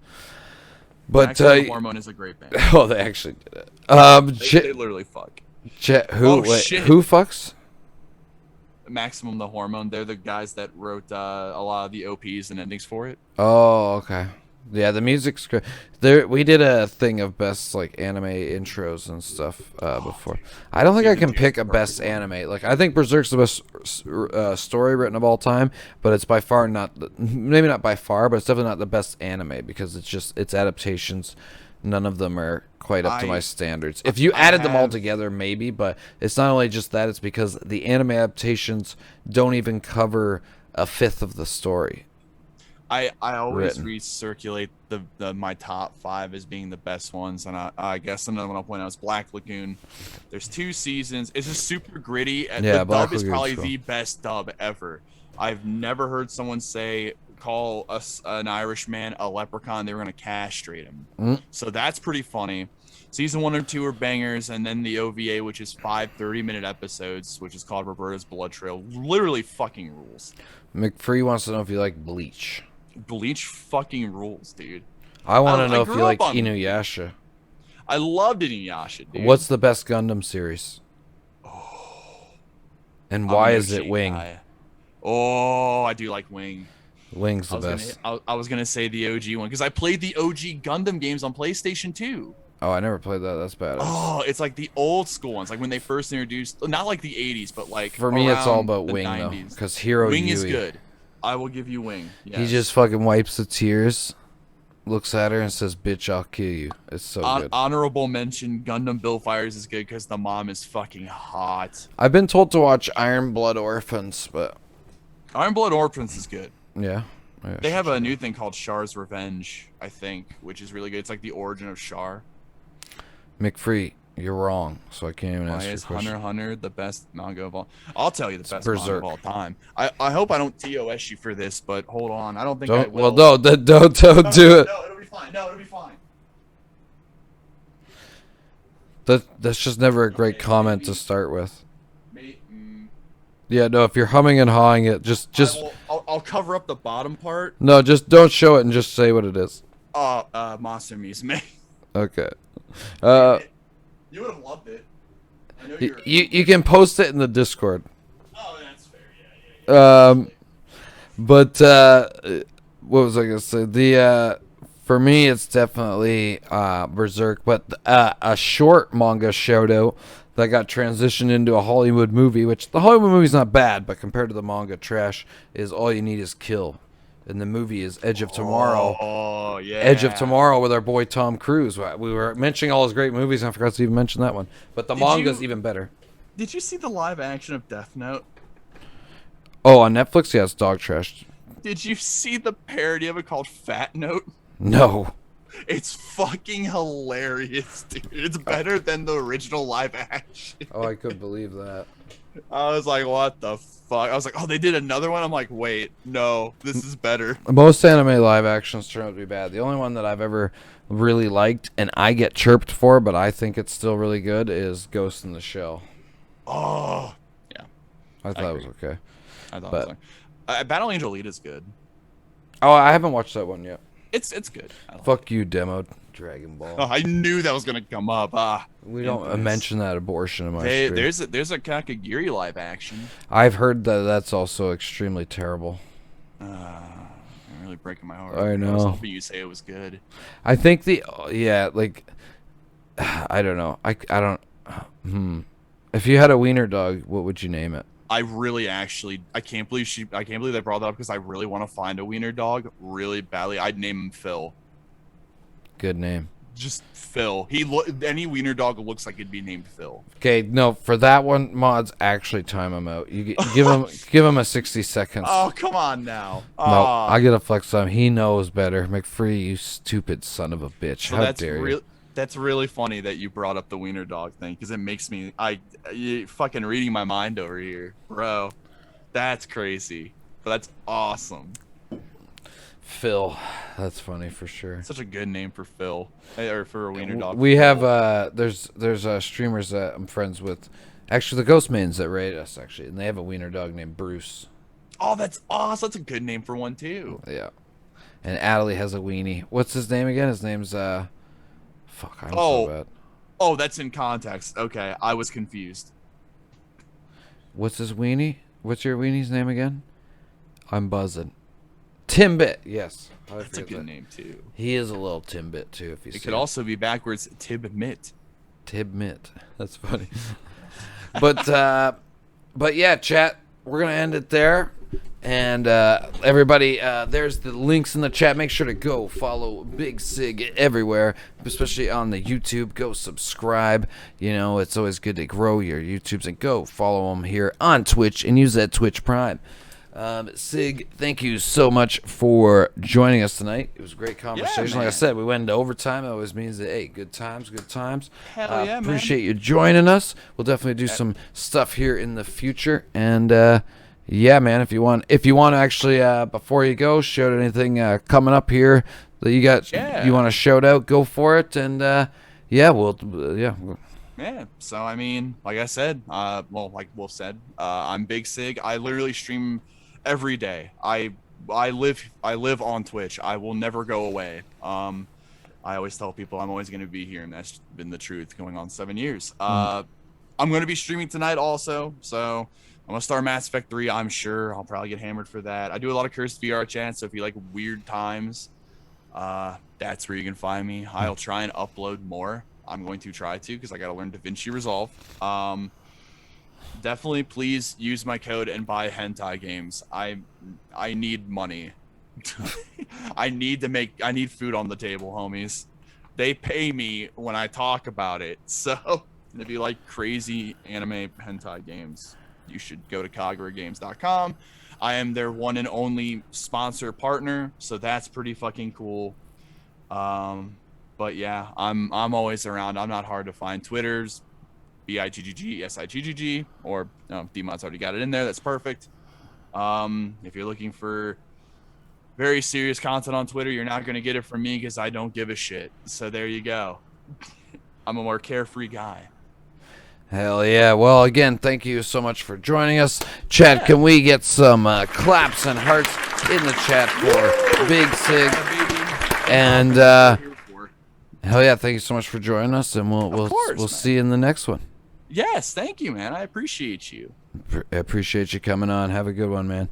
But Hormone is a great band. Oh, they actually did it. They literally fuck. Who fucks? Maximum the Hormone. They're the guys that wrote a lot of the OPs and endings for it. Oh, okay. Yeah, the music's great. We did a thing of best like anime intros and stuff before. I don't think I can pick a best anime. Like I think Berserk's the best story written of all time, but it's by far not. Maybe not by far, but it's definitely not the best anime because it's adaptations. None of them are quite up to my standards. If you added them all together, maybe, but it's not only just that. It's because the anime adaptations don't even cover a fifth of the story. I always recirculate my top 5 as being the best ones, and I guess another one I'll point out is Black Lagoon. There's 2 seasons. It's just super gritty, and the dub is probably the best dub ever. I've never heard someone call an Irishman a leprechaun. They were going to castrate him. So that's pretty funny. Season 1 and 2 are bangers, and then the OVA, which is 5 30-minute episodes, which is called Roberta's Blood Trail, literally fucking rules. McFree wants to know if you like Bleach. Bleach fucking rules, dude. I want to know if you like Inuyasha. I loved Inuyasha, dude. What's the best Gundam series? And why is it Wing? I do like Wing. Wing's the best. I was gonna say the OG one because I played the OG Gundam games on PlayStation 2. Oh, I never played that. That's bad. Oh, it's like the old school ones, like when they first introduced, not like the 80s, but like for me, it's all about Wing 90s. Though, because Hero Wing is good. I will give you Wing. Yes. He just fucking wipes the tears, looks at her, and says, "Bitch, I'll kill you." It's so good. Honorable mention: Gundam Bill Fires is good because the mom is fucking hot. I've been told to watch Iron Blood Orphans, but Iron Blood Orphans is good. Yeah. They have a new thing called Char's Revenge, I think, which is really good. It's like the origin of Char. McFree, you're wrong. So I can't even Why ask you a is question. Hunter x Hunter the best manga of all? I'll tell you the best manga Berserk. of all time. I hope I don't TOS you for this, but hold on. I don't think I Don't. Well, will. no, don't No, do it. no, it'll be fine. No, it'll be fine. That's just never a great Okay, comment maybe, to start with. maybe, Yeah, no. If you're humming and hawing it, just I'll cover up the bottom part. no, just don't show it and just say what it is. Monster Musume. Okay. You would have loved it. I know You can post it in the Discord. Oh, that's fair. Yeah. But what was I gonna say? For me, it's definitely Berserk. But a short manga shout out that got transitioned into a Hollywood movie, which the Hollywood movie's not bad, but compared to the manga trash, is All You Need Is Kill. And the movie is Edge of Tomorrow. Oh, yeah. Edge of Tomorrow with our boy Tom Cruise. We were mentioning all his great movies, and I forgot to even mention that one. But the manga's even better. Did you see the live action of Death Note? Oh, on Netflix? Yeah, it's dog trash. Did you see the parody of it called Fat Note? No. It's fucking hilarious, dude. It's better than the original live action. Oh, I couldn't believe that. I was like, what the fuck? I was like, oh, they did another one? I'm like, wait, no, this is better. Most anime live actions turn out to be bad. The only one that I've ever really liked, and I get chirped for, but I think it's still really good, is Ghost in the Shell. Oh, yeah. I thought it was okay. I thought it was okay. Battle Angel Elite is good. Oh, I haven't watched that one yet. It's good. Fuck you, demoed Dragon Ball. Oh, I knew that was gonna come up. We don't mention that abortion in my stream. There's a Kakagiri live action. I've heard that that's also extremely terrible. I'm really breaking my heart. I know. I was hoping you say it was good. I think I don't know. I don't. If you had a wiener dog, what would you name it? I can't believe they brought that up because I really want to find a wiener dog really badly. I'd name him Phil. Good name. Just Phil. Any wiener dog looks like it'd be named Phil. Okay, no, for that one, mods actually time him out. You give him a 60 seconds. Oh, come on now. No, I get a flex time. He knows better. McFree, you stupid son of a bitch. So How dare you? That's really funny that you brought up the wiener dog thing because it makes me you fucking reading my mind over here, bro. That's crazy, but that's awesome. Phil, that's funny for sure. Such a good name for Phil or for a wiener dog. We have there's streamers that I'm friends with, actually the Ghostmains that raid us actually, and they have a wiener dog named Bruce. Oh, that's awesome. That's a good name for one too. Yeah, and Adley has a weenie. What's his name again? His name's Fuck, I'm so bad. Oh, that's in context. Okay, I was confused. What's his weenie? What's your weenie's name again? I'm buzzing. Timbit, yes. That's a good name too. He is a little Timbit too. If you it could also be backwards. Tibmit. Tibmit. That's funny. but yeah, chat. We're gonna end it there. And everybody, there's the links in the chat. Make sure to go follow BiggsIggg everywhere, especially on the YouTube. Go subscribe. You know, it's always good to grow your YouTubes. And go follow them here on Twitch and use that Twitch Prime. Sig, thank you so much for joining us tonight. It was a great conversation. Like I said, we went into overtime. It always means that, hey, good times, good times. Hell yeah, appreciate you joining us. We'll definitely do some stuff here in the future. And yeah, man, if you want to actually, before you go, shout out anything coming up here that you got, you want to shout out, go for it. And yeah, Yeah, so I mean, like I said, well, like Wolf said, I'm BiggsIggg. I literally stream every day. I live on Twitch. I will never go away. I always tell people I'm always going to be here, and that's been the truth going on 7 years. I'm going to be streaming tonight also, so I'm going to start Mass Effect 3, I'm sure. I'll probably get hammered for that. I do a lot of Cursed VR chats, so if you like weird times, that's where you can find me. I'll try and upload more. I'm going to try to because I got to learn DaVinci Resolve. Definitely please use my code and buy hentai games. I need money. I need food on the table, homies. They pay me when I talk about it. So if you like crazy anime hentai games, you should go to kaguragames.com. I am their one and only sponsor partner, so that's pretty fucking cool. But yeah, I'm always around. I'm not hard to find. Twitter's BIGGGSIGGG, or D-Mod's already got it in there. That's perfect. If you're looking for very serious content on Twitter, you're not going to get it from me because I don't give a shit. So there you go. I'm a more carefree guy. Hell yeah. Well, again, thank you so much for joining us. Chat, can we get some claps and hearts in the chat for BigggSiggg? And hell yeah, thank you so much for joining us, and we'll see you in the next one. Yes, thank you, man. I appreciate you. I appreciate you coming on. Have a good one, man.